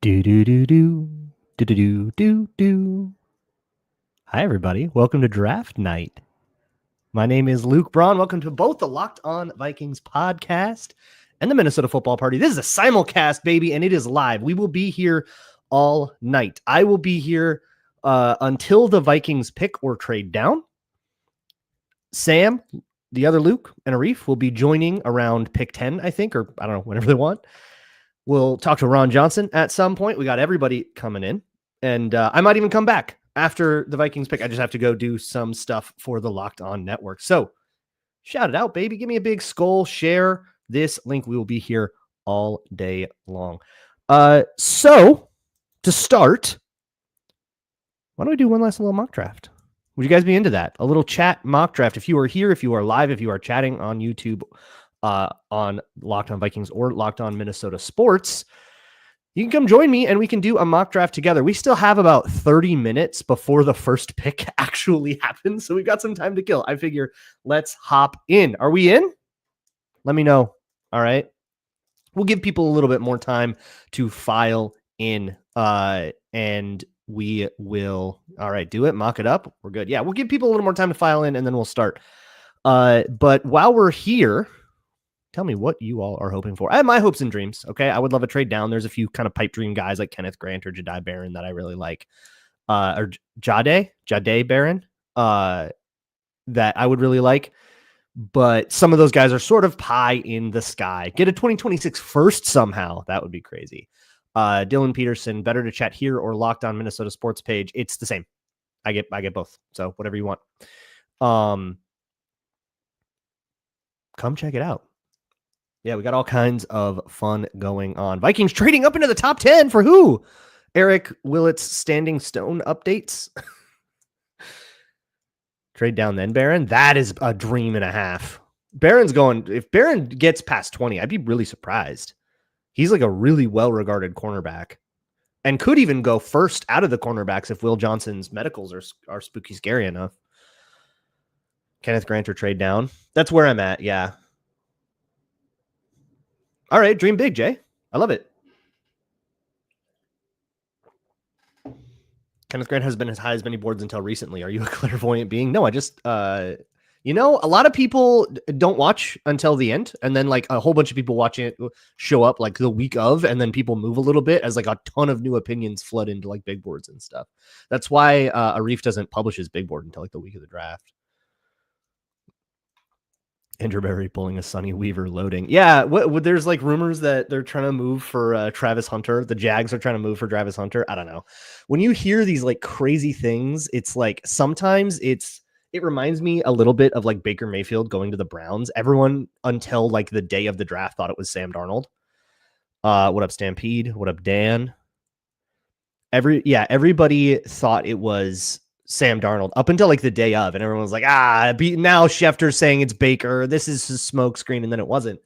Do do do do do do do do do. Hi everybody, welcome to Draft Night. My name is Luke Braun. Welcome to both the Locked On Vikings podcast and the Minnesota Football Party. This is a simulcast, baby, and it is live. We will be here all night. I will be here until the Vikings pick or trade down. Sam, the other Luke, and Arif will be joining around pick 10, I think, or I don't know, whenever they want. We'll talk to Ron Johnson at some point. We got everybody coming in, and I might even come back after the Vikings pick. I just have to go do some stuff for the Locked On Network. So shout it out, baby. Give me a big skull. Share this link. We will be here all day long. So to start, why don't we do one last little mock draft? Would you guys be into that? A little chat mock draft. If you are here, if you are live, if you are chatting on YouTube, on Locked On Vikings or Locked On Minnesota Sports, you can come join me and we can do a mock draft together. We still have about 30 minutes before the first pick actually happens, so we've got some time to kill. I figure let's hop in. Are we in? Let me know. All right. We'll give people a little bit more time to file in, and we will, all right, do it, mock it up. We're good. Yeah, we'll give people a little more time to file in, and then we'll start. But while we're here, tell me what you all are hoping for. I have my hopes and dreams. Okay. I would love a trade down. There's a few kind of pipe dream guys like Kenneth Grant or Jahdae Barron that I really like. Or Jahdae Barron, that I would really like. But some of those guys are sort of pie in the sky. Get a 2026 first somehow. That would be crazy. Dylan Peterson, better to chat here or Locked On Minnesota Sports page. It's the same. I get both. So whatever you want. Come check it out. Yeah, we got all kinds of fun going on. Vikings trading up into the top 10 for who? Eric Willett's standing stone updates. Trade down then, Barron. That is a dream and a half. Barron's going, if Barron gets past 20, I'd be really surprised. He's like a really well-regarded cornerback and could even go first out of the cornerbacks if Will Johnson's medicals are spooky scary enough. Kenneth Grant or trade down. That's where I'm at, yeah. All right, dream big, Jay. I love it. Kenneth Grant has been as high as many boards until recently. Are you a clairvoyant being? No, I just, a lot of people don't watch until the end. And then like a whole bunch of people watching it show up like the week of, and then people move a little bit as like a ton of new opinions flood into like big boards and stuff. That's why Arif doesn't publish his big board until like the week of the draft. Andrew Berry pulling a Sonny Weaver loading. Yeah, there's like rumors that they're trying to move for Travis Hunter. The Jags are trying to move for Travis Hunter. I don't know. When you hear these like crazy things, it's like sometimes it reminds me a little bit of like Baker Mayfield going to the Browns. Everyone until like the day of the draft thought it was Sam Darnold. What up, Stampede? What up, Dan? Everybody thought it was Sam Darnold up until like the day of, and everyone was like, now Schefter's saying it's Baker. This is his smoke screen, and then it wasn't.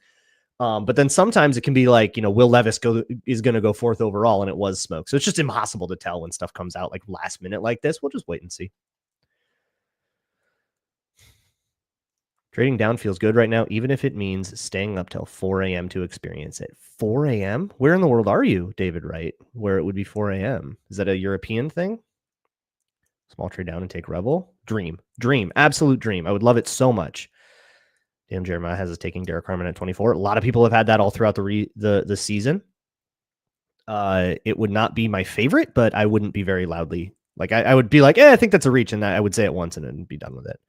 But then sometimes it can be like, Will Levis is going to go fourth overall, and it was smoke. So it's just impossible to tell when stuff comes out like last minute like this. We'll just wait and see. Trading down feels good right now, even if it means staying up till 4 a.m. to experience it. 4 a.m.? Where in the world are you, David Wright, where it would be 4 a.m.? Is that a European thing? Small trade down and take Revel. Dream, absolute dream. I would love it so much. Damn, Jeremiah has us taking Derek Harmon at 24. A lot of people have had that all throughout the season. It would not be my favorite, but I wouldn't be very loudly. Like I would be like, I think that's a reach, and I would say it once and then be done with it.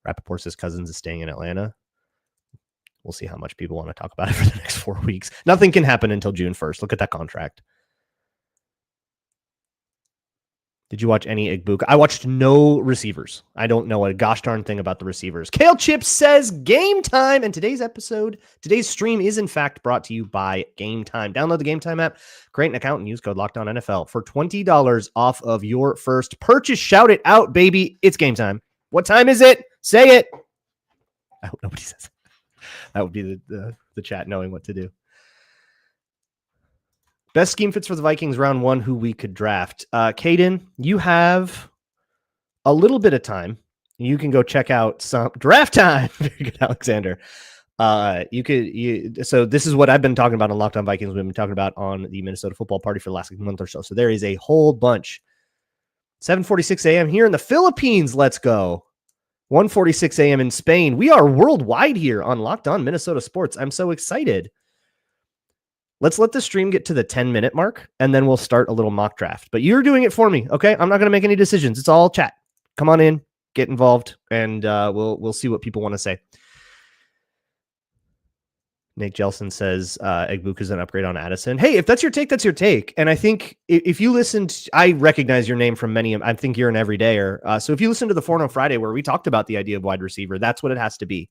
Rappaport says Cousins is staying in Atlanta. We'll see how much people want to talk about it for the next 4 weeks. Nothing can happen until June 1st. Look at that contract. Did you watch any Igbuka? I watched no receivers. I don't know a gosh darn thing about the receivers. Kale Chip says Game Time. And today's stream is in fact brought to you by Gametime. Download the Gametime app, create an account, and use code LOCKEDONNFL for $20 off of your first purchase. Shout it out, baby. It's game time. What time is it? Say it. I hope nobody says it. That would be the chat knowing what to do. Best scheme fits for the Vikings round 1, who we could draft. Caden, you have a little bit of time. You can go check out some draft time. Very good, Alexander. So this is what I've been talking about on Locked On Vikings. We've been talking about on the Minnesota Football Party for the last month or so. So there is a whole bunch. 7:46 a.m. here in the Philippines. Let's go. 1:46 a.m. in Spain. We are worldwide here on Locked On Minnesota Sports. I'm so excited. Let's let the stream get to the 10-minute mark, and then we'll start a little mock draft. But you're doing it for me, okay? I'm not going to make any decisions. It's all chat. Come on in, get involved, and we'll see what people want to say. Nick Jelson says Egbuka is an upgrade on Addison. Hey, if that's your take, that's your take. And I think if you listened, I recognize your name from many. I think you're an everydayer. So if you listen to the 4 Friday where we talked about the idea of wide receiver, that's what it has to be.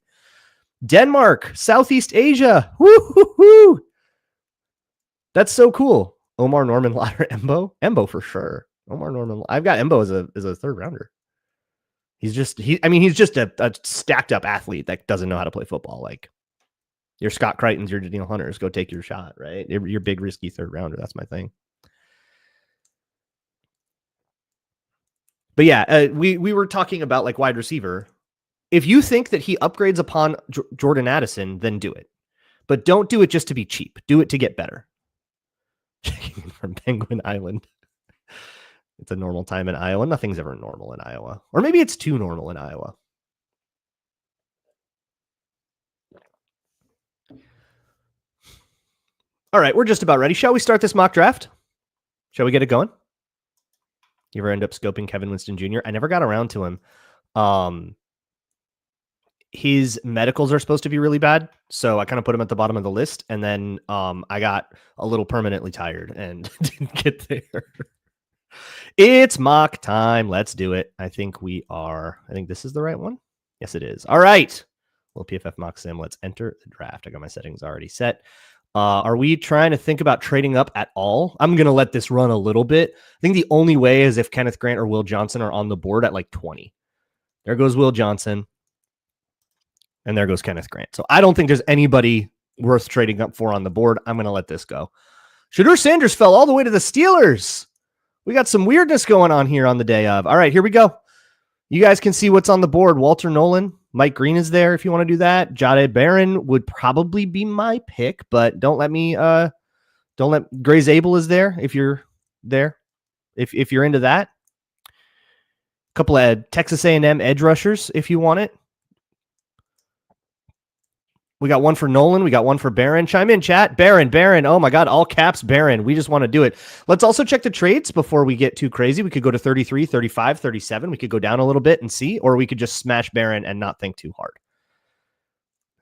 Denmark, Southeast Asia. Woo-hoo-hoo. That's so cool. Omar Norman Lauder, Embo for sure. Omar Norman. I've got Embo as a third rounder. He's just a stacked up athlete that doesn't know how to play football. Like your Scott Crichtons, your Daniil Hunters, go take your shot, right? Your big risky third rounder. That's my thing. But yeah, we were talking about like wide receiver. If you think that he upgrades upon Jordan Addison, then do it. But don't do it just to be cheap. Do it to get better. Checking in from Penguin Island. It's a normal time in Iowa. Nothing's ever normal in Iowa. Or maybe it's too normal in Iowa. All right, we're just about ready. Shall we start this mock draft? Shall we get it going? You ever end up scoping Kevin Winston Jr.? I never got around to him. His medicals are supposed to be really bad, so I kind of put him at the bottom of the list, and then I got a little permanently tired and didn't get there. It's mock time. Let's do it. I think this is the right one. Yes, it is. All right. Little PFF mock sim. Let's enter the draft. I got my settings already set. Are we trying to think about trading up at all? I'm going to let this run a little bit. I think the only way is if Kenneth Grant or Will Johnson are on the board at like 20. There goes Will Johnson. And there goes Kenneth Grant. So I don't think there's anybody worth trading up for on the board. I'm going to let this go. Shedeur Sanders fell all the way to the Steelers. We got some weirdness going on here on the day of. All right, here we go. You guys can see what's on the board. Walter Nolan, Mike Green is there if you want to do that. Jahdae Barron would probably be my pick, but don't let Gray Zabel is there if you're there. If you're into that. A couple of Texas A&M edge rushers if you want it. We got one for Nolan. We got one for Barron. Chime in, chat. Barron. Oh, my God. All caps, Barron. We just want to do it. Let's also check the trades before we get too crazy. We could go to 33, 35, 37. We could go down a little bit and see, or we could just smash Barron and not think too hard.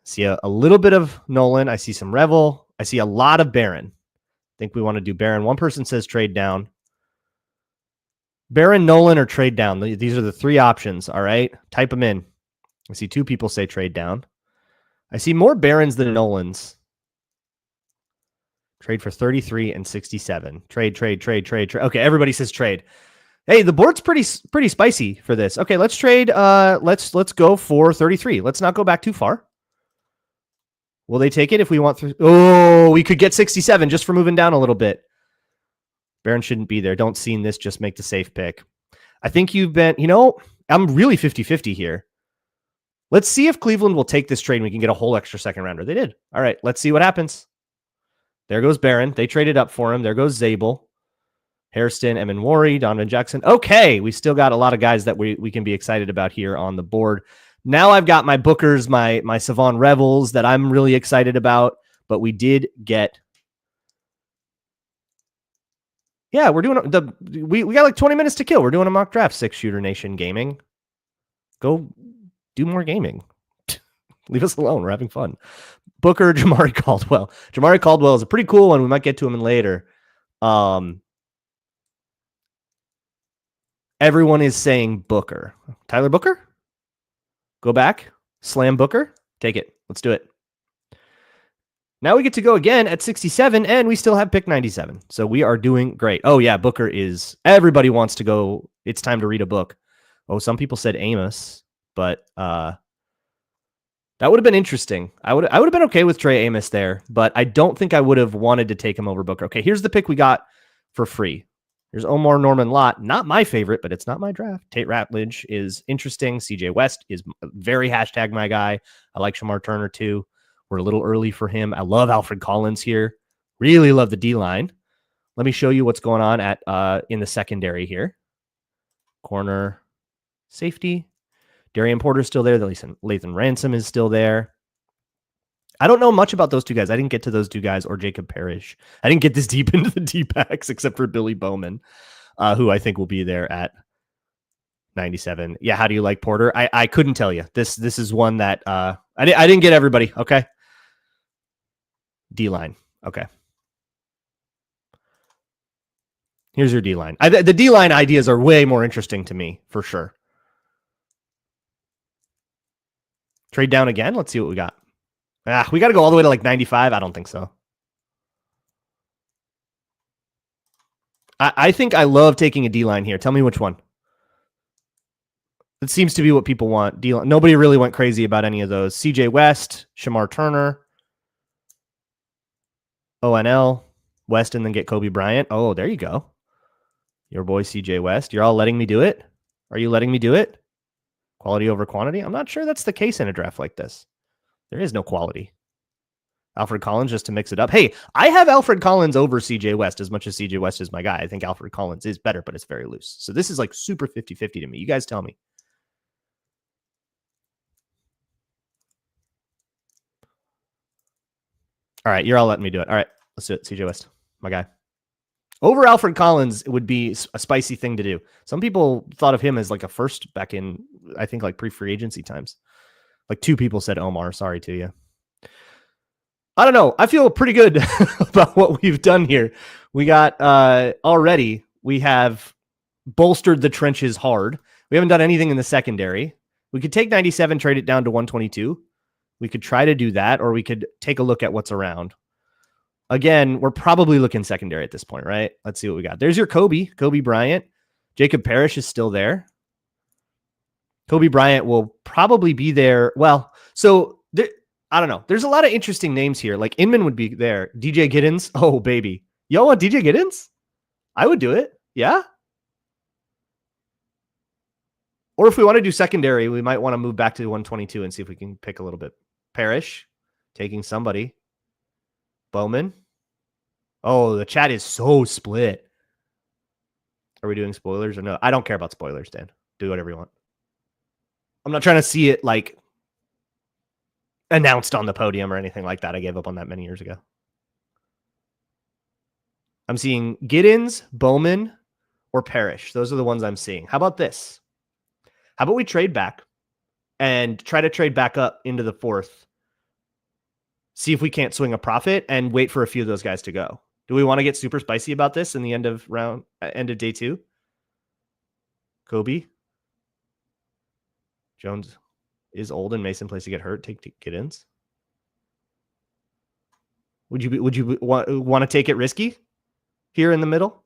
See a little bit of Nolan. I see some Revel. I see a lot of Barron. I think we want to do Barron. One person says trade down. Barron, Nolan, or trade down. These are the three options, all right? Type them in. I see two people say trade down. I see more Barons than Nolans. Trade for 33 and 67. Trade. Okay, everybody says trade. Hey, the board's pretty spicy for this. Okay, let's trade. Let's go for 33. Let's not go back too far. Will they take it if we want? We could get 67 just for moving down a little bit. Barron shouldn't be there. Don't see this. Just make the safe pick. I think you've been, I'm really 50-50 here. Let's see if Cleveland will take this trade and we can get a whole extra second rounder. They did. All right, let's see what happens. There goes Barron. They traded up for him. There goes Zabel. Hairston, Eminwari, Donovan Jackson. Okay, we still got a lot of guys that we can be excited about here on the board. Now I've got my Bookers, my Savon Revels that I'm really excited about, but we did get... Yeah, we're doing we got like 20 minutes to kill. We're doing a mock draft, 6 Shooter Nation Gaming. Go do more gaming. Leave us alone. We're having fun. Booker, Jamari Caldwell. Jamari Caldwell is a pretty cool one. We might get to him later. Everyone is saying Booker. Tyler Booker? Go back. Slam Booker. Take it. Let's do it. Now we get to go again at 67, and we still have pick 97. So we are doing great. Oh, yeah, Booker is... Everybody wants to go. It's time to read a book. Oh, some people said Amos. But that would have been interesting. I would have been okay with Trey Amos there, but I don't think I would have wanted to take him over Booker. Okay, here's the pick we got for free. There's Omar Norman Lott. Not my favorite, but it's not my draft. Tate Ratledge is interesting. CJ West is very hashtag my guy. I like Shamar Turner too. We're a little early for him. I love Alfred Collins here. Really love the D-line. Let me show you what's going on at in the secondary here. Corner, safety. Darian Porter's still there. Lathan Ransom is still there. I don't know much about those two guys. I didn't get to those two guys or Jacob Parrish. I didn't get this deep into the D-backs except for Billy Bowman, who I think will be there at 97. Yeah, how do you like Porter? I couldn't tell you. This is one that I didn't get everybody. Okay. D-line. Okay. Here's your D-line. The D-line ideas are way more interesting to me, for sure. Trade down again? Let's see what we got. We got to go all the way to like 95? I don't think so. I think I love taking a D-line here. Tell me which one. It seems to be what people want. D-line. Nobody really went crazy about any of those. CJ West, Shamar Turner, ONL, West, and then get Kobe Bryant. Oh, there you go. Your boy CJ West. You're all letting me do it? Are you letting me do it? Quality over quantity? I'm not sure that's the case in a draft like this. There is no quality. Alfred Collins just to mix it up. Hey, I have Alfred Collins over CJ West as much as CJ West is my guy. I think Alfred Collins is better, but it's very loose. So this is like super 50-50 to me. You guys tell me. All right, you're all letting me do it. All right, let's do it. CJ West, my guy. Over Alfred Collins would be a spicy thing to do. Some people thought of him as like a first back in, I think, like pre-free agency times. Like 2 people said Omar. Sorry to you. I don't know. I feel pretty good about what we've done here. We got already, we have bolstered the trenches hard. We haven't done anything in the secondary. We could take 97, trade it down to 122. We could try to do that, or we could take a look at what's around. Again, we're probably looking secondary at this point, right? Let's see what we got. There's your Kobe Bryant. Jacob Parrish is still there. Kobe Bryant will probably be there. Well, so I don't know. There's a lot of interesting names here. Like Inman would be there. DJ Giddens. Oh, baby. Y'all want DJ Giddens? I would do it. Yeah. Or if we want to do secondary, we might want to move back to 122 and see if we can pick a little bit. Parrish, taking somebody. Bowman. Oh, the chat is so split. Are we doing spoilers or no? I don't care about spoilers, Dan. Do whatever you want. I'm not trying to see it like announced on the podium or anything like that. I gave up on that many years ago. I'm seeing Giddens, Bowman, or Parrish. Those are the ones I'm seeing. How about this? How about we trade back and try to trade back up into the 4th? See if we can't swing a profit and wait for a few of those guys to go. Do we want to get super spicy about this in the end of day 2? Kobe. Jones is old and Mason plays to get hurt. Take Giddens. Would you want to take it risky here in the middle?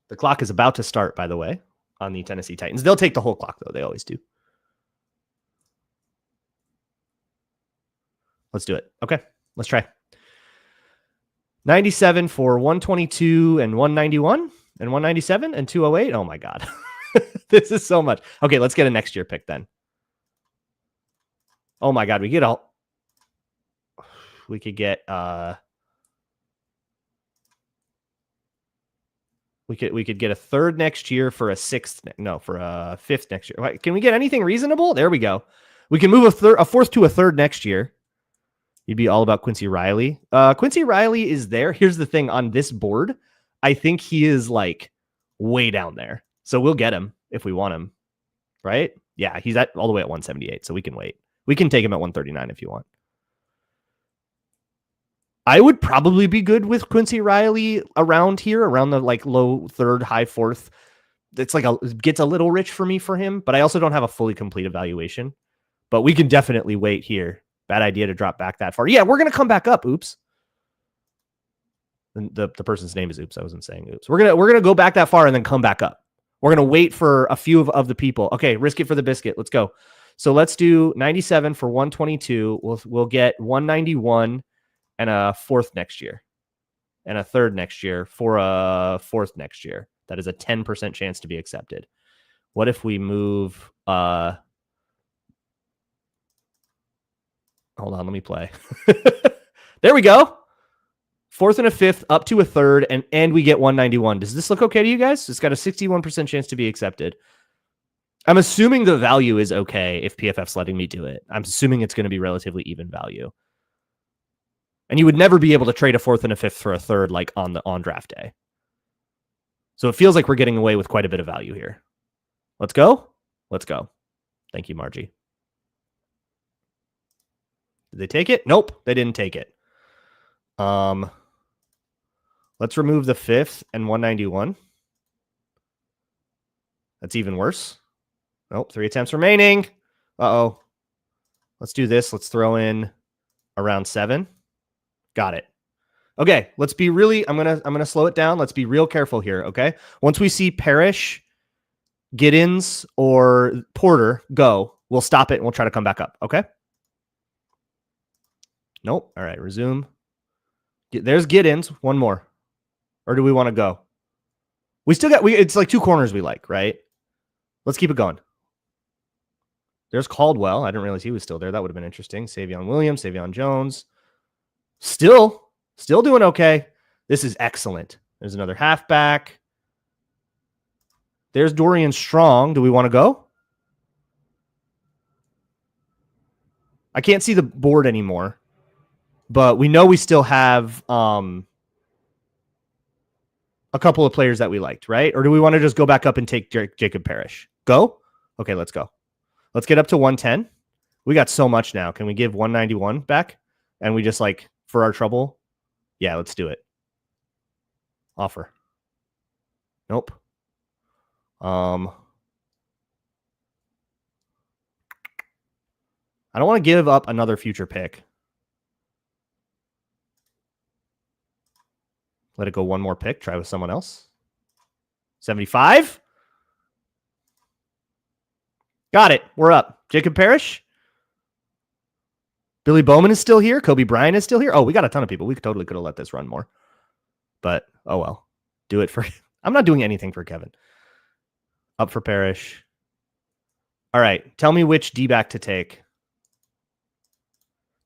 The clock is about to start, by the way, on the Tennessee Titans. They'll take the whole clock, though. They always do. Let's do it. Okay, let's try. 97 for 122 and 191 and 197 and 208. Oh, my God. This is so much. Okay, let's get a next year pick then. Oh, my God. We could get we could get a 3rd next year for a 6th. No, for a 5th next year. Can we get anything reasonable? There we go. We can move a 4th to a 3rd next year. You'd be all about Quincy Riley. Quincy Riley is there. Here's the thing on this board. I think he is like way down there. So we'll get him if we want him. Right? Yeah, he's all the way at 178. So we can wait. We can take him at 139 if you want. I would probably be good with Quincy Riley around here, around the like low 3rd, high 4th. It's like gets a little rich for me for him, but I also don't have a fully complete evaluation. But we can definitely wait here. Bad idea to drop back that far. Yeah, we're going to come back up. Oops. The person's name is Oops. I wasn't saying Oops. We're going to go back that far and then come back up. We're going to wait for a few of the people. Okay, risk it for the biscuit. Let's go. So let's do 97 for 122. We'll get 191 and a 4th next year and a 3rd next year for a 4th next year. That is a 10% chance to be accepted. What if we move Hold on, let me play. There we go. 4th and a 5th, up to a 3rd, and we get 191. Does this look okay to you guys? It's got a 61% chance to be accepted. I'm assuming the value is okay if PFF's letting me do it. I'm assuming it's going to be relatively even value. And you would never be able to trade a 4th and a 5th for a 3rd like on draft day. So it feels like we're getting away with quite a bit of value here. Let's go. Let's go. Thank you, Margie. Did they take it? Nope, they didn't take it. Let's remove the 5th and 191. That's even worse. Nope, 3 attempts remaining. Uh-oh. Let's do this. Let's throw in around 7. Got it. Okay, let's be really, I'm gonna slow it down. Let's be real careful here, okay? Once we see Parrish, Giddens, or Porter go, we'll stop it and we'll try to come back up, okay? Nope. All right, resume. There's Giddens. One more. Or do we want to go? We still got, it's like 2 corners we like, right? Let's keep it going. There's Caldwell. I didn't realize he was still there. That would have been interesting. Savion Williams, Savion Jones. Still doing okay. This is excellent. There's another halfback. There's Dorian Strong. Do we want to go? I can't see the board anymore, but we know we still have a couple of players that we liked, right? Or do we want to just go back up and take Jacob Parrish? Go? Okay, let's go. Let's get up to 110. We got so much now. Can we give 191 back? And we just like, for our trouble? Yeah, let's do it. Offer. Nope. I don't want to give up another future pick. Let it go one more pick. Try with someone else. 75. Got it. We're up. Jacob Parrish. Billy Bowman is still here. Kobe Bryant is still here. Oh, we got a ton of people. We totally could have let this run more. But, oh well. Do it for... I'm not doing anything for Kevin. Up for Parrish. All right. Tell me which D-back to take.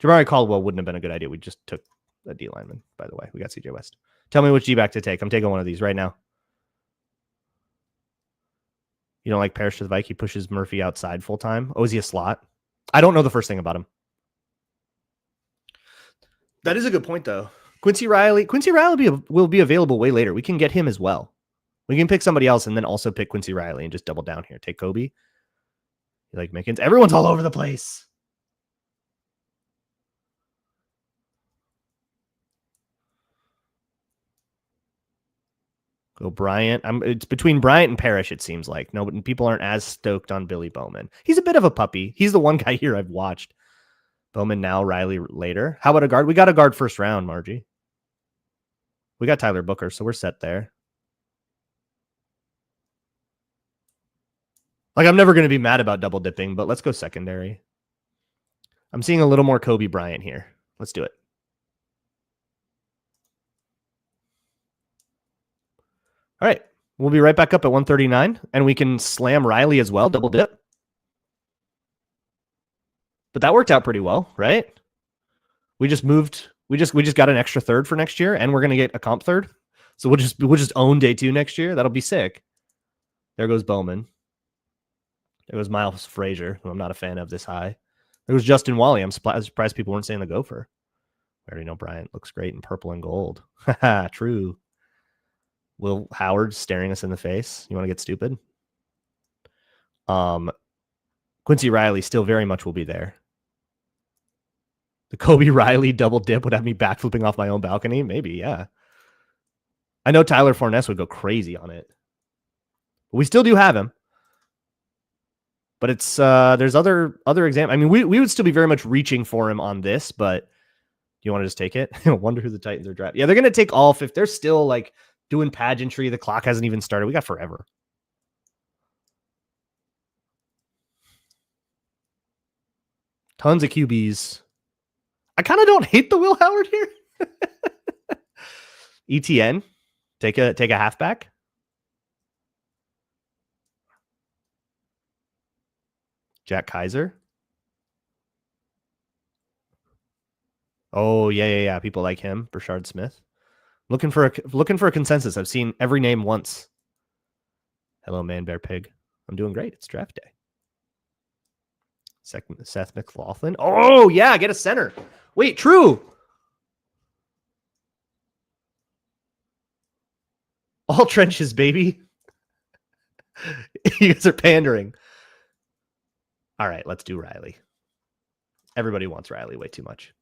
Jamari Caldwell wouldn't have been a good idea. We just took a D lineman, by the way. We got CJ West. Tell me which D-back to take. I'm taking one of these right now. You don't like Parrish to the Vikings? He pushes Murphy outside full time. Oh, is he a slot? I don't know the first thing about him. That is a good point, though. Quincy Riley will be available way later. We can get him as well. We can pick somebody else and then also pick Quincy Riley and just double down here. Take Kobe. You like Mickens? Everyone's all over the place. Go Bryant. It's between Bryant and Parrish, it seems like. No, but people aren't as stoked on Billy Bowman. He's a bit of a puppy. He's the one guy here I've watched. Bowman now, Riley later. How about a guard? We got a guard first round, Margie. We got Tyler Booker, so we're set there. Like, I'm never going to be mad about double dipping, but let's go secondary. I'm seeing a little more Kobe Bryant here. Let's do it. All right. We'll be right back up at 139, and we can slam Riley as well, double dip. But that worked out pretty well, right? We just moved. We just got an extra third for next year, and we're going to get a comp third. So we'll just own day 2 next year. That'll be sick. There goes Bowman. There goes Miles Frazier, who I'm not a fan of this high. There was Justin Wally. I'm surprised people weren't saying the Gopher. I already know Bryant looks great in purple and gold. True. Will Howard staring us in the face. You want to get stupid? Quincy Riley still very much will be there. The Kobe Riley double dip would have me backflipping off my own balcony. Maybe, yeah. I know Tyler Fournette would go crazy on it. But we still do have him. But it's there's other examples. I mean, we would still be very much reaching for him on this, but do you want to just take it? I wonder who the Titans are drafting. Yeah, they're going to take all 5. They're still like doing pageantry. The clock hasn't even started. We got forever. Tons of QBs. I kind of don't hate the Will Howard here. ETN, take a halfback. Jack Kaiser. Oh, yeah. People like him. Brashard Smith. Looking for a consensus. I've seen every name once. Hello, Man Bear Pig. I'm doing great. It's draft day. Seth McLaughlin. Oh, yeah, get a center. Wait, true. All trenches, baby. You guys are pandering. All right, let's do Riley. Everybody wants Riley way too much.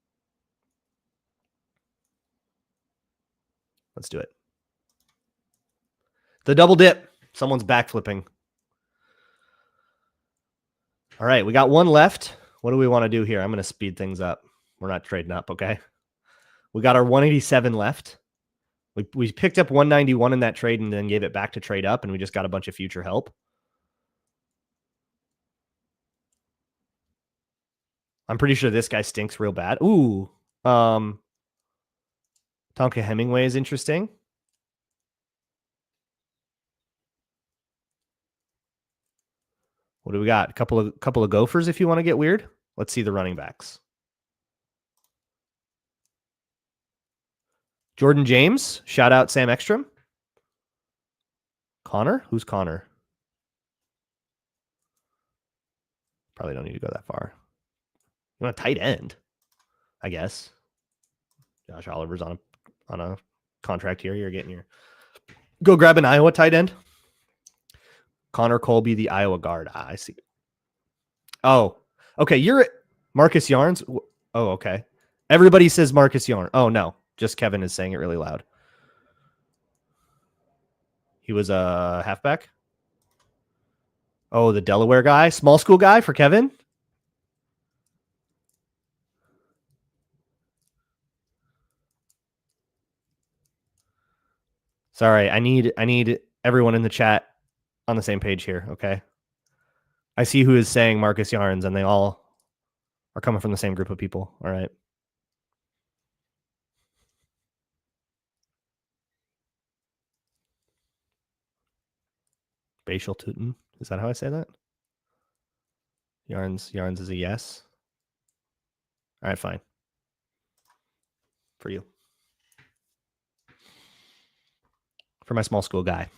Let's do it. The double dip. Someone's backflipping. All right, we got one left. What do we want to do here? I'm going to speed things up. We're not trading up, okay? We got our 187 left. We picked up 191 in that trade and then gave it back to trade up, and we just got a bunch of future help. I'm pretty sure this guy stinks real bad. Ooh. Tonka Hemingway is interesting. What do we got? A couple of Gophers if you want to get weird. Let's see the running backs. Jordan James. Shout out Sam Ekstrom. Connor? Who's Connor? Probably don't need to go that far. You want a tight end, I guess. Josh Oliver's on a contract here. You're getting your... Go grab an Iowa tight end. Connor Colby, the Iowa guard. I see. Oh, okay. You're Marcus Yarns. Oh, okay. Everybody says Marcus Yarn. Oh, no. Just Kevin is saying it really loud. He was a halfback. Oh, the Delaware guy. Small school guy for Kevin. Sorry, I need everyone in the chat on the same page here, okay? I see who is saying Marcus Yarns, and they all are coming from the same group of people. All right. Bashal Tootin. Is that how I say that? Yarns is a yes. All right, fine. For you. For my small school guy.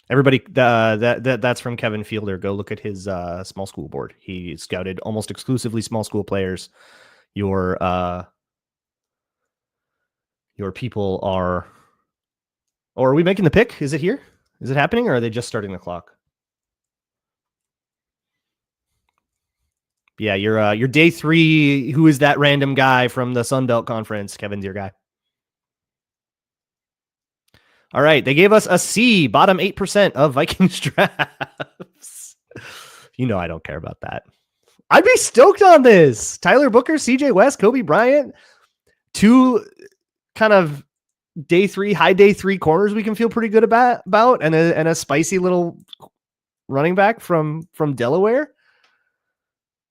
Everybody, that's from Kevin Fielder. Go look at his small school board. He scouted almost exclusively small school players. Your people are... Or are we making the pick? Is it here? Is it happening, or are they just starting the clock? Yeah, your day 3. Who is that random guy from the Sun Belt Conference? Kevin's your guy. All right, they gave us a C, bottom 8% of Vikings drafts. You know I don't care about that. I'd be stoked on this. Tyler Booker, CJ West, Kobe Bryant, 2 kind of high day 3 corners we can feel pretty good about, and a spicy little running back from Delaware.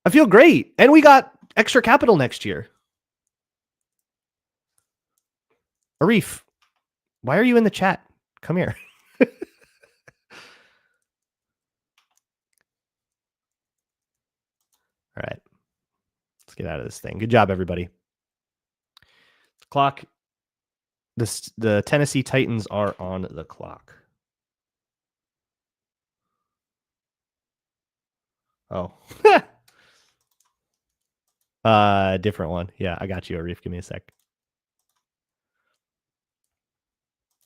I feel great. And we got extra capital next year. Arif, why are you in the chat? Come here. All right. Let's get out of this thing. Good job, everybody. The clock. The Tennessee Titans are on the clock. Oh. Different one. Yeah, I got you, Arif. Give me a sec.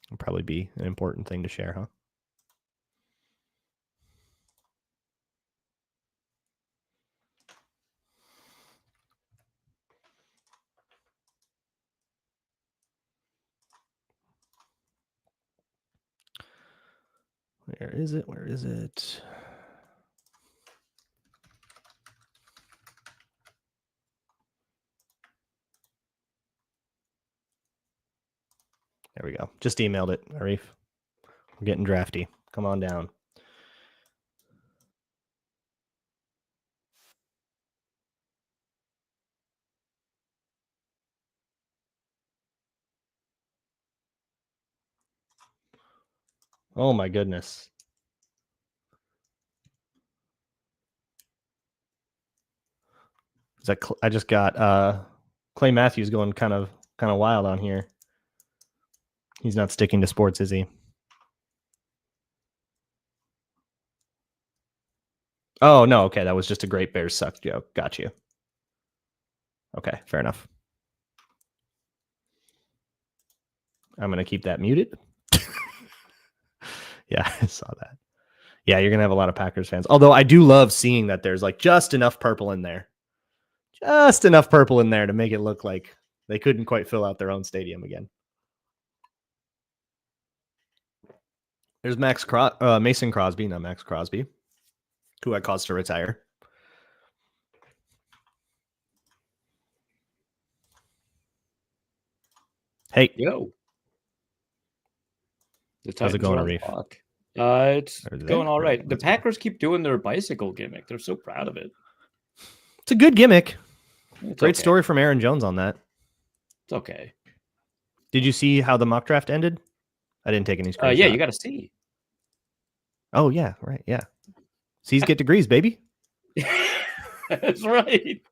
It'll probably be an important thing to share, huh? Where is it? Where is it? There we go. Just emailed it, Arif. We're getting drafty. Come on down. Oh my goodness. I just got Clay Matthews going kind of wild on here. He's not sticking to sports, is he? Oh, no. Okay, that was just a great Bears suck joke. Got you. Okay, fair enough. I'm going to keep that muted. Yeah, I saw that. Yeah, you're going to have a lot of Packers fans. Although I do love seeing that there's like just enough purple in there. Just enough purple in there to make it look like they couldn't quite fill out their own stadium again. There's Mason Crosby, not Max Crosby, who I caused to retire. Hey. Yo. How's it going, Arif? It's going all right. The Packers keep doing their bicycle gimmick. They're so proud of it. It's a good gimmick. Great story from Aaron Jones on that. It's okay. Did you see how the mock draft ended? I didn't take any screenshots. Yeah, you got to see. Oh, yeah, right, yeah. C's get degrees, baby. That's right.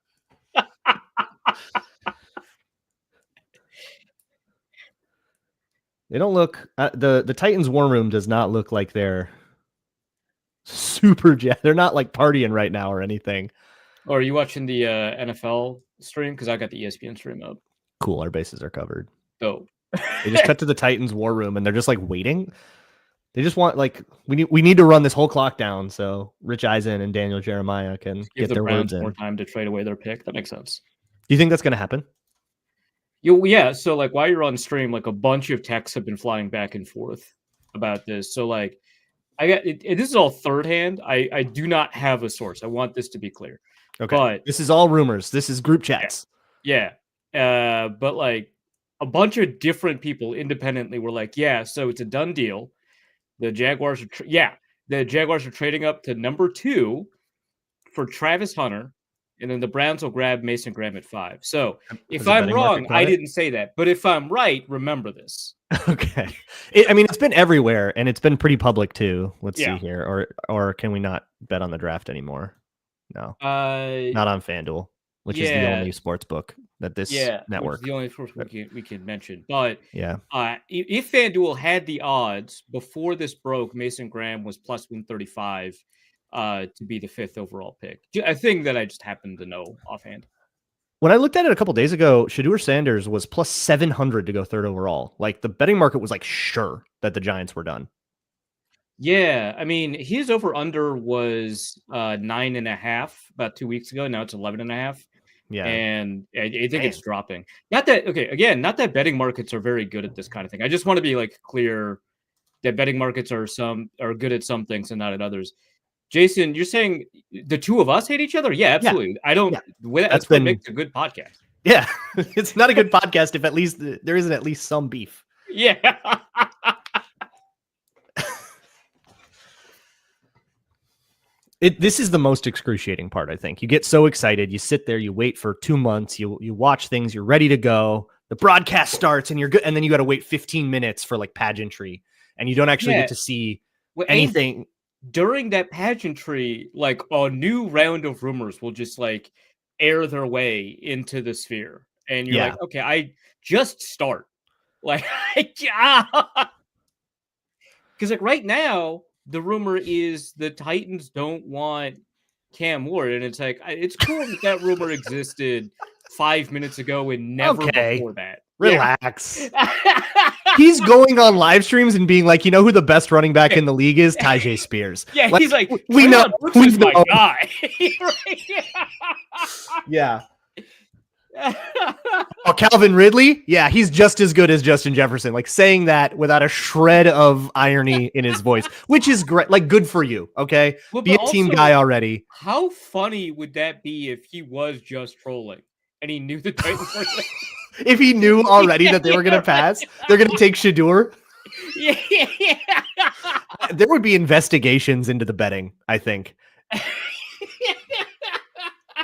They don't look the Titans war room does not look like they're super they're not like partying right now or anything. Or are you watching the NFL stream? Because I got the ESPN stream up. Cool, our bases are covered. Oh. They just cut to the Titans war room and they're just like waiting. They just want like we need to run this whole clock down so Rich Eisen and Daniel Jeremiah can get their words in. More time to trade away their pick. That makes sense. Do you think that's going to happen? Yeah. So like while you're on stream, like a bunch of texts have been flying back and forth about this. So like I got this is all third hand. I do not have a source. I want this to be clear. Okay. But this is all rumors. This is group chats. Yeah. But like a bunch of different people independently were like, yeah, so it's a done deal. The Jaguars are trading up to number 2 for Travis Hunter, and then the Browns will grab Mason Graham at 5. So if I'm wrong, I didn't say that. But if I'm right, remember this. Okay. It's been everywhere, and it's been pretty public too. Let's see here. Or can we not bet on the draft anymore? No. Not on FanDuel, which is the only sports book that this network. The only sports book we can mention. But yeah, if FanDuel had the odds before this broke, Mason Graham was plus 135 to be the 5th overall pick. A thing that I just happened to know offhand. When I looked at it a couple days ago, Shedeur Sanders was plus 700 to go 3rd overall. Like the betting market was like sure that the Giants were done. Yeah, I mean, his over-under was 9.5 about 2 weeks ago. Now it's 11.5. Yeah, and I think it's dropping. Not that betting markets are very good at this kind of thing. I just want to be like clear that betting markets are good at some things and not at others. Jason, you're saying the two of us hate each other? Yeah, absolutely. Yeah. I don't. Yeah. That's what makes a good podcast. Yeah, it's not a good podcast if at least there isn't at least some beef. Yeah. This is the most excruciating part, I think. You get so excited. You sit there, you wait for 2 months, you watch things, you're ready to go. The broadcast starts and you're good. And then you got to wait 15 minutes for like pageantry and you don't actually get to see anything. During that pageantry, like a new round of rumors will just like air their way into the sphere. And you're like, okay, I just start. Like, because like right now, the rumor is the Titans don't want Cam Ward, and it's like it's cool that rumor existed 5 minutes ago and never before that. Relax. Yeah. He's going on live streams and being like, you know who the best running back in the league is? Tyjae Spears. Yeah, like, he's like, we know who's my guy. Yeah. Oh, Calvin Ridley? Yeah, he's just as good as Justin Jefferson. Like saying that without a shred of irony in his voice, which is great. Like, good for you. Okay, be a team guy already. How funny would that be if he was just trolling and he knew the Titans were? If he knew already that they were going to pass, they're going to take Shedeur. Yeah. There would be investigations into the betting, I think.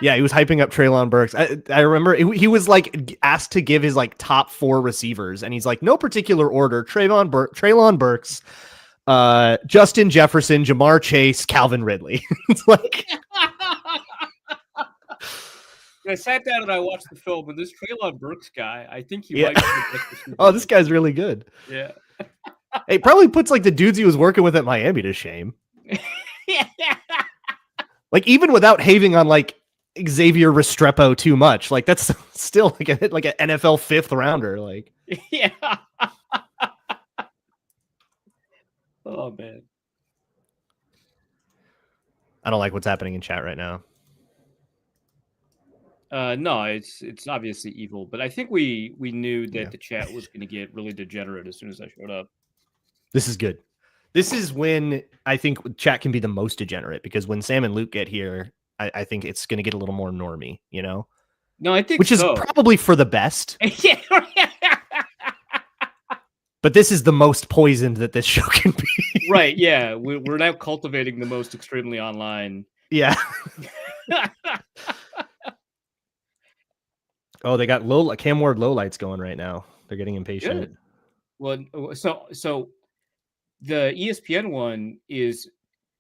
Yeah, he was hyping up Treylon Burks. I remember he was like asked to give his like top 4 receivers, and he's like, no particular order: Treylon Burks, Justin Jefferson, Jamar Chase, Calvin Ridley. It's like, I sat down and I watched the film, and this Treylon Burks guy, I think he Yeah. might be the best receiver. Oh, this guy's really good. Yeah. It probably puts like the dudes he was working with at Miami to shame. Like even without having on like Xavier Restrepo too much, like that's still like an NFL 5th rounder. Like, yeah. Oh man. I don't like what's happening in chat right now. No, it's obviously evil, but I think we knew that Yeah. the chat was going to get really degenerate as soon as I showed up. This is good. This is when I think chat can be the most degenerate, because when Sam and Luke get here, I think it's going to get a little more normie, you know? No, I think Which is so. probably for the best. Yeah. But this is the most poisoned that this show can be. Right, yeah. We're now cultivating the most extremely online. Yeah. Oh, they got Cam Ward low lights going right now. They're getting impatient. Good. Well, so the ESPN one is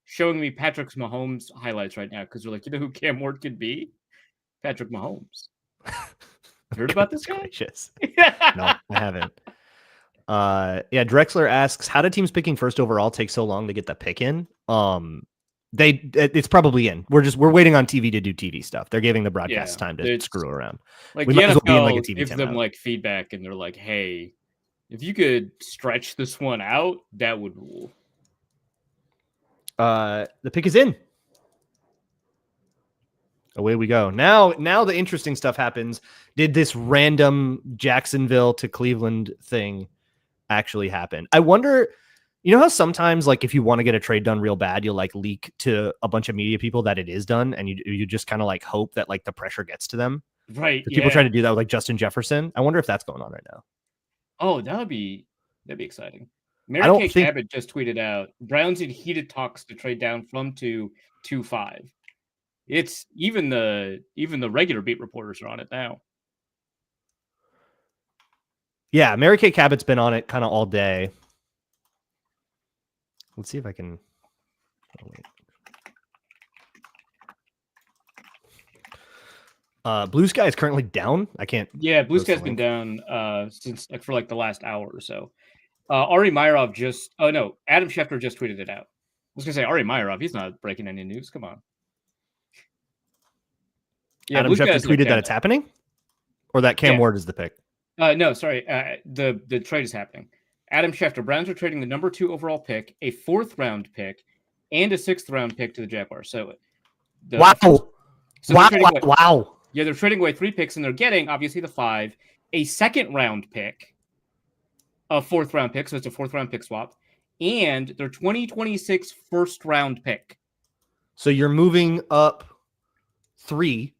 showing me Patrick Mahomes highlights right now because they're like, you know who Cam Ward could be? Patrick Mahomes. Heard about this guy? Gracious. No, I haven't. Yeah, Drexler asks, how did teams picking first overall take so long to get the pick in? It's probably in. We're waiting on TV to do TV stuff. They're giving the broadcast time to screw around. Like we the might as NFL well be in like a TV gives them like feedback, and they're like, "Hey, if you could stretch this one out, that would rule." The pick is in. Away we go. Now the interesting stuff happens. Did this random Jacksonville to Cleveland thing actually happen? I wonder. You know how sometimes, like, if you want to get a trade done real bad, you'll like leak to a bunch of media people that it is done, and you just kind of like hope that like the pressure gets to them. Right. Yeah. People try to do that with like Justin Jefferson. I wonder if that's going on right now. Oh, that'd be exciting. Mary Kay Cabot just tweeted out, Browns in heated talks to trade down from 2-5. It's even the regular beat reporters are on it now. Yeah, Mary Kay Cabot's been on it kind of all day. Let's see if I can. Oh, wait. Blue Sky is currently down. I can't. Yeah, Blue Sky's been down since like for like the last hour or so. Ari Myrov just. Oh no, Adam Schefter just tweeted it out. I was gonna say Ari Myrov. He's not breaking any news. Come on. Yeah, Adam Schefter tweeted that it's happening, or that Cam Ward is the pick. No, sorry. The trade is happening. Adam Schefter, Browns are trading the number 2 overall pick, a 4th round pick, and a 6th round pick to the Jaguars. So, Wow. Yeah, they're trading away 3 picks, and they're getting, obviously, the 5, a 2nd round pick, a 4th round pick, so it's a 4th round pick swap, and their 2026 1st round pick. So you're moving up 3.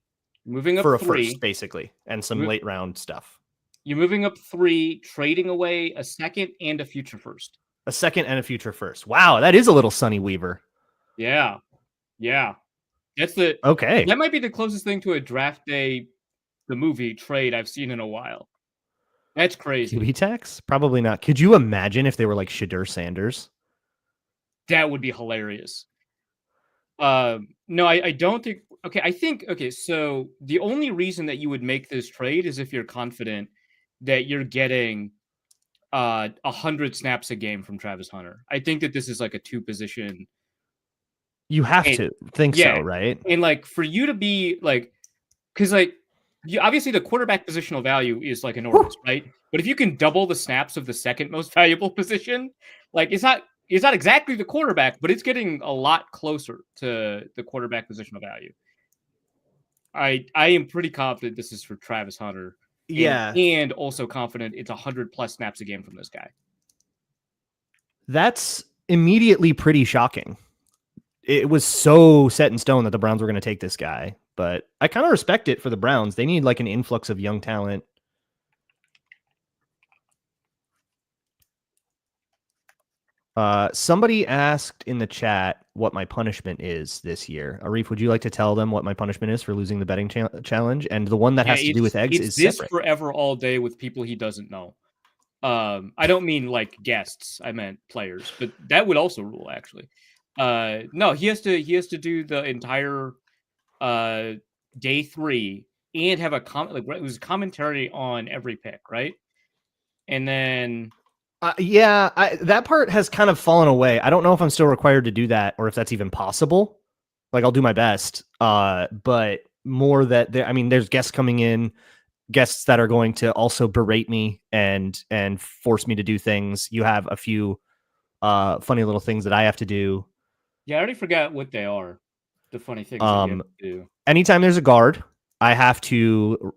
Moving up for a 3. first, basically, and some late round stuff. You're moving up 3, trading away a 2nd and a future 1st. A 2nd and a future 1st. Wow, that is a little Sonny Weaver. Yeah. That's okay. That might be the closest thing to a draft day, the movie trade I've seen in a while. That's crazy. QB tax? Probably not. Could you imagine if they were like Shadur Sanders? That would be hilarious. No, I don't think. Okay, so the only reason that you would make this trade is if you're confident that you're getting 100 snaps a game from Travis Hunter. I think that this is like a 2-position. You have to think so, right? And like for you to be like, because like obviously the quarterback positional value is like enormous, right? But if you can double the snaps of the 2nd most valuable position, like it's not exactly the quarterback, but it's getting a lot closer to the quarterback positional value. I am pretty confident this is for Travis Hunter. And also confident it's 100+ snaps a game from this guy. That's immediately pretty shocking. It was so set in stone that the Browns were going to take this guy, but I kind of respect it for the Browns. They need like an influx of young talent. Somebody asked in the chat what my punishment is this year. Arif, would you like to tell them what my punishment is for losing the betting challenge? And the one that has to do with eggs is this separate. Forever all day with people he doesn't know. I don't mean like guests. I meant players, but that would also rule actually. No, he has to do the entire day 3 and have a it was commentary on every pick, right? And then that part has kind of fallen away. I don't know if I'm still required to do that or if that's even possible. Like, I'll do my best. But more that there's guests coming in, guests that are going to also berate me and force me to do things. You have a few funny little things that I have to do. Yeah, I already forgot what they are. The funny things that you have to do. Anytime there's a guard, I have to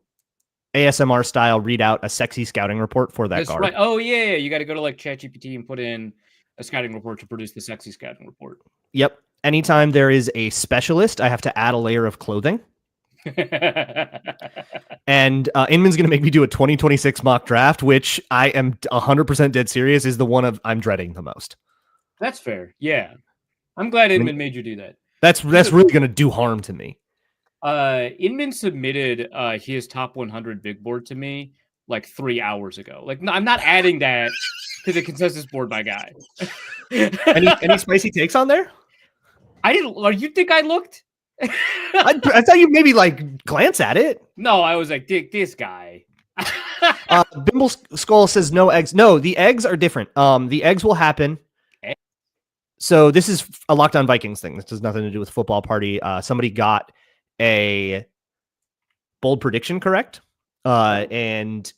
ASMR style read out a sexy scouting report for that That's guard. right. Oh yeah, you got to go to like ChatGPT and put in a scouting report to produce the sexy scouting report. Yep. Anytime there is a specialist, I have to add a layer of clothing. And Inman's going to make me do a 2026 mock draft, which I am 100% dead serious is the one I'm dreading the most. That's fair. Yeah. I'm glad Inman made you do that. That's really going to do harm to me. Inman submitted his top 100 big board to me like 3 hours ago. Like, no, I'm not adding that to the consensus board, my guy. any spicy takes on there? I didn't. You think I looked? I thought you maybe like glance at it. No, I was like, this guy. Bimble Skull says no eggs. No, the eggs are different. The eggs will happen. So this is a Locked On Vikings thing. This has nothing to do with football party. Somebody got a bold prediction correct. And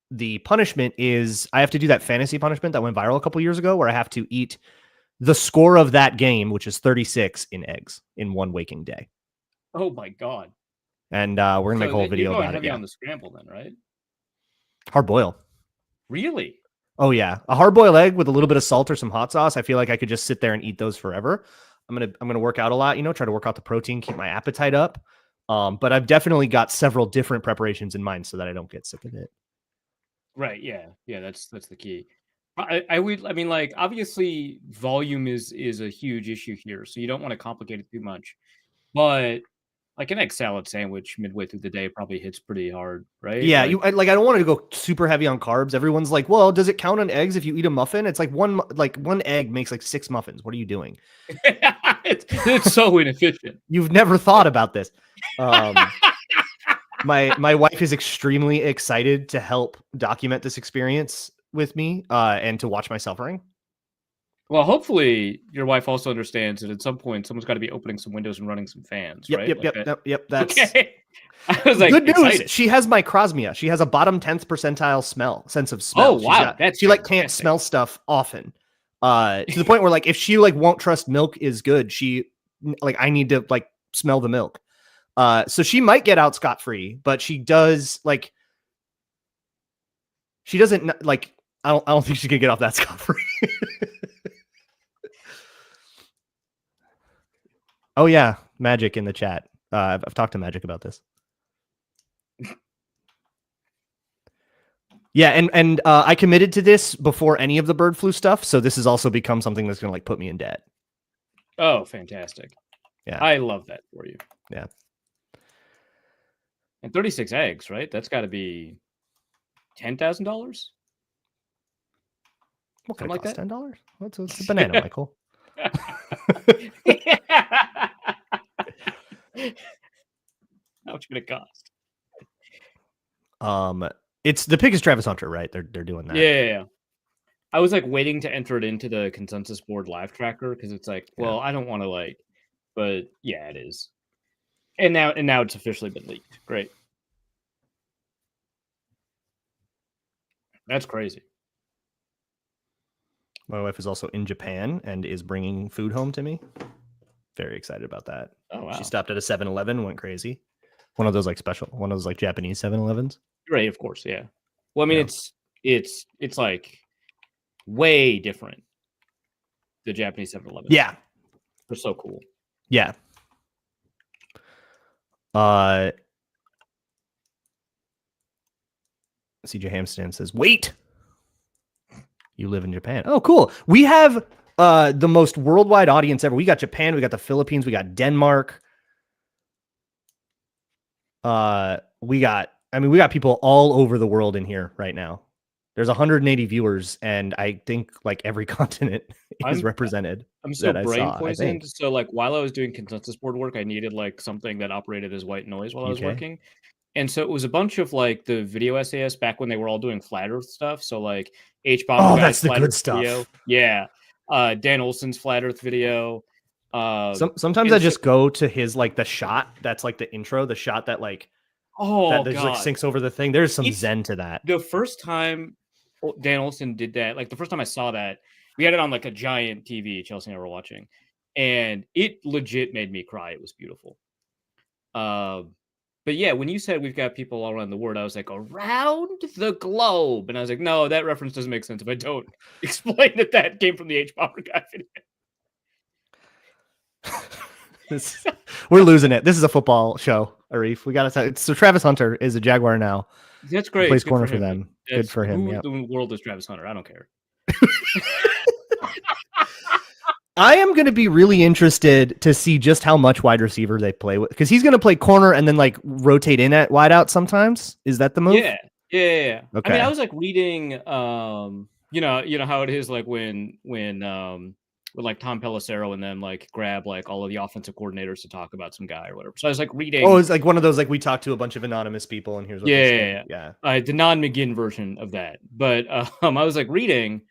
the punishment is I have to do that fantasy punishment that went viral a couple years ago where I have to eat the score of that game, which is 36 in eggs in one waking day. Oh my God. And we're going to make a whole video about it. Heavy on the scramble then, right? Hard boil. Really? Oh yeah. A hard boiled egg with a little bit of salt or some hot sauce. I feel like I could just sit there and eat those forever. I'm going to work out a lot, try to work out the protein, keep my appetite up. But I've definitely got several different preparations in mind so that I don't get sick of it. Right. Yeah. Yeah. That's the key. I mean, like, obviously volume is a huge issue here. So you don't want to complicate it too much, but like an egg salad sandwich midway through the day probably hits pretty hard, right? Yeah. I don't want to go super heavy on carbs. Everyone's like, well, does it count on eggs if you eat a muffin? It's like one egg makes like 6 muffins. What are you doing? it's so inefficient. You've never thought about this. My wife is extremely excited to help document this experience with me and to watch my suffering. Well, hopefully your wife also understands that at some point someone's got to be opening some windows and running some fans, right? Yep. That's okay. I was like, good excited. news. She has microsmia. She has a bottom 10th percentile sense of smell. Oh wow, she like can't smell stuff often. To the point where like if she like won't trust milk is good, she like I need to like smell the milk. So she might get out scot-free, but she does like she doesn't like I don't think she can get off that scot-free. Oh yeah, Magic in the chat. I've talked to Magic about this. Yeah, and I committed to this before any of the bird flu stuff, so this has also become something that's going to like put me in debt. Oh, fantastic! Yeah, I love that for you. Yeah, and 36 eggs, right? That's got to be $10,000. What could it cost? $10? What's a banana, Michael? How much would it cost? It's the pig is Travis Hunter, right? They're doing that. Yeah. I was like waiting to enter it into the consensus board live tracker because it's like, well, I don't want to like, but yeah, it is. And now it's officially been leaked. Great. That's crazy. My wife is also in Japan and is bringing food home to me. Very excited about that. Oh, wow. She stopped at a 7-Eleven, went crazy. One of those like Japanese 7-Elevens. Right, of course, yeah. Well, I mean, it's like way different. The Japanese 7-Elevens. Yeah. They're so cool. Yeah. CJ Hamston says, wait. You live in Japan. Oh, cool. We have the most worldwide audience ever. We got Japan, we got the Philippines, we got Denmark. We got people all over the world in here right now. There's 180 viewers, and I think like every continent is represented. I'm so brain poisoned. So like while I was doing consensus board work, I needed like something that operated as white noise while I was working. And so it was a bunch of like the video essayists back when they were all doing flat Earth stuff. So like H-Bomber Oh, Guy's that's the flat good Earth stuff. video. Yeah. Dan Olson's flat Earth video. Sometimes I just go to his like the shot that's like the intro, the shot that like that just like sinks over the thing. There's some zen to that. The first time Dan Olson did that, like the first time I saw that, we had it on like a giant TV, Chelsea and I were watching, and it legit made me cry. It was beautiful. But yeah, when you said we've got people all around the world, I was like, around the globe. And I was like, no, that reference doesn't make sense if I don't explain that came from the H-Bomber Guy video. We're losing it. This is a football show, Arif. We got to. So Travis Hunter is a Jaguar now. That's great. He plays corner for them. Good for him. Who in the world is Travis Hunter? I don't care. I am going to be really interested to see just how much wide receiver they play with, because he's going to play corner and then like rotate in at wide out sometimes. Is that the move? Yeah. Okay. I mean, I was like reading, you know how it is like when like Tom Pelissero and them like grab like all of the offensive coordinators to talk about some guy or whatever. So I was like reading. Oh, it's like one of those like we talked to a bunch of anonymous people and here's what yeah. The non-McGinn version of that. But I was like reading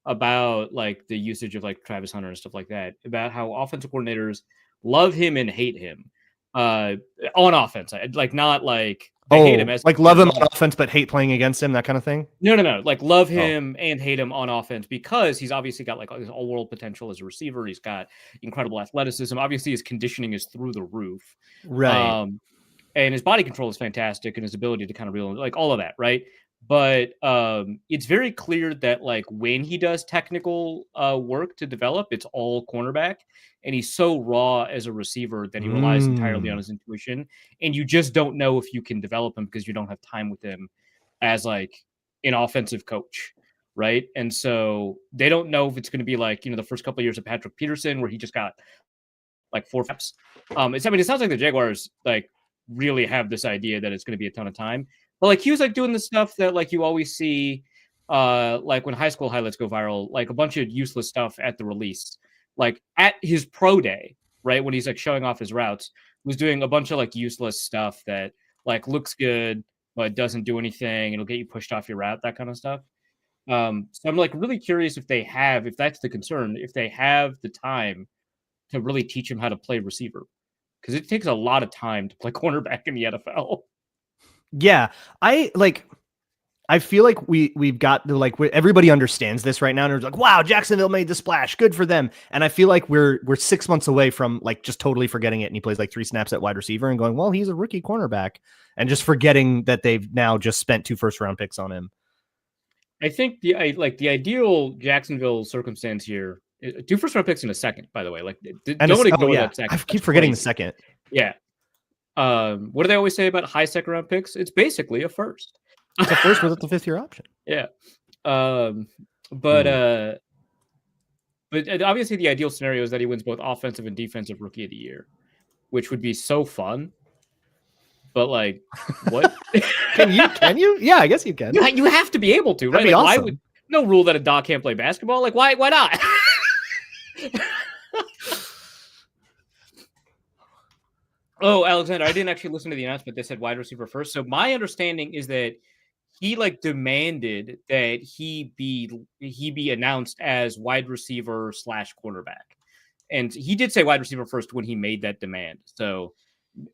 about like the usage of like Travis Hunter and stuff like that, about how offensive coordinators love him and hate him on offense, like not like they hate him as like love him on offense but hate playing against him, that kind of thing. No, like love him and hate him on offense because he's obviously got like all world potential as a receiver. He's got incredible athleticism. Obviously his conditioning is through the roof, right? And his body control is fantastic, and his ability to kind of reel like all of that, right? But it's very clear that like when he does technical work to develop, it's all cornerback, and he's so raw as a receiver that he relies entirely on his intuition, and you just don't know if you can develop him because you don't have time with him as like an offensive coach, right? And so they don't know if it's going to be like, the first couple of years of Patrick Peterson where he just got like 4 reps. It sounds like the Jaguars like really have this idea that it's going to be a ton of time. But like he was like doing the stuff that like you always see like when high school highlights go viral, like a bunch of useless stuff at the release. Like at his pro day, right? When he's like showing off his routes, was doing a bunch of like useless stuff that like looks good but doesn't do anything. It'll get you pushed off your route, that kind of stuff. So I'm like really curious if that's the concern, if they have the time to really teach him how to play receiver, because it takes a lot of time to play cornerback in the NFL. Yeah, I feel like we've got to like everybody understands this right now, and it's like, wow, Jacksonville made the splash, good for them. And I feel like we're 6 months away from like just totally forgetting it, and he plays like 3 snaps at wide receiver and going, well, he's a rookie cornerback, and just forgetting that they've now just spent 2 first-round picks on him. I think the ideal Jacksonville circumstance here, 2 first-round picks in a second, by the way. Like, don't ignore that second. I keep forgetting the second. Yeah. What do they always say about high second-round picks? It's basically a first. It's a first without the 5th-year option. Yeah. But obviously the ideal scenario is that he wins both offensive and defensive rookie of the year, which would be so fun. But like, what? Can you? Yeah, I guess you can. You have to be able to, right? Like, awesome. Why would no rule that a dog can't play basketball? Like, why not? Oh, Alexander, I didn't actually listen to the announcement. They said wide receiver first. So my understanding is that he like demanded that he be announced as wide receiver / quarterback. And he did say wide receiver first when he made that demand. So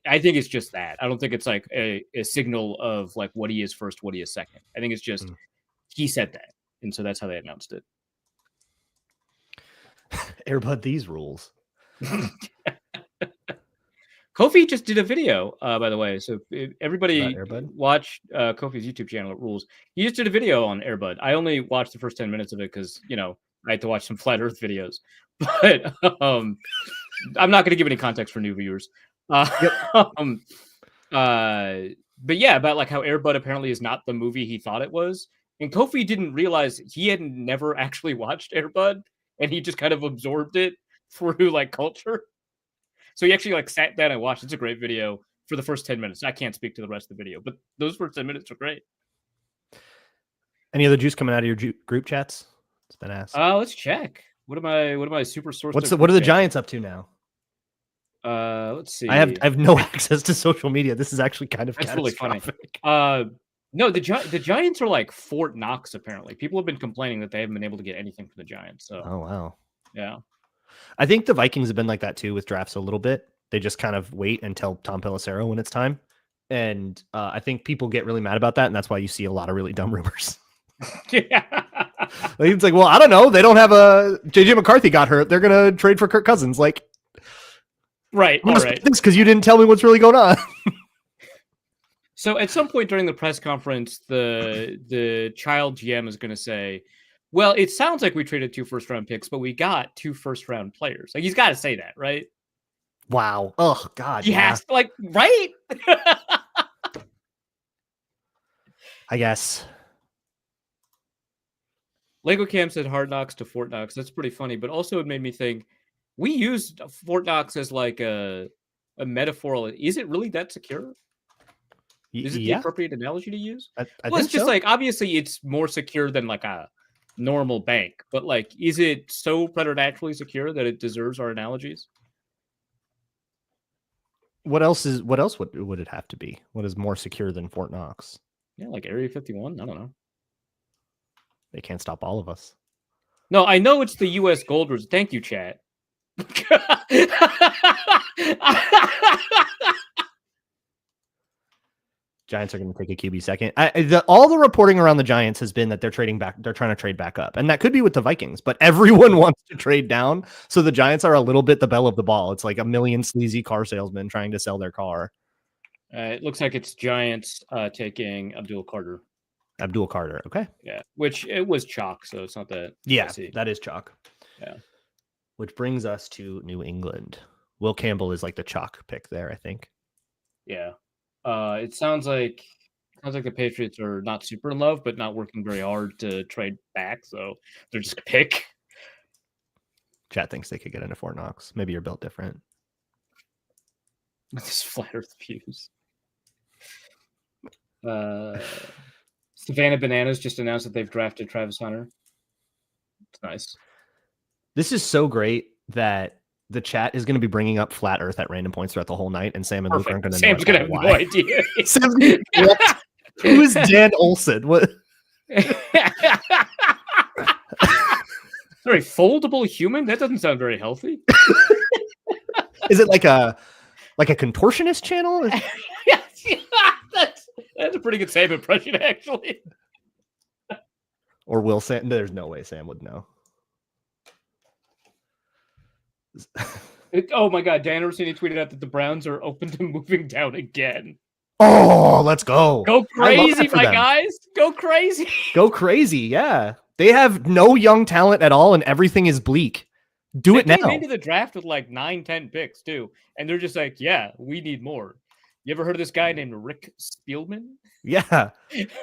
I think it's just that. I don't think it's like a signal of like what he is first, what he is second. I think it's just he said that. And so that's how they announced it. Airbud these rules. Kofi just did a video, by the way. So everybody watch Kofi's YouTube channel. It rules. He just did a video on Airbud. I only watched the first 10 minutes of it because, I had to watch some Flat Earth videos. But I'm not going to give any context for new viewers. But yeah, about like how Airbud apparently is not the movie he thought it was. And Kofi didn't realize he had never actually watched Airbud, and he just kind of absorbed it through like culture. So he actually like sat down and watched. It's a great video for the first 10 minutes. I can't speak to the rest of the video, but those first 10 minutes are great. Any other juice coming out of your group chats? It's been asked. Let's check. What am I super sourced? What are the Giants up to now? Let's see. I have no access to social media. This is actually kind of That's really funny. catastrophic. No, the Giants are like Fort Knox. Apparently, people have been complaining that they haven't been able to get anything from the Giants. So, Oh wow. yeah. I think the Vikings have been like that too with drafts a little bit. They just kind of wait until Tom Pelissero when it's time, and I think people get really mad about that, and that's why you see a lot of really dumb rumors. Yeah. Like, it's like, well, I don't know. They don't have a JJ McCarthy got hurt. They're gonna trade for Kirk Cousins. Like, Right. I'm All gonna right. this because you didn't tell me what's really going on. So at some point during the press conference, the child GM is going to say, "Well, it sounds like we traded 2 first-round picks, but we got 2 first-round players." Like he's got to say that, right? Wow. Oh God. He has to, like, right? I guess. Lego Cam said Hard Knocks to Fort Knox. That's pretty funny, but also it made me think we used Fort Knox as like a metaphor. Is it really that secure? Is it the appropriate analogy to use? I well, it's just like, obviously it's more secure than like a normal bank, but like, is it so preternaturally secure that it deserves our analogies? What else would it have to be? What is more secure than Fort Knox? Yeah, like Area 51. I don't know. They can't stop all of us. No, I know it's the U.S. Gold Reserve. Thank you, chat. Giants are going to take a QB second. All the reporting around the Giants has been that they're trading back. They're trying to trade back up, and that could be with the Vikings. But everyone wants to trade down, so the Giants are a little bit the belle of the ball. It's like a million sleazy car salesmen trying to sell their car. It looks like it's Giants taking Abdul Carter. Abdul Carter, okay. Yeah, which it was chalk, so it's not that. Yeah, that is chalk. Yeah. Which brings us to New England. Will Campbell is like the chalk pick there, I think. Yeah. It sounds like the Patriots are not super in love, but not working very hard to trade back, so they're just gonna pick. Chat thinks they could get into Fort Knox. Maybe you're built different. This flat Earth views. Savannah Bananas just announced that they've drafted Travis Hunter. It's nice. This is so great that the chat is going to be bringing up flat Earth at random points throughout the whole night, and Sam and Luke aren't going to know. Sam's going to have no idea. Who is Dan Olson? What? Sorry, foldable human? That doesn't sound very healthy. Is it like a contortionist channel? Yes, that's a pretty good Sam impression, actually. Or will Sam? There's no way Sam would know. Oh my God, Dan Orsini tweeted out that the Browns are open to moving down again. Oh, let's go. Go crazy, my guys. Go crazy. Go crazy, yeah. They have no young talent at all, and everything is bleak. Do it now. They came into the draft with like 9-10 picks, too. And they're just like, yeah, we need more. You ever heard of this guy named Rick Spielman? Yeah.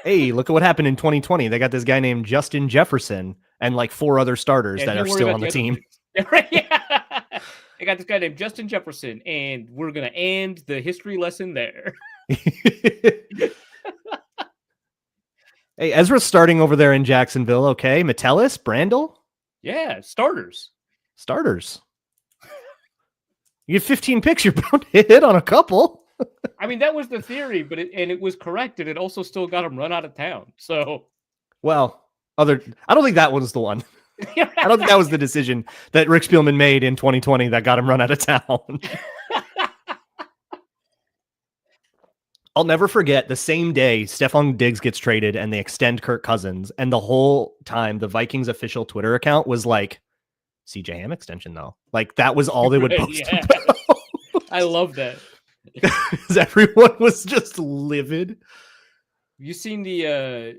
Hey, look at what happened in 2020. They got this guy named Justin Jefferson and like 4 other starters that are still on the team. Yeah. I got this guy named Justin Jefferson, and we're going to end the history lesson there. Hey, Ezra's starting over there in Jacksonville, okay? Metellus, Brandel? Yeah, starters. You get 15 picks, you're bound to hit on a couple. I mean, that was the theory, but it was correct, and it also still got him run out of town. So, well, I don't think that was the one. I don't think that was the decision that Rick Spielman made in 2020 that got him run out of town. I'll never forget the same day Stephon Diggs gets traded and they extend Kirk Cousins, and the whole time the Vikings official Twitter account was like, CJ Ham extension though. Like that was all they would post. Yeah. I love that. Because everyone was just livid. You seen the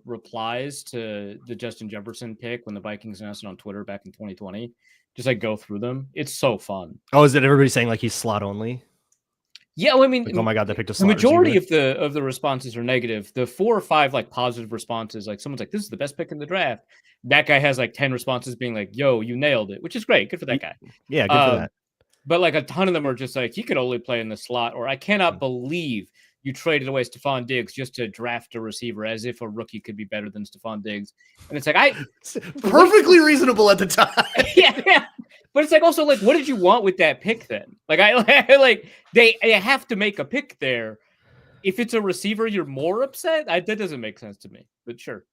replies to the Justin Jefferson pick when the Vikings announced it on Twitter back in 2020? Just like go through them. It's so fun. Oh, is it everybody saying like he's slot only? Yeah, well, I mean, like, oh my God, they picked a slot. The majority of the responses are negative. The 4 or 5 like positive responses, like someone's like, "This is the best pick in the draft." That guy has like 10 responses being like, "Yo, you nailed it," which is great. Good for that guy. Yeah, good for that. But like a ton of them are just like, he could only play in the slot, or I cannot believe you traded away Stephon Diggs just to draft a receiver, as if a rookie could be better than Stephon Diggs. And it's like, perfectly reasonable at the time. Yeah. But it's like also like, what did you want with that pick then? Like like they have to make a pick there. If it's a receiver, you're more upset. That doesn't make sense to me. But sure.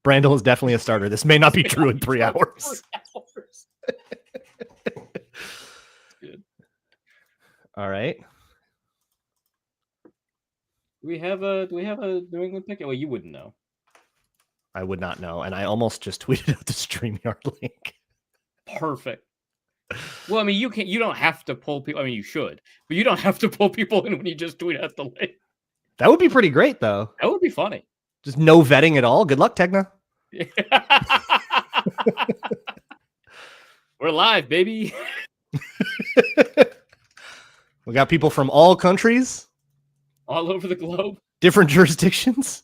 Brandel is definitely a starter. This may not be true in 3 hours. Good. All right. Do we have a New England pick? Well, you wouldn't know. I would not know, and I almost just tweeted out the StreamYard link. Perfect. Well, I mean, you don't have to pull people. I mean, you should, but you don't have to pull people in when you just tweet out the link. That would be pretty great, though. That would be funny. Just no vetting at all. Good luck, Tegna. We're live, baby. We got people from all countries, all over the globe, different jurisdictions.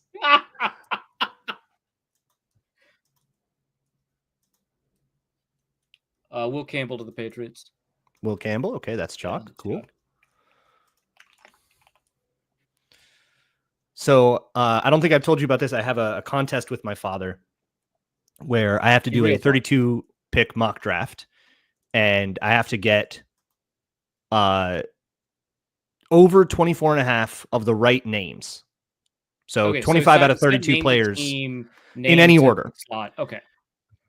Will Campbell to the Patriots. Will Campbell. Okay, that's chalk. Yeah, cool. Chalk. So I don't think I've told you about this. I have a contest with my father where I have to do a 32 pick mock draft, and I have to get over 24 and a half of the right names. So okay, 25 out of 32 players in any order. Slot. Okay.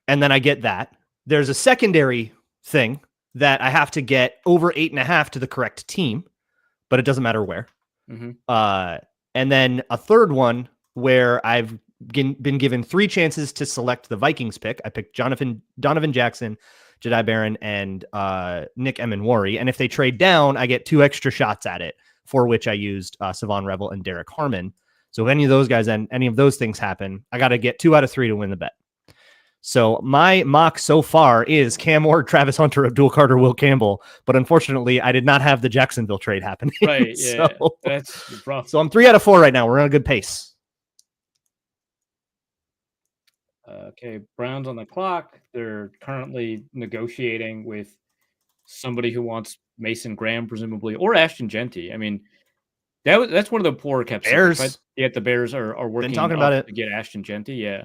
And then I get that. There's a secondary thing that I have to get over 8.5 to the correct team, but it doesn't matter where. Mm-hmm. And then a third one where I've been given 3 chances to select the Vikings pick. I picked Donovan Jackson, Jedi Barron, and Nick Emenwari. And if they trade down, I get 2 extra shots at it, for which I used Savon Revel and Derek Harmon. So if any of those guys and any of those things happen, I got to get 2 out of 3 to win the bet. So my mock so far is Cam Ward, Travis Hunter, Abdul Carter, Will Campbell. But unfortunately, I did not have the Jacksonville trade happening. Right, yeah. That's rough. So I'm 3 out of 4 right now. We're on a good pace. Okay, Browns on the clock. They're currently negotiating with somebody who wants Mason Graham, presumably, or Ashton Genty. I mean, that's one of the poorer kept Bears. Right? Yet the Bears are working been talking about it to get Ashton Genty. Yeah.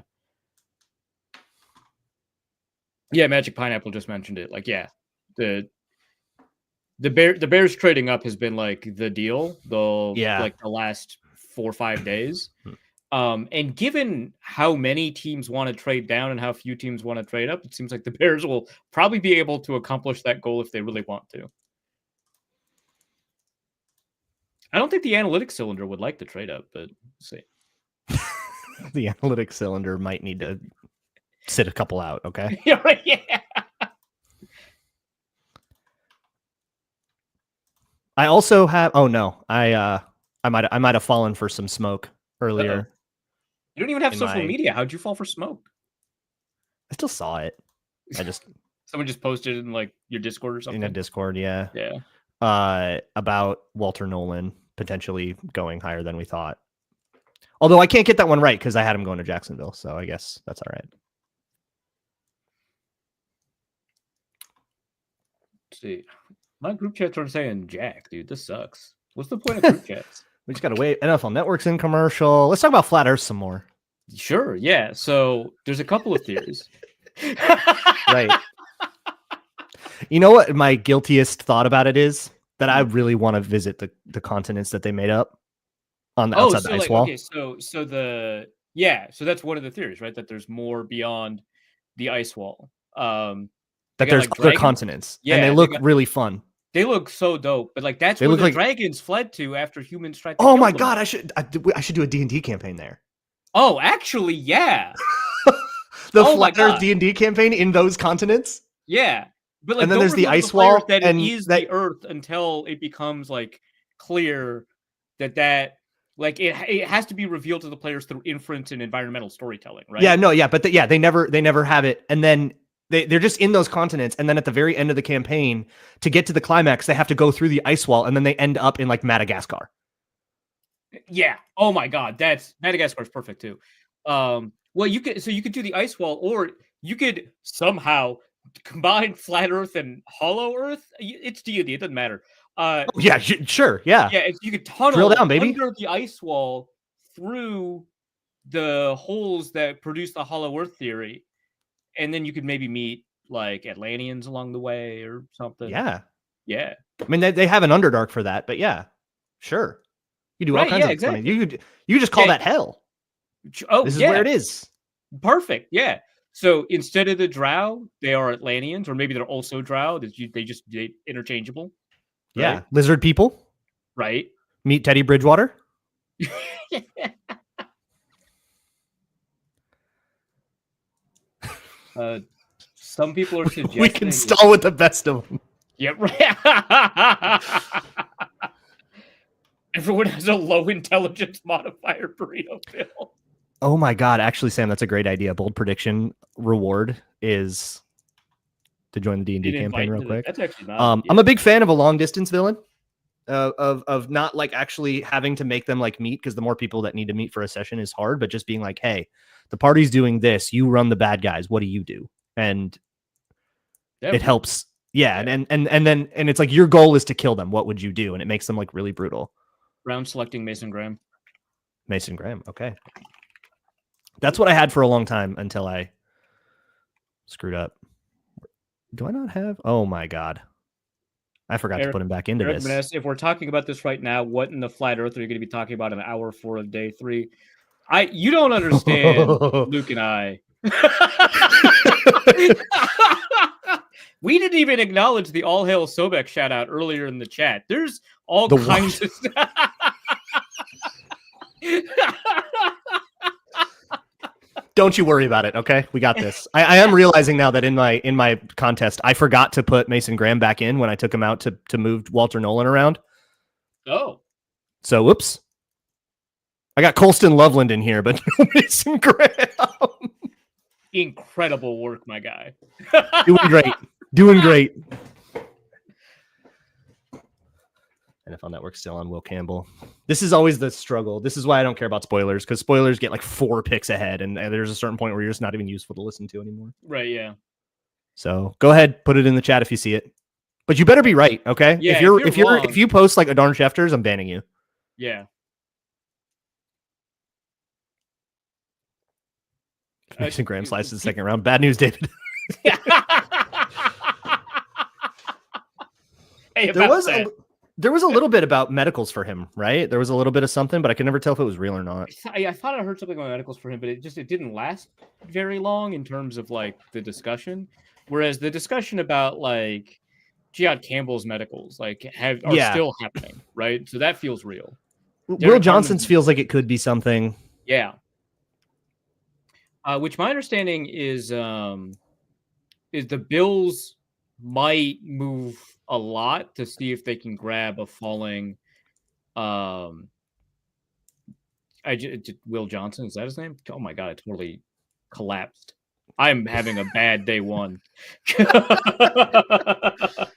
Yeah, Magic Pineapple just mentioned it. Like, yeah, the Bears trading up has been like the deal, like the last 4 or 5 days. And given how many teams want to trade down and how few teams want to trade up, it seems like the Bears will probably be able to accomplish that goal if they really want to. I don't think the analytics cylinder would like to trade up, but we'll see. The analytics cylinder might need to sit a couple out, okay? Yeah, right, yeah. I also have I might have fallen for some smoke earlier. Uh-oh. You don't even have social media. How'd you fall for smoke? I still saw it. I just someone just posted it in like your Discord or something. In a Discord, yeah. Yeah. About Walter Nolan potentially going higher than we thought. Although I can't get that one right because I had him going to Jacksonville, so I guess that's all right. Let's see. My group chats are saying Jack, dude. This sucks. What's the point of group chats? We just got to wait. NFL Network's in commercial. Let's talk about Flat Earth some more. Sure, yeah. So there's a couple of theories. Right. You know what my guiltiest thought about it is? That I really want to visit the continents that they made up on the outside the ice wall. Okay, so that's one of the theories, right? That there's more beyond the ice wall. That there's other continents. Yeah, and they look really fun. They look so dope, but like that's where the dragons fled to after humans tried to kill them. God, I should do a D&D campaign there. Oh, actually, yeah. The Flat Earth D&D campaign in those continents? Yeah. But like, and then there's the ice wall that it is the Earth until it becomes like clear that like it has to be revealed to the players through inference and environmental storytelling, right? Yeah, no, yeah, but they never have it, and then they're just in those continents, and then at the very end of the campaign, to get to the climax, they have to go through the ice wall, and then they end up in like Madagascar. Yeah. Oh my God, Madagascar is perfect too. Well, you could do the ice wall, or you could somehow combine flat Earth and hollow Earth. It's D&D. It doesn't matter. Yeah, sure. Yeah. Yeah. You could tunnel down, baby, under the ice wall through the holes that produce the hollow Earth theory, and then you could maybe meet like Atlanteans along the way or something. Yeah. Yeah. I mean, they have an Underdark for that, but yeah, sure. You do all Right, kinds yeah, of explaining. exactly. You just call Yeah. that hell. Oh, This is where yeah. it is. Perfect. Yeah. So instead of the Drow, they are Atlanteans, or maybe they're also Drow. They interchangeable. Yeah. Right. Lizard people. Right. Meet Teddy Bridgewater. Some people are suggesting We can stall with the best of them. Yep. Right. Everyone has a low intelligence modifier burrito bill. Oh my God. Actually, Sam, that's a great idea. Bold prediction reward is to join the D&D campaign real quick. That's actually not. I'm a big fan of a long distance villain. Of not like actually having to make them like meet, because the more people that need to meet for a session is hard, but just being like, hey, the party's doing this, you run the bad guys, what do you do? And it helps. Yeah. And then it's like your goal is to kill them, what would you do? And it makes them like really brutal. Round selecting Mason Graham. Okay, that's what I had for a long time until I screwed up. Do I not have? Oh my God, I forgot to put him back into this. Vanessa, if we're talking about this right now, what in the flat earth are you going to be talking about in hour 4 of day 3? You don't understand, Luke and I. We didn't even acknowledge the All Hail Sobek shout out earlier in the chat. There's all kinds of stuff. Don't you worry about it, okay? We got this. I am realizing now that in my contest, I forgot to put Mason Graham back in when I took him out to move Walter Nolan around. Oh. So, whoops. I got Colston Loveland in here, but no Mason Graham. Incredible work, my guy. Doing great. NFL Network still on Will Campbell. This is always the struggle. This is why I don't care about spoilers, because spoilers get like 4 picks ahead, and there's a certain point where you're just not even useful to listen to anymore. Right, yeah. So go ahead, put it in the chat if you see it. But you better be right, okay? Yeah, if you post like a darn Schefters, I'm banning you. Yeah. Mason Graham slices the second round. Bad news, David. Hey, there was a little bit about medicals for him, right? There was a little bit of something, but I could never tell if it was real or not. I thought I heard something about medicals for him, but it didn't last very long in terms of like the discussion. Whereas the discussion about like Giad Campbell's medicals like are still happening, right? So that feels real. Will Johnson's feels like it could be something. Yeah. Which my understanding is the Bills might move a lot to see if they can grab a falling Will Johnson, is that his name? Oh my God, I totally collapsed. I'm having a bad day 1.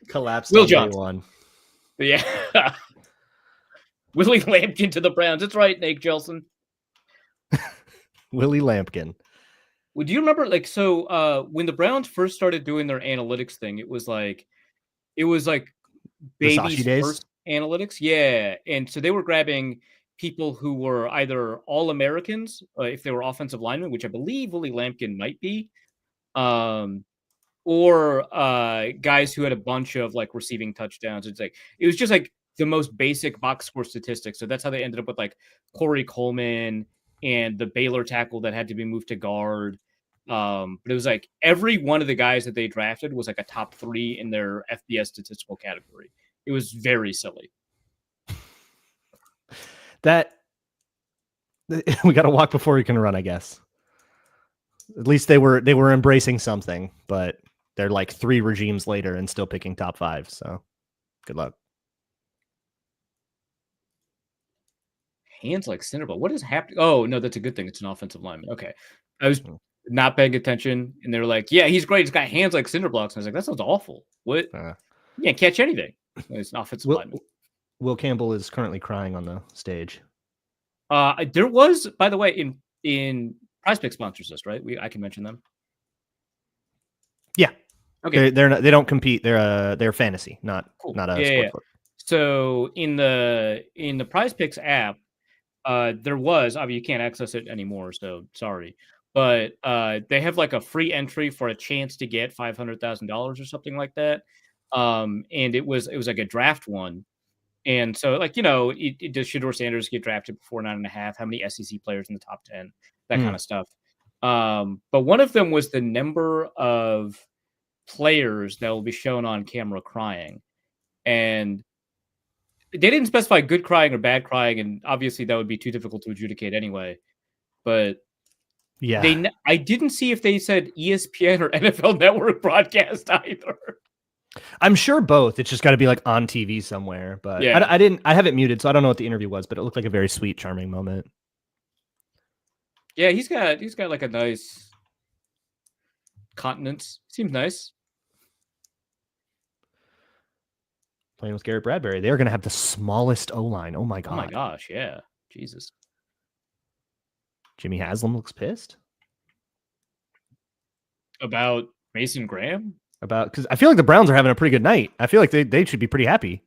Collapsed Will on Johnson. Day 1. Yeah. Willie Lampkin to the Browns. That's right, Nate Jelson. Willie Lampkin. Well, do you remember when the Browns first started doing their analytics thing, it was like baby's first analytics. Yeah. And so they were grabbing people who were either All-Americans, if they were offensive linemen, which I believe Willie Lampkin might be, or guys who had a bunch of like receiving touchdowns. It was just like the most basic box score statistics. So that's how they ended up with like Corey Coleman and the Baylor tackle that had to be moved to guard. But it was like every one of the guys that they drafted was like a top 3 in their FBS statistical category. It was very silly. That we got to walk before we can run, I guess. At least they were embracing something, but they're like 3 regimes later and still picking top 5. So good luck. Hands like Cinderball. What is happening? Oh, no, that's a good thing. It's an offensive lineman. Okay. I was not paying attention, and they were like, yeah, he's great. He's got hands like cinder blocks. And I was like, that sounds awful. What? You can't catch anything. It's an offensive lineman. Will Campbell is currently crying on the stage. There was, by the way, in Prize Pick sponsors list, right? I can mention them. Yeah. Okay. They don't compete. They're fantasy, not a sportsbook. So in the Prize Picks app, there was, obviously you can't access it anymore, so sorry. but they have like a free entry for a chance to get $500,000 or something like that. And it was like a draft one. And so, like, does Shedeur Sanders get drafted before 9.5? How many SEC players in the top 10? That kind of stuff. But one of them was the number of players that will be shown on camera crying. And they didn't specify good crying or bad crying. And obviously, that would be too difficult to adjudicate anyway. But Yeah. I didn't see if they said ESPN or NFL Network broadcast either. I'm sure both. It's just got to be like on TV somewhere. But Yeah. I have it muted, so I don't know what the interview was, but it looked like a very sweet, charming moment. Yeah, he's got like a nice continence. Seems nice. Playing with Garrett Bradbury. They're going to have the smallest O-line. Oh, my God. Oh, my gosh. Yeah. Jesus. Jimmy Haslam looks pissed. About Mason Graham? Because I feel like the Browns are having a pretty good night. I feel like they should be pretty happy.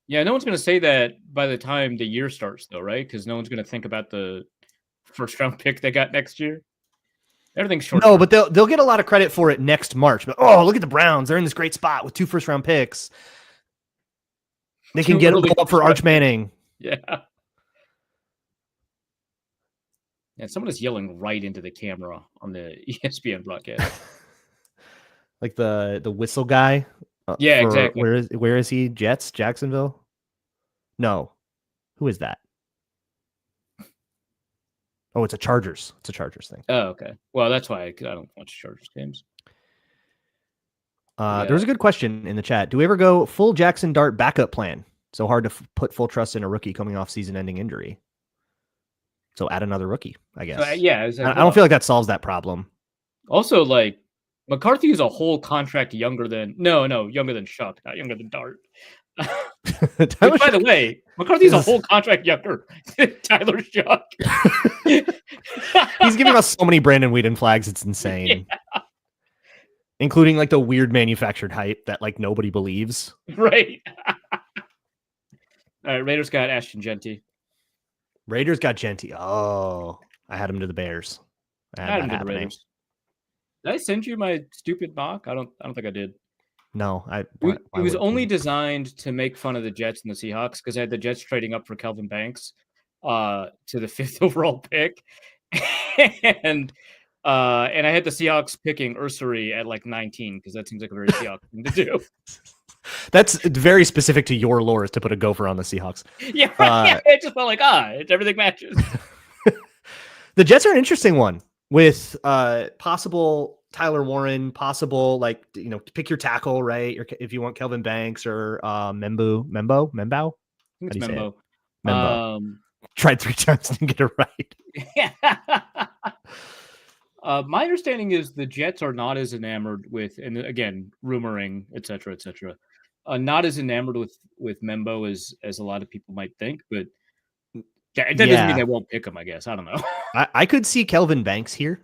Yeah, no one's going to say that by the time the year starts, though, right? Because no one's going to think about the first-round pick they got next year. Everything's short. No, but they'll get a lot of credit for it next March. But look at the Browns. They're in this great spot with 2 first-round picks. They can go up for Arch Manning. Yeah. Yeah, someone is yelling right into the camera on the ESPN broadcast. Like the whistle guy. Yeah, exactly. Where is he? Jets? Jacksonville? No. Who is that? Oh, it's a Chargers. It's a Chargers thing. Oh, okay. Well, that's why I don't watch Chargers games. There's a good question in the chat. Do we ever go full Jackson Dart backup plan? So hard to put full trust in a rookie coming off season-ending injury. So add another rookie, I guess. So, yeah. I don't feel like that solves that problem. Also, like, McCarthy is a whole contract younger than Shuck, not younger than Dart. Which, by the way, McCarthy's a whole contract younger than Tyler Shuck. He's giving us so many Brandon Whedon flags, it's insane. Yeah. Including like the weird manufactured hype that like nobody believes. Right. All right, Raiders got Ashton Genty. Raiders got Genty. Oh, I had him to the Bears. I had him to the Raiders. Did I send you my stupid mock? I don't think I did. No, it was only designed to make fun of the Jets and the Seahawks because I had the Jets trading up for Kelvin Banks to the 5th overall pick. And I had the Seahawks picking Ursary at like 19 because that seems like a very Seahawks thing to do. That's very specific to your lore is to put a gopher on the Seahawks. Yeah, right. It just felt like everything matches. The Jets are an interesting one with possible Tyler Warren, possible pick your tackle, right? Or if you want Kelvin Banks or Membo. I think it's Membo. Tried 3 times and didn't get it right. Yeah. My understanding is the Jets are not as enamored with, and again, rumoring, et cetera, not as enamored with Membo as a lot of people might think, but that doesn't mean they won't pick him, I guess. I don't know. I could see Kelvin Banks here.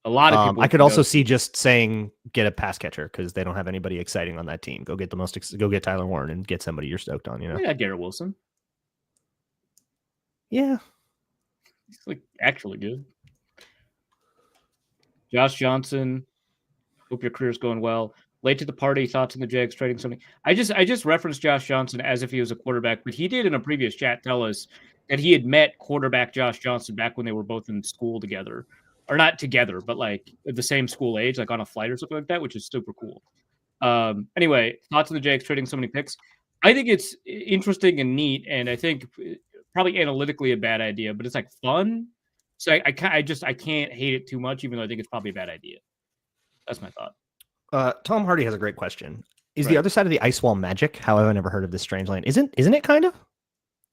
A lot of people. I could also see just saying get a pass catcher because they don't have anybody exciting on that team. Go get Tyler Warren and get somebody you're stoked on. Yeah, Garrett Wilson. Yeah, he's like actually good. Josh Johnson. Hope your career's going well. Late to the party. Thoughts on the Jags trading something? I just referenced Josh Johnson as if he was a quarterback, but he did in a previous chat tell us that he had met quarterback Josh Johnson back when they were both in school together. Or not together, but like at the same school age, like on a flight or something like that, which is super cool. Anyway, thoughts on the Jags trading so many picks? I think it's interesting and neat, and I think probably analytically a bad idea, but it's like fun. So I can't hate it too much, even though I think it's probably a bad idea. That's my thought. Tom Hardy has a great question. Is the other side of the ice wall magic? How have I never heard of this strange land? Isn't it kind of?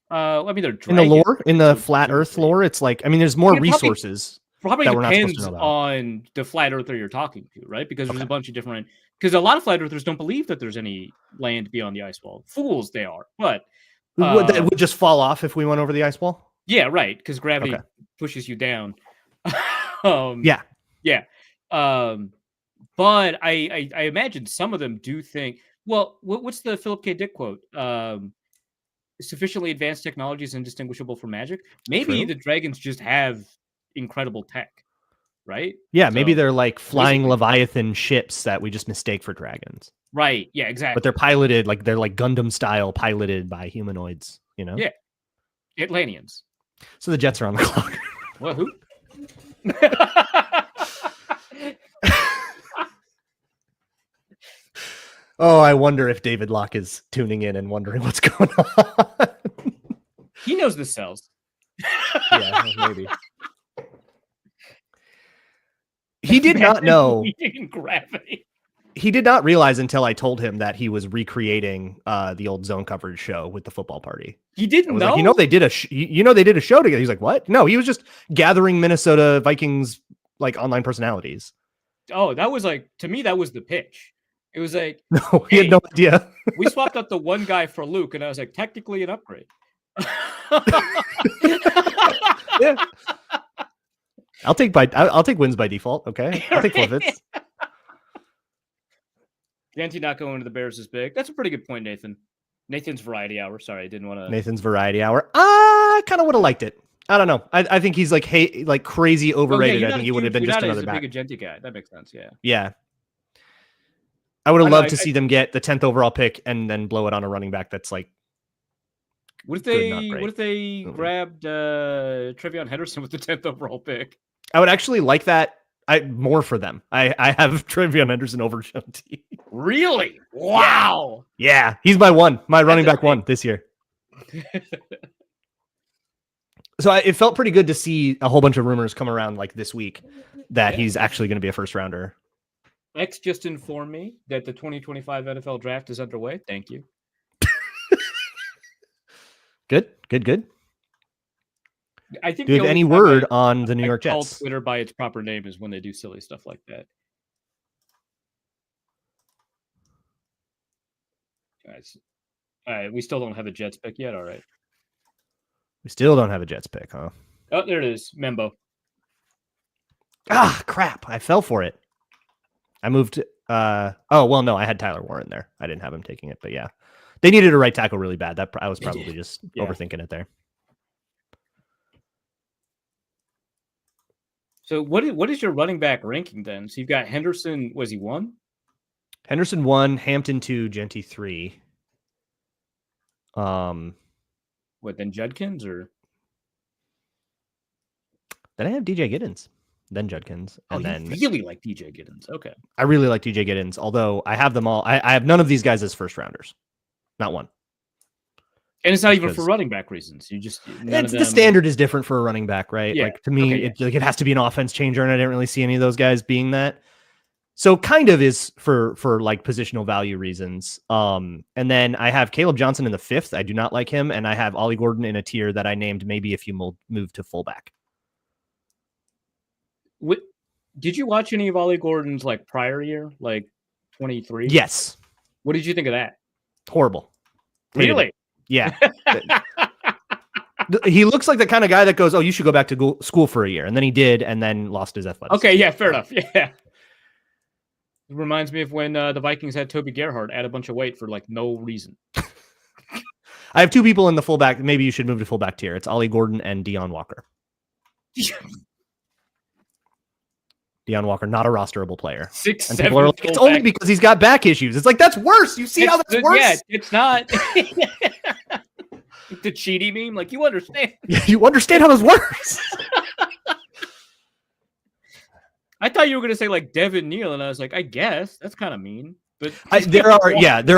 I mean, they're in the lore, in the flat Earth lore. It's like, I mean, there's more resources. Probably depends on the flat earther you're talking to, right? Because there's a bunch of different. Because a lot of flat earthers don't believe that there's any land beyond the ice wall. Fools they are, but that would just fall off if we went over the ice wall. Yeah, right. Because gravity pushes you down. Yeah. But I imagine some of them do think. Well, what's the Philip K. Dick quote? Sufficiently advanced technology is indistinguishable from magic. Maybe the dragons just have incredible tech, right? Yeah, maybe So, they're like flying basically- Leviathan ships that we just mistake for dragons. right. Yeah, exactly. But they're piloted, like they're like Gundam style piloted by humanoids, you know? Yeah. Atlanteans. So the Jets are on the clock. What, who? Oh, I wonder if David Locke is tuning in and wondering what's going on. He knows the cells. Yeah, maybe. He did not know. Gravity. He did not realize until I told him that he was recreating the old zone coverage show with the football party. He didn't know. Like, they did they did a show together. He's like, what? No, he was just gathering Minnesota Vikings like online personalities. Oh, that was like, to me, that was the pitch. It was like, no, he had no idea. We swapped out the one guy for Luke, and I was like, technically an upgrade. Yeah. I'll take wins by default. Okay, I'll take forfeits. Yanti not going to the Bears is big. That's a pretty good point, Nathan. Nathan's variety hour. Sorry, I didn't want to. Nathan's variety hour. I kind of would have liked it. I don't know. I think he's like crazy overrated. I think he would have been just another back. A big Genti guy. That makes sense. Yeah. Yeah. I would have loved to see them get the 10th overall pick and then blow it on a running back that's like. What if they grabbed Trevion Henderson with the 10th overall pick? I would actually like that. More for them. I have Trevion Henderson over Genti. Really? Wow. Yeah, he's my running back one this year. So it felt pretty good to see a whole bunch of rumors come around like this week that he's actually going to be a first rounder. X just informed me that the 2025 NFL draft is underway. Thank you. Good. I think. Do you have any word on the New York Jets? Call Twitter by its proper name is when they do silly stuff like that. Guys, all right, we still don't have a Jets pick yet. All right, we still don't have a Jets pick, huh? Oh, there it is, Membo. Ah, crap! I fell for it. I moved. Oh well, no, I had Tyler Warren there. I didn't have him taking it, but yeah, they needed a right tackle really bad. That I was probably just overthinking it there. So what is your running back ranking then? So you've got Henderson. Was he 1? Henderson 1, Hampton 2, Genti 3. What then? Judkins or? Then I have DJ Giddens, then Judkins, and then really like DJ Giddens. Okay, I really like DJ Giddens. Although I have them all, I have none of these guys as first rounders, not one. And it's not even for running back reasons. You just the standard is different for a running back, right? Yeah. Like to me, it has to be an offense changer, and I didn't really see any of those guys being that. So kind of is for like positional value reasons. And then I have Caleb Johnson in the 5th. I do not like him, and I have Ollie Gordon in a tier that I named maybe if you move to fullback. Did you watch any of Ollie Gordon's like prior year, like 23? Yes. What did you think of that? Horrible. Really? Yeah. He looks like the kind of guy that goes, oh, you should go back to school for a year. And then he did, and then lost his athleticism. Okay, yeah, fair enough. Yeah. It reminds me of when the Vikings had Toby Gerhart add a bunch of weight for like no reason. I have 2 people in the fullback. Maybe you should move to fullback tier. It's Ollie Gordon and Deion Walker. Deion Walker, not a rosterable player. 6, and 7. People are like, it's only because he's got back issues. It's like, that's worse. You see how that's worse? Yeah, it's not. The Cheaty meme, like you understand. You understand how this works. I thought you were gonna say like Devin Neal, and I was like, I guess that's kind of mean. But there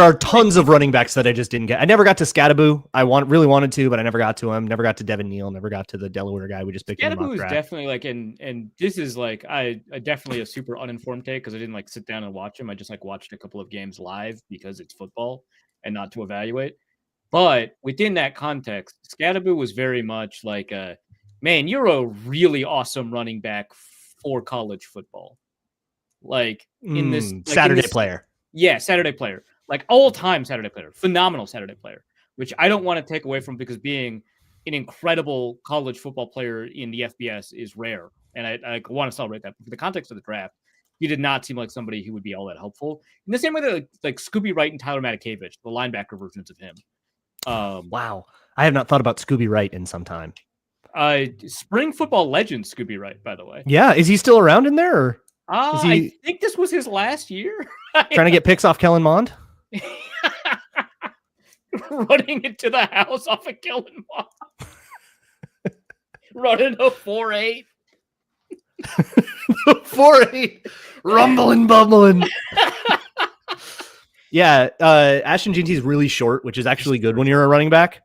are tons of running backs that I just didn't get. I never got to Scadaboo. I really wanted to, but I never got to him. Never got to Devin Neal. Never got to the Delaware guy we just picked. Scadaboo is definitely like, and this is like I definitely a super uninformed take because I didn't like sit down and watch him. I just like watched a couple of games live because it's football and not to evaluate. But within that context, Scadaboo was very much like man, you're a really awesome running back for college football. Like in this Saturday player. Yeah, Saturday player. Like all-time Saturday player. Phenomenal Saturday player, which I don't want to take away from because being an incredible college football player in the FBS is rare. And I want to celebrate that. But for the context of the draft, he did not seem like somebody who would be all that helpful. In the same way that like Scooby Wright and Tyler Matakevich, the linebacker versions of him. Wow. I have not thought about Scooby Wright in some time. Spring Football Legend Scooby Wright, by the way. Yeah, is he still around in there? Or is he I think this was his last year. trying to get picks off Kellen Mond? Running into the house off of Kellen Mond. Running a 4.8. 4.8. Rumbling, bumbling. Yeah, Ashton Jeanty is really short, which is actually good when you're a running back.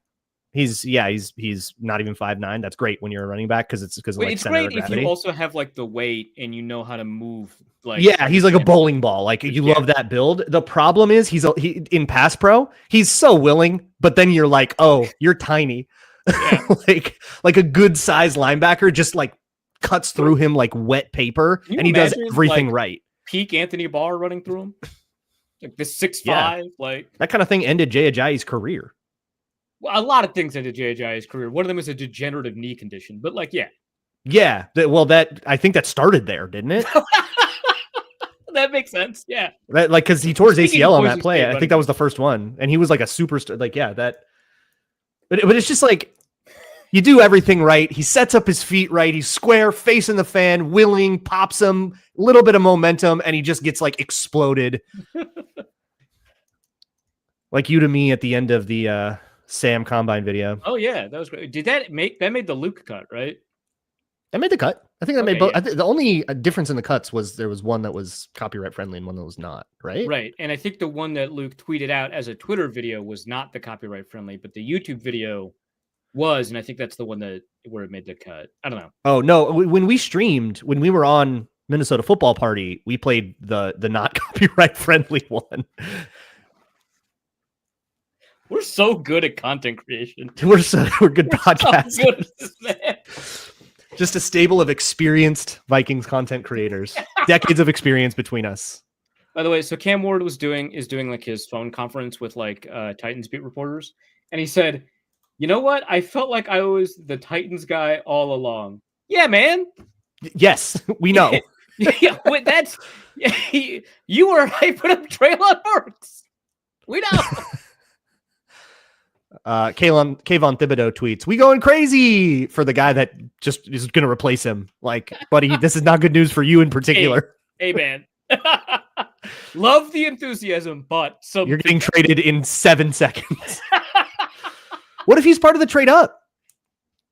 He's not even 5'9". That's great when you're a running back because it's like it's center great of gravity. if you also have like the weight and you know how to move. Like yeah, he's like a bowling ball. Like you love that build. The problem is he in pass pro. He's so willing, but then you're like, oh, you're tiny. Yeah. like a good size linebacker just like cuts through him like wet paper, and he does everything right. Peak Anthony Barr running through him. Like the 6'5", like that kind of thing ended Jay Ajayi's career. Well, a lot of things ended Jay Ajayi's career. One of them is a degenerative knee condition, but like, yeah. That I think that started there, didn't it? That makes sense. Yeah, like because he tore his ACL on that play. I think that was the first one, and he was like a superstar. Like, yeah, that. But it's just like you do everything right. He sets up his feet right. He's square, facing the fan, willing, pops him, a little bit of momentum, and he just gets like exploded. Like you to me at the end of the Sam Combine video. Oh yeah, that was great. Did that made the Luke cut, right? That made the cut. I think that made both. Yeah. The only difference in the cuts was there was one that was copyright friendly and one that was not, right? Right. And I think the one that Luke tweeted out as a Twitter video was not the copyright friendly, but the YouTube video was, and I think that's the one where it made the cut. I don't know. Oh no, when we streamed, when we were on Minnesota Football Party, we played the not copyright friendly one. We're so good at content creation. We're good podcasters. So good at this, man. Just a stable of experienced Vikings content creators. Decades of experience between us. By the way, so Cam Ward is doing like his phone conference with like Titans beat reporters, and he said, "You know what? I felt like I was the Titans guy all along." Yeah, man. Yes, we know. Yeah, that's you were hyping up Treylon Burks. We know. Kayvon Thibodeau tweets, "We going crazy for the guy that just is going to replace him." Like, buddy, this is not good news for you in particular. Hey man. Love the enthusiasm, but you're getting traded in 7 seconds. What if he's part of the trade up?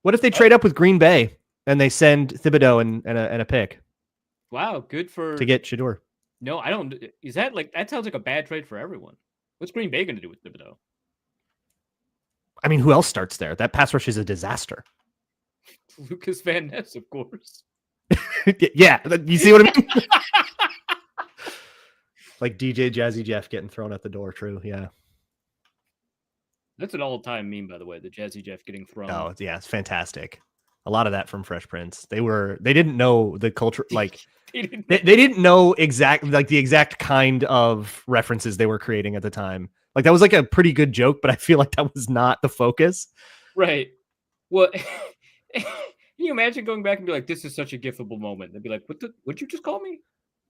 What if they trade up with Green Bay and they send Thibodeau and a pick? Wow, good to get Shedeur. No, I don't. Is that like that sounds like a bad trade for everyone? What's Green Bay going to do with Thibodeau? I mean, who else starts there? That pass rush is a disaster. Lucas Van Ness, of course. Yeah, you see what I mean? Like DJ Jazzy Jeff getting thrown at the door. True, yeah. That's an all-time meme, by the way. The Jazzy Jeff getting thrown. Oh yeah, it's fantastic. A lot of that from Fresh Prince. They didn't know the culture. Like they didn't know the exact kind of references they were creating at the time. Like that was like a pretty good joke, but I feel like that was not the focus. Right. Well, can you imagine going back and be like, "This is such a gifable moment"? They'd be like, "What'd you just call me?"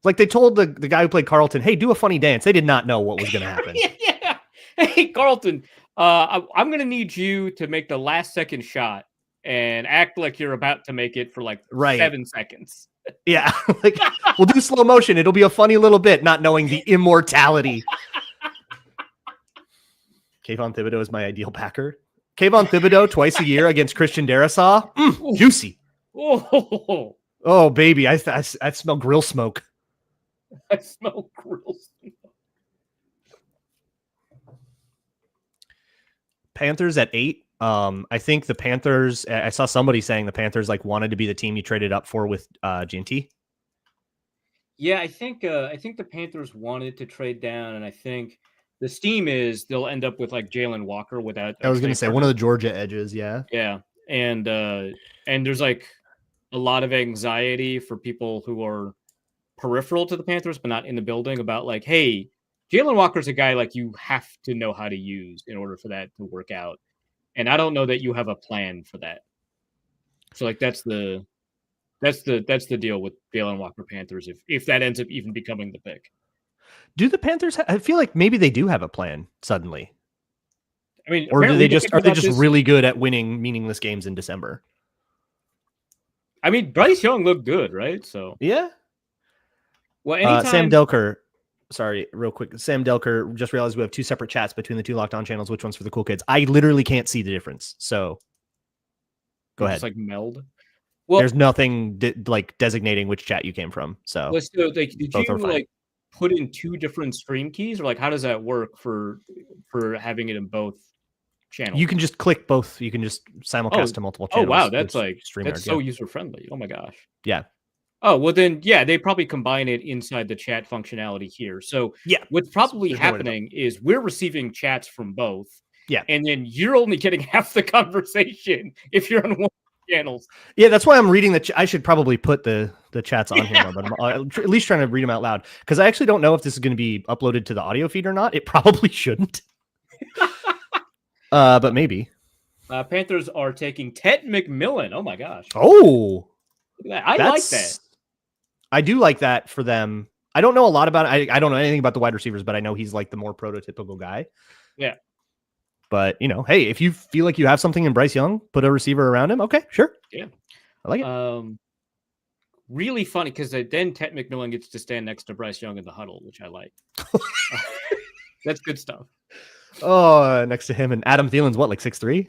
Like they told the guy who played Carlton, "Hey, do a funny dance." They did not know what was going to happen. Yeah. Hey, Carlton, I'm going to need you to make the last second shot and act like you're about to make it for like 7 seconds. Yeah. Like we'll do slow motion. It'll be a funny little bit, not knowing the immortality. Kayvon Thibodeau is my ideal Packer. Kayvon Thibodeau twice a year against Christian Darrisaw. Juicy. Oh, baby. I smell grill smoke. I smell grill smoke. Panthers at 8. I think the Panthers, I saw somebody saying the Panthers like wanted to be the team you traded up for with GNT. Yeah, I think the Panthers wanted to trade down, and I think the steam is they'll end up with like Jalen Walker without. I was going to say one of the Georgia edges. Yeah. Yeah. And there's like a lot of anxiety for people who are peripheral to the Panthers, but not in the building about like, hey, Jalen Walker's a guy like you have to know how to use in order for that to work out. And I don't know that you have a plan for that. So like, that's the deal with Jalen Walker Panthers. If that ends up even becoming the pick. Do the Panthers? I feel like maybe they do have a plan suddenly. I mean, or are they just really good at winning meaningless games in December? I mean, Bryce Young looked good, right? So Yeah. well, anytime Sam Delker. Sorry, real quick. Sam Delker just realized we have 2 separate chats between the 2 Locked On channels. Which one's for the cool kids? I literally can't see the difference. So go ahead. Just like meld. Well, there's nothing like designating which chat you came from. So, so like, did both you are fine. like put in 2 different stream keys, or like how does that work for having it in both channels? You can just click both. You can just simulcast to multiple channels. Oh wow, that's like StreamYard, that's so user friendly. Oh my gosh. Yeah. Oh well, then yeah, they probably combine it inside the chat functionality here. So yeah, what's probably happening is we're receiving chats from both. Yeah, and then you're only getting half the conversation if you're on one of the channels. Yeah, that's why I'm reading the. I should probably put the chats on here, but I'm at least trying to read them out loud because I actually don't know if this is going to be uploaded to the audio feed or not. It probably shouldn't. But maybe. Panthers are taking Ted McMillan. Oh my gosh. Oh, I like that. I do like that for them. I don't know a lot about it. I don't know anything about the wide receivers, but I know he's like the more prototypical guy. Yeah. But, hey, if you feel like you have something in Bryce Young, put a receiver around him. Okay, sure. Yeah. I like it. Really funny because then Ted McMillan gets to stand next to Bryce Young in the huddle, which I like. That's good stuff. Oh, next to him. And Adam Thielen's what, like 6'3"?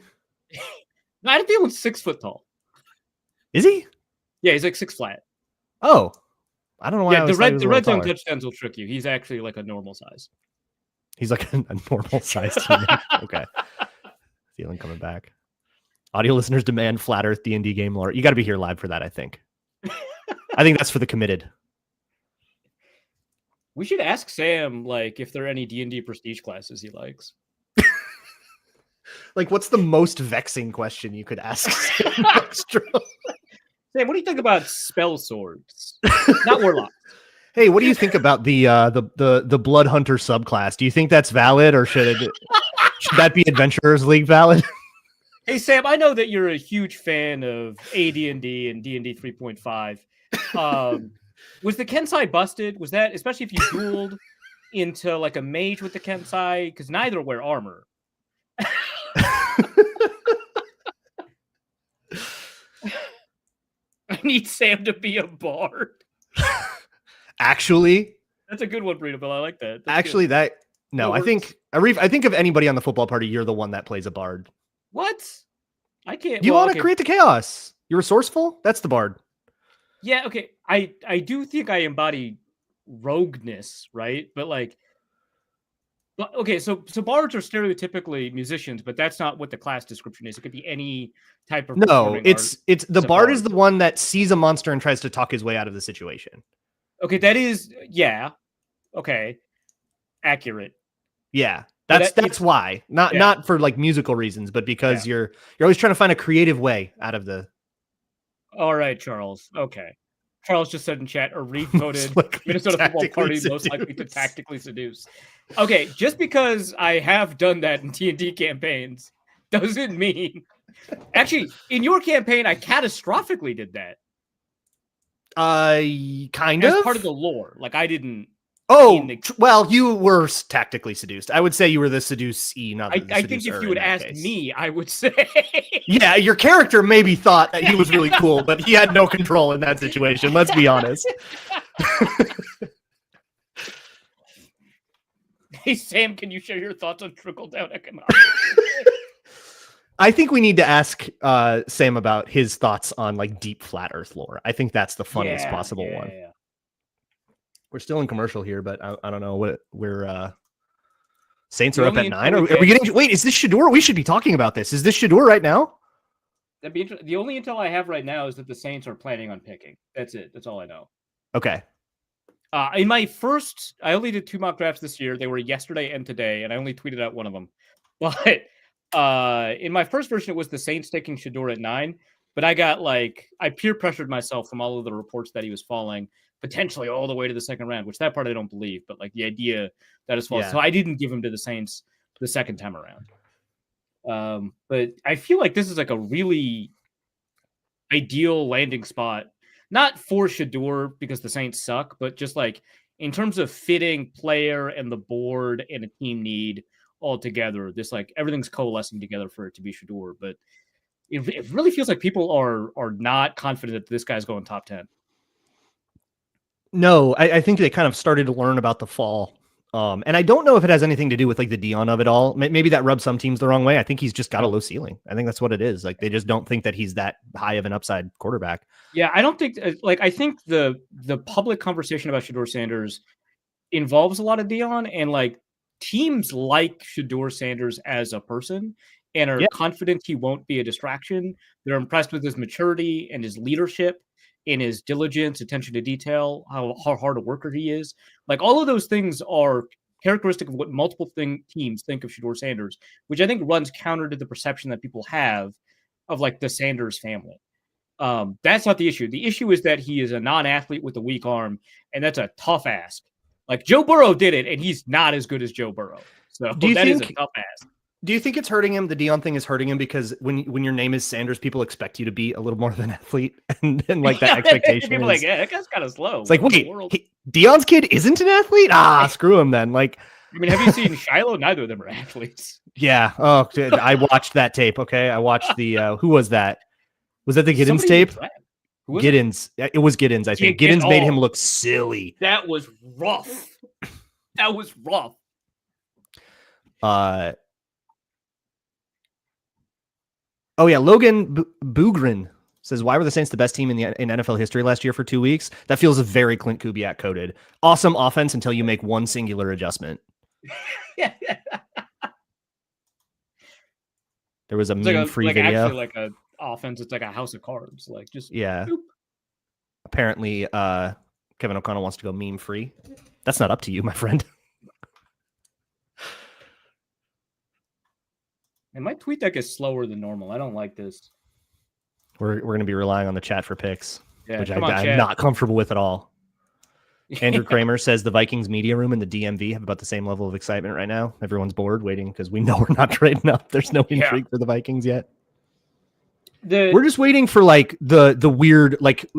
No, Adam Thielen's 6 foot tall. Is he? Yeah, he's like 6 flat. Oh, I don't know why. Yeah, the red zone touchdowns will trick you. He's actually like a normal size. He's like a normal size teammate. Okay. Thielen coming back. Audio listeners demand flat Earth D&D game lore. You got to be here live for that, I think. I think that's for the committed. We should ask Sam, like, if there are any D&D prestige classes he likes. Like, what's the most vexing question you could ask Sam Ekstrom? Sam, what do you think about spell swords? Not warlock. Hey, what do you think about the Blood Hunter subclass? Do you think that's valid, or should that be Adventurers League valid? Hey Sam, I know that you're a huge fan of AD&D and D&D 3.5. Was the Kensai busted? Was that, especially if you dueled into like a mage with the Kensai? Because neither wear armor. I need Sam to be a bard. Actually, that's a good one, Burrito Bill. I like that. That's actually, good. I think Arif, I think of anybody on the football party, you're the one that plays a bard. What? I can't. You want to create the chaos. You're resourceful. That's the bard. Yeah. Okay. I do think I embody rogueness, right? But like, okay. So bards are stereotypically musicians, but that's not what the class description is. It could be any type of. No, it's the bard is the one that sees a monster and tries to talk his way out of the situation. Okay, that is okay, accurate. Yeah, that's why not for like musical reasons, but because you're always trying to find a creative way out of the. All right, Charles. Okay, Charles just said in chat, Arif voted Minnesota football party most likely to tactically seduce. Okay, just because I have done that in T&D campaigns doesn't mean. Actually, in your campaign, I catastrophically did that. Kind as of part of the lore. Like I didn't. Oh, well, you were tactically seduced. I would say you were the seducee, not the I think if you would ask me, I would say. Yeah, your character maybe thought that he was really cool, but he had no control in that situation. Let's be honest. Hey, Sam, can you share your thoughts on trickle-down economics? I think we need to ask Sam about his thoughts on like deep flat Earth lore. I think that's the funniest possible one. Yeah. We're still in commercial here, but I don't know what we're. Saints are up at 9. Are we getting? Wait, is this Shador? We should be talking about this. Is this Shador right now? That'd be the only intel I have right now is that the Saints are planning on picking. That's it. That's all I know. Okay. In my first, I only did 2 mock drafts this year. They were yesterday and today, and I only tweeted out one of them. But in my first version, it was the Saints taking Shador at 9. But I got I peer pressured myself from all of the reports that he was falling potentially all the way to the second round, which that part I don't believe. But the idea that is false. Yeah. So I didn't give him to the Saints the second time around. But I feel like this is a really ideal landing spot. Not for Shador because the Saints suck, but just in terms of fitting player and the board and a team need all together, this everything's coalescing together for it to be Shador. But it really feels like people are not confident that this guy's going top 10. No, I think they kind of started to learn about the fall. And I don't know if it has anything to do with like the Dion of it all. Maybe that rubs some teams the wrong way. I think he's just got a low ceiling. I think that's what it is. Like they just don't think that he's that high of an upside quarterback. Yeah, I don't think I think the public conversation about Shedeur Sanders involves a lot of Dion, and like teams like Shedeur Sanders as a person and are confident he won't be a distraction. They're impressed with his maturity and his leadership and his diligence, attention to detail, how hard a worker he is. Like all of those things are characteristic of what multiple teams think of Shedeur Sanders, which I think runs counter to the perception that people have of like the Sanders family. That's not the issue. The issue is that he is a non-athlete with a weak arm, and that's a tough ask. Like Joe Burrow did it, and he's not as good as Joe Burrow. So that is a tough ask. Do you think it's hurting him? The Dion thing is hurting him because when your name is Sanders, people expect you to be a little more of an athlete, and like that expectation. People like, yeah, that guy's kind of slow. It's like, wait, Dion's kid isn't an athlete? Screw him then. Like, I mean, have you seen Shiloh? Neither of them are athletes. Yeah. Oh, I watched that tape. Okay, I watched the. Who was that? Was that the Giddens tape? Giddens. It was Giddens. I think Giddens made him look silly. That was rough. That was rough. Oh yeah, Logan Bugrin says, "Why were the Saints the best team in NFL history last year for 2 weeks?" That feels very Clint Kubiak coded. Awesome offense until you make one singular adjustment. Yeah. There was a meme-free video. Actually, like a offense, it's like a house of cards. Like just boop. Apparently, Kevin O'Connell wants to go meme-free. That's not up to you, my friend. And my tweet deck is slower than normal. I don't like this. We're going to be relying on the chat for picks, which I'm chat. not comfortable with at all. Andrew Kramer says the Vikings media room and the DMV have about the same level of excitement right now. Everyone's bored waiting because we know we're not trading up. There's no intrigue for the Vikings yet. We're just waiting for like the weird, like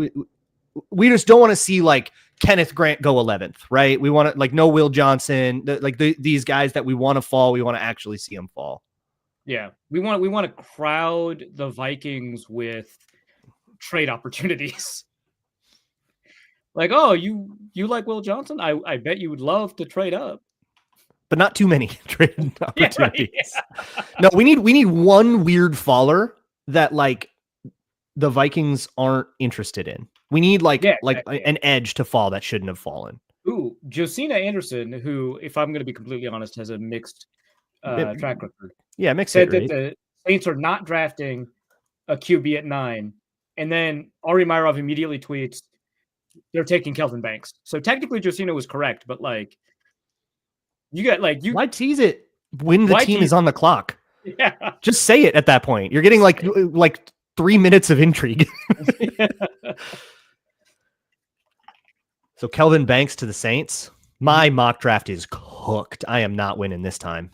we just don't want to see like Kenneth Grant go 11th, right? We want to like no Will Johnson, these guys that we want to fall. We want to actually see them fall. Yeah, we want to crowd the Vikings with trade opportunities. Like, oh, you like Will Johnson? I bet you would love to trade up, but not too many trade opportunities. Yeah. No, we need one weird faller that like the Vikings aren't interested in. We need an edge to fall that shouldn't have fallen. Ooh, Josina Anderson, who, if I'm going to be completely honest, has a mixed track record. Yeah, mixed said that the Saints are not drafting a QB at 9, and then Ari Myrov immediately tweets they're taking Kelvin Banks. So technically, Josina was correct, but like you got like you why tease it when the team is on the clock? Yeah, just say it at that point. You're getting like 3 minutes of intrigue. So Kelvin Banks to the Saints. My mock draft is cooked. I am not winning this time.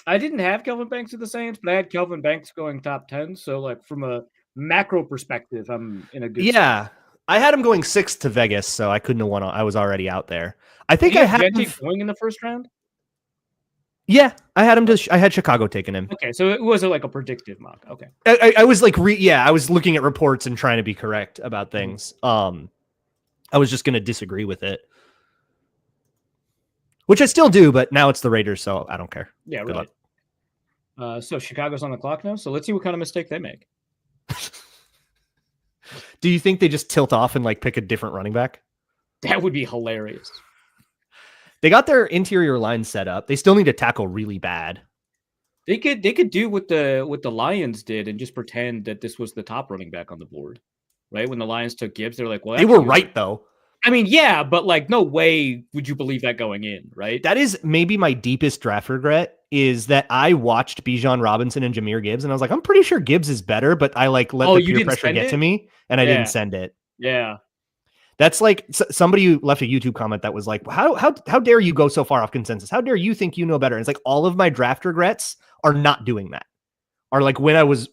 I didn't have Kelvin Banks to the Saints, but I had Kelvin Banks going top 10. So like from a macro perspective, I'm in a good spot. I had him going 6th to Vegas, so I couldn't have won. I was already out there. I think I had him going in the first round. Yeah, I had him I had Chicago taking him. Okay, so it wasn't like a predictive mock. Okay, I was like, I was looking at reports and trying to be correct about things. I was just going to disagree with it, which I still do, but now it's the Raiders, so I don't care. Yeah, right. So Chicago's on the clock now. So let's see what kind of mistake they make. Do you think they just tilt off and like pick a different running back? That would be hilarious. They got their interior line set up. They still need to tackle really bad. They could do what the Lions did and just pretend that this was the top running back on the board, right? When the Lions took Gibbs, they're like, well, they were right though. I mean, yeah, but like, no way would you believe that going in, right? That is maybe my deepest draft regret is that I watched Bijan Robinson and Jahmyr Gibbs, and I was like, I'm pretty sure Gibbs is better, but I like let the peer pressure get to me, and I didn't send it. Yeah. That's like somebody left a YouTube comment that was like, how dare you go so far off consensus? How dare you think you know better? And it's like all of my draft regrets are not doing that. Are like when I was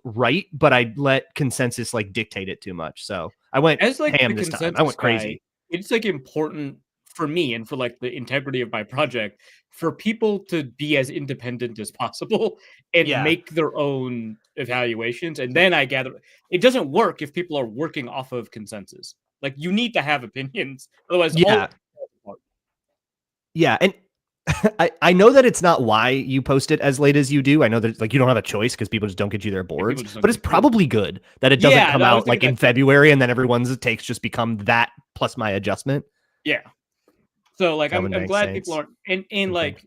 right, but I let consensus like dictate it too much. So I went ham this time. I went crazy. It's like important for me and for like the integrity of my project, for people to be as independent as possible and make their own evaluations. And then I gather it doesn't work if people are working off of consensus. Like you need to have opinions, otherwise. Yeah, and I know that it's not why you post it as late as you do. I know that like you don't have a choice because people just don't get you their boards. But it's probably good that it doesn't come out like in February and then everyone's takes just become that plus my adjustment. Yeah. So like I'm glad people aren't and like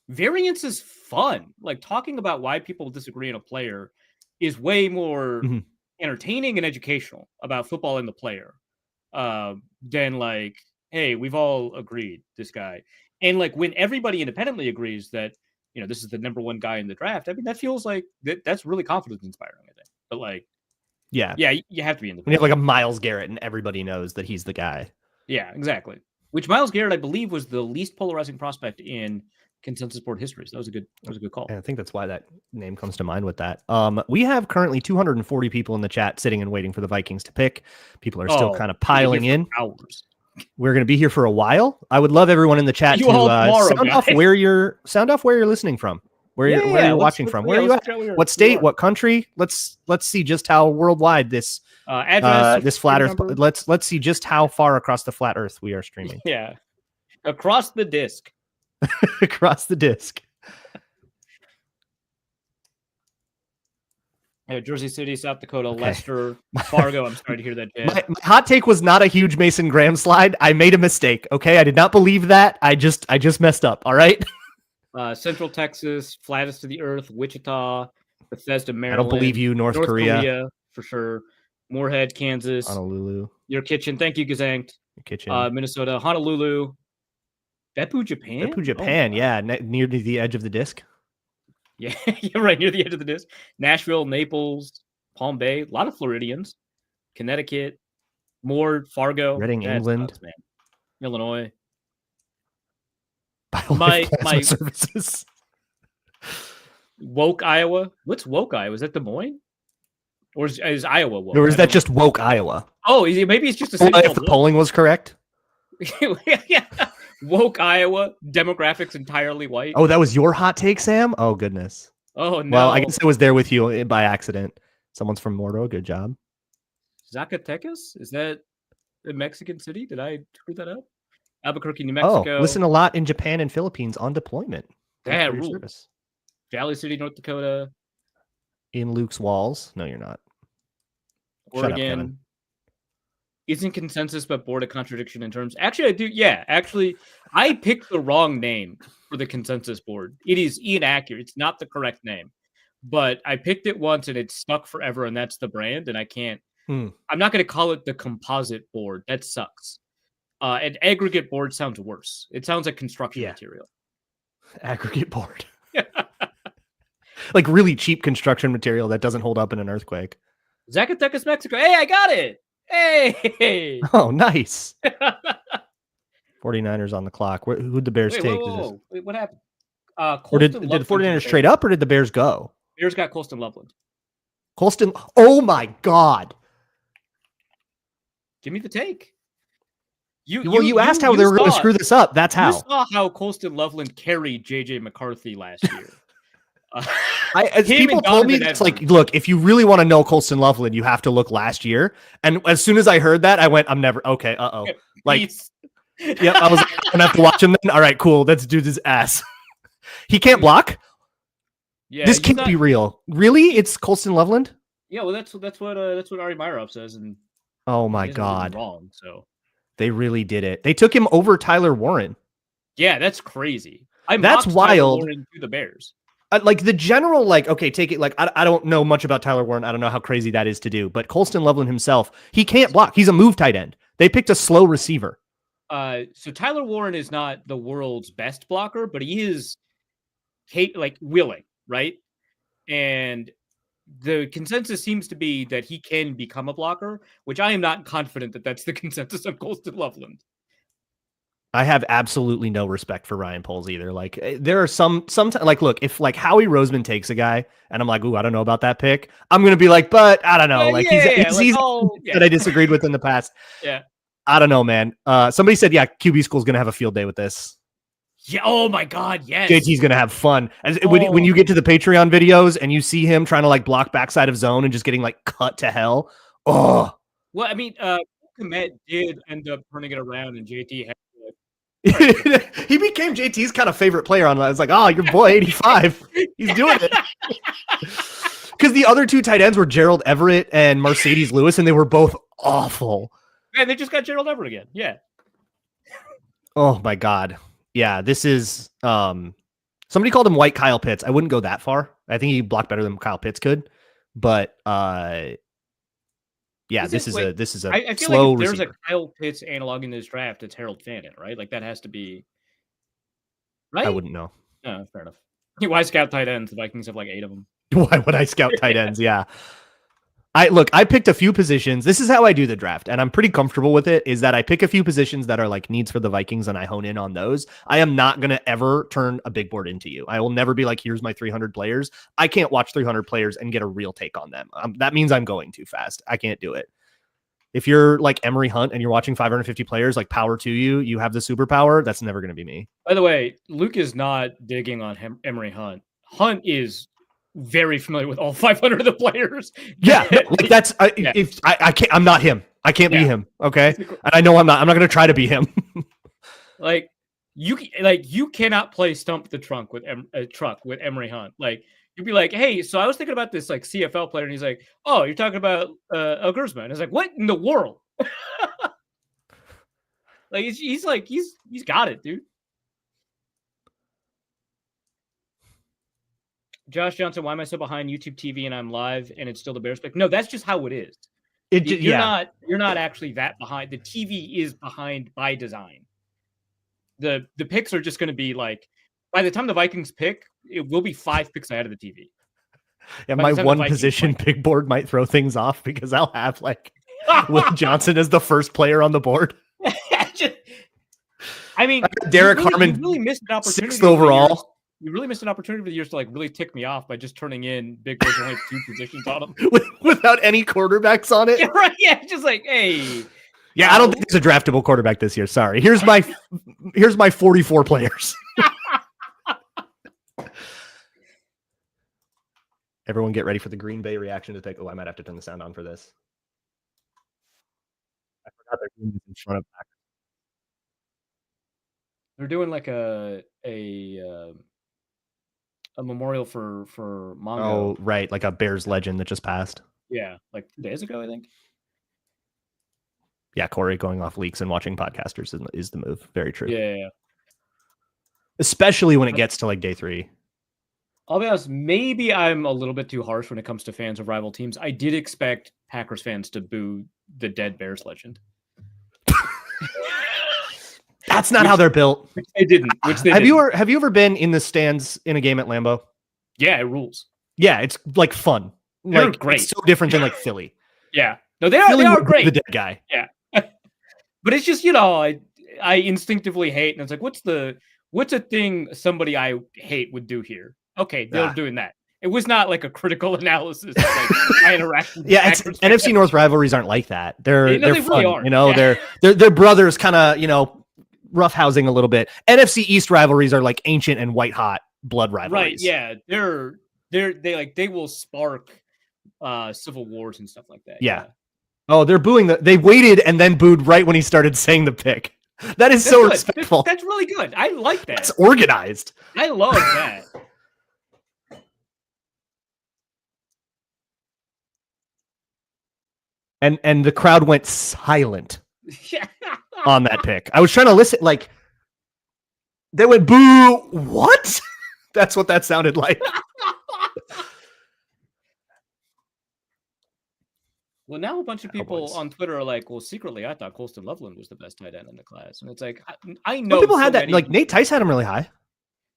variance is fun. Like talking about why people disagree on a player is way more entertaining and educational about football and the player than like, hey, we've all agreed this guy. And like when everybody independently agrees that, you know, this is the number one guy in the draft, I mean, that feels like that's really confidence inspiring, I think. But like, yeah, you have to be independent. When you have like a Myles Garrett and everybody knows that he's the guy. Yeah, exactly. Which Myles Garrett, I believe, was the least polarizing prospect in consensus board history. So that was a good call. And I think that's why that name comes to mind with that. We have currently 240 people in the chat sitting and waiting for the Vikings to pick. People are still kind of piling in. Hours. We're going to be here for a while. I would love everyone in the chat to sound off where you're listening from. Where you're watching from. Where are you at? What state? What country? Let's see just how worldwide this this flat Earth. Let's see just how far across the flat Earth we are streaming. Yeah, across the disc. Across the disc. Jersey City, South Dakota, Leicester, Fargo. I'm sorry to hear that. My hot take was not a huge Mason Graham slide. I made a mistake. Okay, I did not believe that. I just messed up. All right. Central Texas, flattest of the earth, Wichita, Bethesda, Maryland. I don't believe you. North Korea for sure. Moorhead, Kansas, Honolulu. Your Kitchen. Thank you, Gazankt. Your Kitchen. Minnesota, Honolulu, Beppu, Japan. Beppu, Japan. Yeah, near the edge of the disc. Yeah, you're right near the edge of the disc. Nashville, Naples, Palm Bay, a lot of Floridians. Connecticut, more Fargo, Reading, England, man. Illinois. My services. Woke, Iowa. What's Woke, Iowa? Is that Des Moines? Or is Iowa woke? Or is that just Woke, Iowa? Oh, maybe it's just a city. If the polling was correct. Yeah. Woke, Iowa. Demographics entirely white. Oh, that was your hot take, Sam? Oh, goodness. Oh, no. Well, I guess I was there with you by accident. Someone's from Mordo. Good job. Zacatecas? Is that a Mexican city? Did I screw that up? Albuquerque, New Mexico. Oh, listen a lot in Japan and Philippines on deployment. That rules. Valley City, North Dakota. In Luke's walls. No, you're not. Oregon. Shut up, Kevin. Isn't consensus but board a contradiction in terms? Actually, I do. Yeah, actually, I picked the wrong name for the consensus board. It is inaccurate. It's not the correct name. But I picked it once and it's stuck forever, and that's the brand. And I can't. I'm not going to call it the composite board. That sucks. An aggregate board sounds worse. It sounds like construction material. Aggregate board. Like really cheap construction material that doesn't hold up in an earthquake. Zacatecas, Mexico. Hey, I got it. Hey. Oh, nice. 49ers on the clock. Who'd the Bears take? Whoa. Wait, what happened? Did the 49ers trade up or did the Bears go? Bears got Colston Loveland. Oh my God. Give me the take. You asked how they were going to screw this up. That's how. You saw how Colston Loveland carried JJ McCarthy last year. People told me it's like, look, if you really want to know Colston Loveland, you have to look last year. And as soon as I heard that, I went, I'm never okay. Like, yep. I was like, I'm gonna have to watch him then. All right, cool. Let's do this ass. He can't block. Yeah, this can't be real. Really, it's Colston Loveland. Yeah, well, that's what Ari Meyerhoff says. And oh my God, wrong. So they really did it. They took him over Tyler Warren. Yeah, that's crazy. That's wild. To the Bears. Like the general, like, okay, take it. Like, I don't know much about Tyler Warren. I don't know how crazy that is to do. But Colston Loveland himself, he can't block. He's a move tight end. They picked a slow receiver. So Tyler Warren is not the world's best blocker, but he is willing, right? And the consensus seems to be that he can become a blocker, which I am not confident that that's the consensus on Colston Loveland. I have absolutely no respect for Ryan Poles either. Like there are sometimes like, look, if like Howie Roseman takes a guy and I'm like, ooh, I don't know about that pick. I'm going to be like, but I don't know. Like he's that I disagreed with in the past. Yeah. I don't know, man. Somebody said, yeah, QB school's going to have a field day with this. Yeah. Oh my God. Yes. JT's going to have fun. When you get to the Patreon videos and you see him trying to like block backside of zone and just getting like cut to hell. Oh, well, I mean, Komet did end up turning it around, and JT had he became JT's kind of favorite player on. I was like, oh, your boy 85. He's doing it. Because the other two tight ends were Gerald Everett and Mercedes Lewis, and they were both awful. And they just got Gerald Everett again. Yeah. Oh my God. Yeah, this is somebody called him White Kyle Pitts. I wouldn't go that far. I think he blocked better than Kyle Pitts could. But yeah, this is a I feel slow like if there's receiver. a Kyle Pitts analog in this draft, it's Harold Fannin, right? Like that has to be right. I wouldn't know. No, fair enough. Why scout tight ends? The Vikings have like 8 of them. Why would I scout tight ends? Yeah. I picked a few positions. This is how I do the draft, and I'm pretty comfortable with it, is that I pick a few positions that are like needs for the Vikings and I hone in on those. I am not going to ever turn a big board into you. I will never be like, here's my 300 players. I can't watch 300 players and get a real take on them. That means I'm going too fast. I can't do it. If you're like Emery Hunt and you're watching 550 players, like power to you, you have the superpower. That's never going to be me. By the way, Luke is not digging on Emery Hunt. Hunt is very familiar with all 500 of the players. Yeah, no, like that's if I can't. I'm not him. I can't be him. Okay, and I know I'm not. I'm not going to try to be him. like you cannot play stump the trunk with truck with Emery Hunt. Like you'd be like, hey, so I was thinking about this like CFL player, and he's like, oh, you're talking about Gursman. And it's like, what in the world? Like he's got it, dude. Josh Johnson, why am I so behind YouTube TV and I'm live and it's still the Bears pick? No, that's just how it is. You're not actually that behind. The TV is behind by design. The picks are just going to be like, by the time the Vikings pick, it will be 5 picks ahead of the TV. Yeah, my one position big board might throw things off because I'll have like Will Johnson as the first player on the board. I mean, Derek Harmon, you really missed an opportunity 6th overall. You really missed an opportunity for the years to like really tick me off by just turning in big boards only 2 positions on them without any quarterbacks on it. Yeah, right? Yeah, just like, hey. Yeah, I don't think there's a draftable quarterback this year. Sorry. Here's my 44 players. Everyone get ready for the Green Bay reaction to take. Oh, I might have to turn the sound on for this. I forgot that Green Bay's in front of Packers. They're doing like a memorial for Mongo. Oh, right, like a Bears legend that just passed. Yeah, like 2 days ago, I think. Yeah, Corey going off leaks and watching podcasters is the move. Very true. Yeah. Especially when it gets to like day 3. I'll be honest, maybe I'm a little bit too harsh when it comes to fans of rival teams. I did expect Packers fans to boo the dead Bears legend. That's not how they're built. Which they didn't. Have you ever been in the stands in a game at Lambeau? Yeah, it rules. Yeah, it's like fun. They're like great. It's so different than like Philly. Yeah. No, they are great. The dead guy. Yeah. But it's just, I instinctivly hate, and it's like, what's a thing somebody I hate would do here? Okay, they're doing that. It was not like a critical analysis of like my interaction. Yeah, NFC North rivalries aren't like that. They're they fun. Really are. They're brothers, kind of roughhousing a little bit. NFC East rivalries are like ancient and white hot blood rivalries. Right? Yeah, they will spark civil wars and stuff like that. Yeah. Oh, they're booing they waited and then booed right when he started saying the pick. That's so good. Respectful. That's really good. I like that. It's organized. I love that. And the crowd went silent on that pick. I was trying to listen, like they went boo. What? That's what that sounded like. Well, now a bunch of people on Twitter are like, well, secretly, I thought Colston Loveland was the best tight end in the class. And it's like, I know people had that. Like Nate Tice had him really high.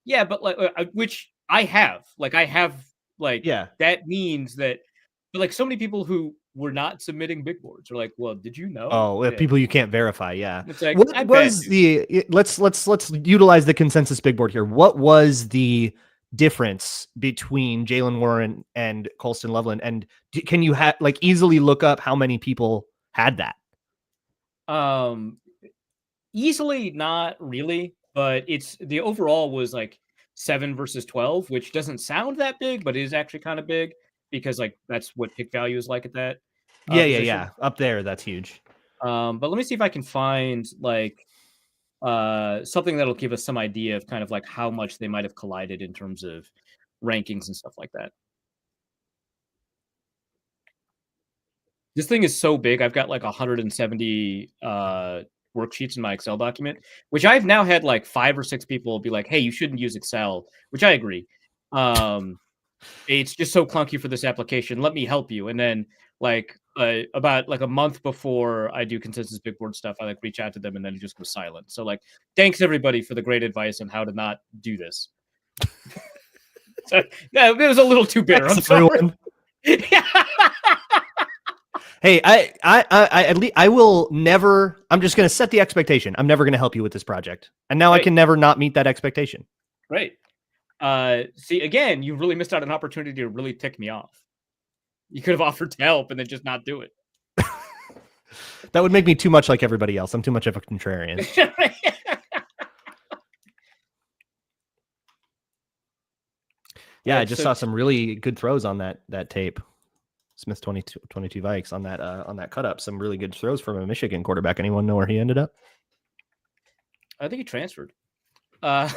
Yeah, but like, which I have. Like, that means that, but like so many people who were not submitting big boards are like, well, did you know? Oh, people you can't verify. Yeah. It's like, what was let's utilize the consensus big board here. What was the difference between Jalen Warren and Colston Loveland? And can you easily look up how many people had that? Easily not really, but it's the overall was like 7 versus 12, which doesn't sound that big, but is actually kind of big because like that's what pick value is like at that position. Up there, that's huge. But let me see if I can find like something that'll give us some idea of kind of like how much they might have collided in terms of rankings and stuff like that. This thing is so big. I've got like 170 worksheets in my Excel document, which I've now had like 5 or 6 people be like, "Hey, you shouldn't use Excel," which I agree. It's just so clunky for this application. Let me help you. And then like about like a month before I do consensus big board stuff, I like reach out to them and then it just goes silent. So like, thanks everybody for the great advice on how to not do this. So, yeah, it was a little too bitter. I'm sorry. Hey, I will never. I'm just going to set the expectation. I'm never going to help you with this project, and now I can never not meet that expectation. Right. See, again, you really missed out on an opportunity to really tick me off. You could have offered to help and then just not do it. That would make me too much like everybody else. I'm too much of a contrarian. Yeah, I just saw some really good throws on that tape. Smith 22 Vikes on that cut up. Some really good throws from a Michigan quarterback. Anyone know where he ended up? I think he transferred. So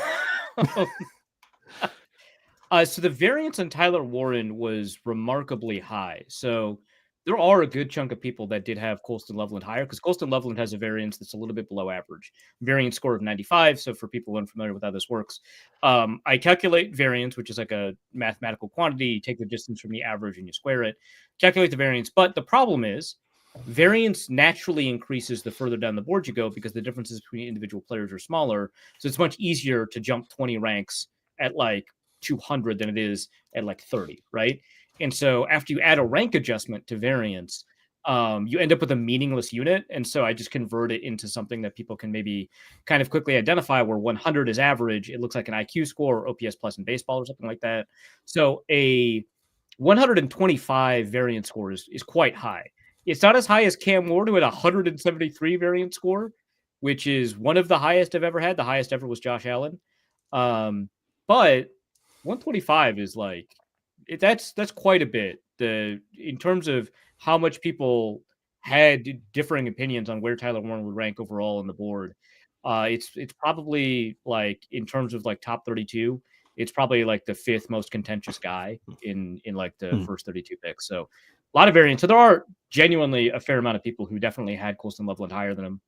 the variance on Tyler Warren was remarkably high. So there are a good chunk of people that did have Colston Loveland higher because Colston Loveland has a variance that's a little bit below average. Variance score of 95. So for people unfamiliar with how this works, I calculate variance, which is like a mathematical quantity. You take the distance from the average and you square it, calculate the variance. But the problem is variance naturally increases the further down the board you go because the differences between individual players are smaller. So it's much easier to jump 20 ranks at like 200 than it is at like 30, right? And so after you add a rank adjustment to variance, you end up with a meaningless unit. And so I just convert it into something that people can maybe kind of quickly identify where 100 is average. It looks like an IQ score or OPS plus in baseball or something like that. So a 125 variance score is quite high. It's not as high as Cam Ward, who had 173 variance score, which is one of the highest I've ever had. The highest ever was Josh Allen. But 125 is like, that's quite a bit. In terms of how much people had differing opinions on where Tyler Warren would rank overall on the board, it's probably like in terms of like top 32, it's probably like the 5th most contentious guy in like the first 32 picks. So a lot of variance. So there are genuinely a fair amount of people who definitely had Colston Loveland higher than him.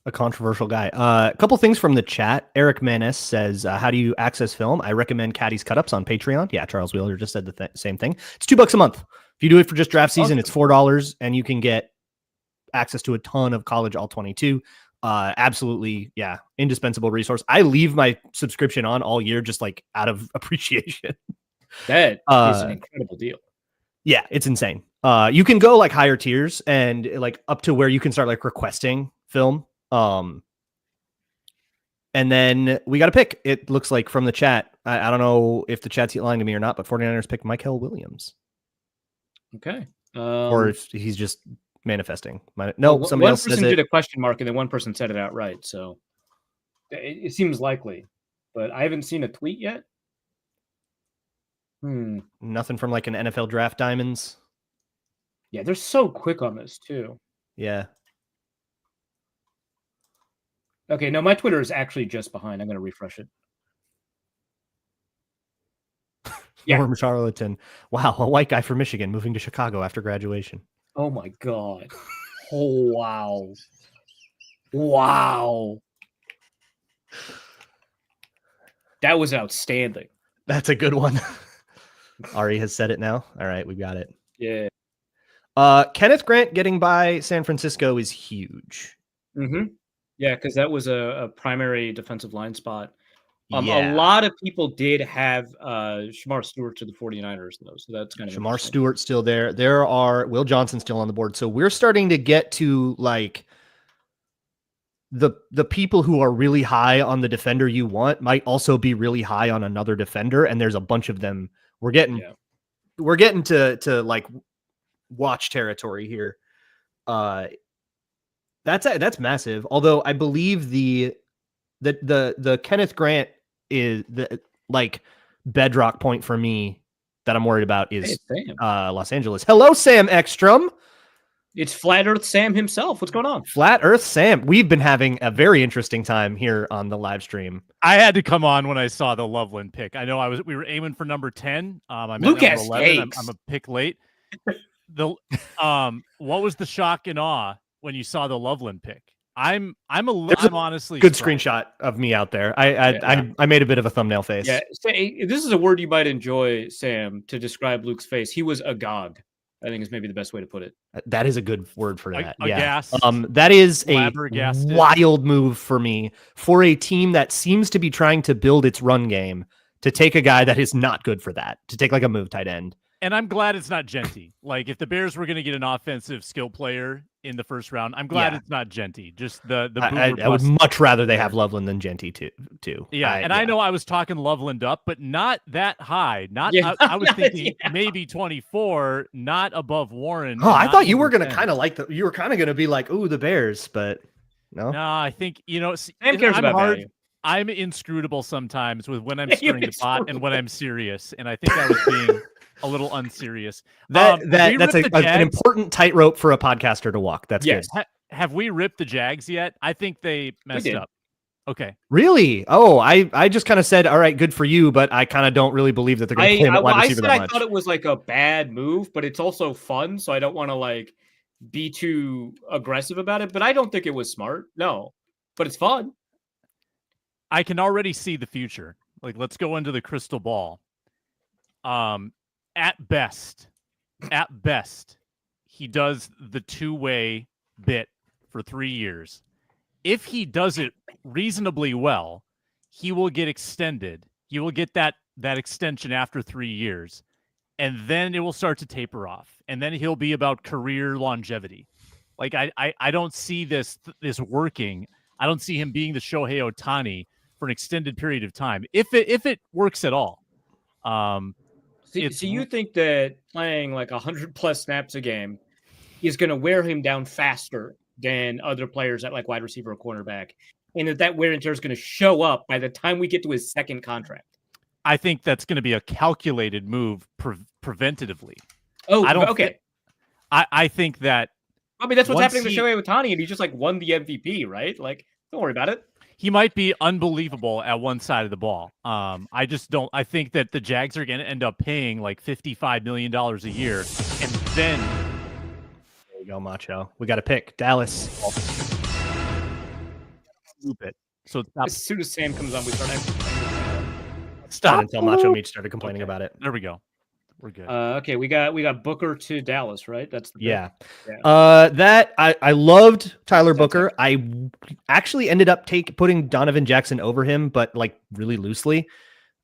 A controversial guy. A couple things from the chat. Eric Manis says, how do you access film? I recommend Caddy's Cut-Ups on Patreon. Yeah, Charles Wheeler just said the same thing. It's $2 a month. If you do it for just draft season, it's $4, and you can get access to a ton of college all 22. Absolutely, yeah, indispensable resource. I leave my subscription on all year just like out of appreciation. That is an incredible deal. Yeah, it's insane. You can go like higher tiers and like up to where you can start like requesting film. And then we got a pick. It looks like from the chat. I don't know if the chat's lying to me or not, but 49ers picked Michael Williams. Okay. Or if he's just manifesting. Somebody else says it. One person did a question mark and then one person said it outright. So it seems likely, but I haven't seen a tweet yet. Nothing from like an NFL Draft Diamonds. Yeah, they're so quick on this too. Yeah. Okay, no, my Twitter is actually just behind. I'm going to refresh it. Yeah. Norm Charlatan. Wow, a white guy from Michigan moving to Chicago after graduation. Oh my God. Oh, wow. Wow. That was outstanding. That's a good one. Ari has said it now. All right, we got it. Yeah. Kenneth Grant getting by San Francisco is huge. Mm-hmm. Yeah, because that was a primary defensive line spot. A lot of people did have Shamar Stewart to the 49ers, though, so that's kind of Shamar Stewart still there. There are Will Johnson still on the board. So we're starting to get to like the people who are really high on the defender you want might also be really high on another defender, and there's a bunch of them. We're getting to like watch territory here. That's massive. Although I believe the Kenneth Grant is the like bedrock point for me that I'm worried about is Los Angeles. Hello, Sam Ekstrom. It's Flat Earth Sam himself. What's going on? Flat Earth Sam. We've been having a very interesting time here on the live stream. I had to come on when I saw the Loveland pick. I know we were aiming for number 10. I'm Luke at number 11. I'm a pick late. What was the shock and awe when you saw the Loveland pick? I'm honestly good surprised. Screenshot of me out there. I made a bit of a thumbnail face. Yeah, this is a word you might enjoy, Sam, to describe Luke's face. He was agog, I think is maybe the best way to put it. That is a good word for that. Aghast, that is a wild move for me for a team that seems to be trying to build its run game to take a guy that is not good for that, to take like a move tight end. And I'm glad it's not Genty. Like if the Bears were going to get an offensive skill player in the first round, I'm glad it's not Genty. Just the I would much rather they have Loveland than Genty too. Yeah, I know I was talking Loveland up, but not that high. I was thinking maybe 24, not above Warren. Oh, I thought you were going to kind of like you were kind of going to be like, ooh, the Bears, but no. No, I think Sam cares about value. I'm inscrutable sometimes with when I'm stirring the pot and when I'm serious, and I think I was being a little unserious. That's an important tightrope for a podcaster to walk. That's good. Have we ripped the Jags yet? I think they messed up. Okay. Really? Oh, I just kind of said, all right, good for you, but I kind of don't really believe that they're going to play him at wide receiver that much. I thought it was like a bad move, but it's also fun, so I don't want to like be too aggressive about it. But I don't think it was smart. No, but it's fun. I can already see the future. Like, let's go into the crystal ball. At best, he does the two-way bit for 3 years. If he does it reasonably well, he will get extended. He will get that extension after 3 years, and then it will start to taper off, and then he'll be about career longevity. Like I don't see this working. I don't see him being the Shohei Ohtani for an extended period of time, if it works at all. So you think that playing like 100+ snaps a game is going to wear him down faster than other players at like wide receiver or cornerback, and that wear and tear is going to show up by the time we get to his second contract? I think that's going to be a calculated move preventatively. Oh, okay. I think that. I mean, that's what's happening to Shohei Ohtani, and he just like won the MVP, right? Like, don't worry about it. He might be unbelievable at one side of the ball. I just don't. I think that the Jags are going to end up paying like $55 million a year, and then there you go, Macho. We got to pick Dallas. Stupid. So as soon as Sam comes on, we start. Stop until Macho Meat started complaining about it. There we go. We're good. Okay, we got Booker to Dallas, right? That's the pick. That I loved Tyler Booker. I actually ended up putting Donovan Jackson over him, but like really loosely.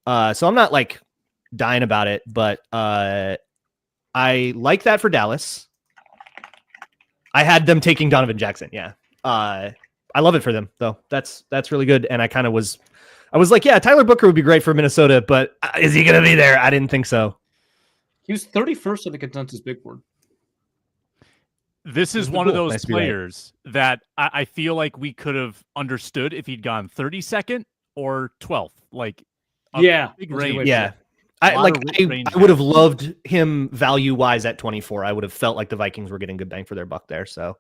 So I'm not like dying about it, but I like that for Dallas. I had them taking Donovan Jackson. Yeah. I love it for them though. That's really good. And I was like, yeah, Tyler Booker would be great for Minnesota, but is he going to be there? I didn't think so. He was 31st on the consensus big board. This is one of those players that I feel like we could have understood if he'd gone 32nd or 12th. Like, big range. Yeah. I would have loved him value wise at 24. I would have felt like the Vikings were getting good bang for their buck there. So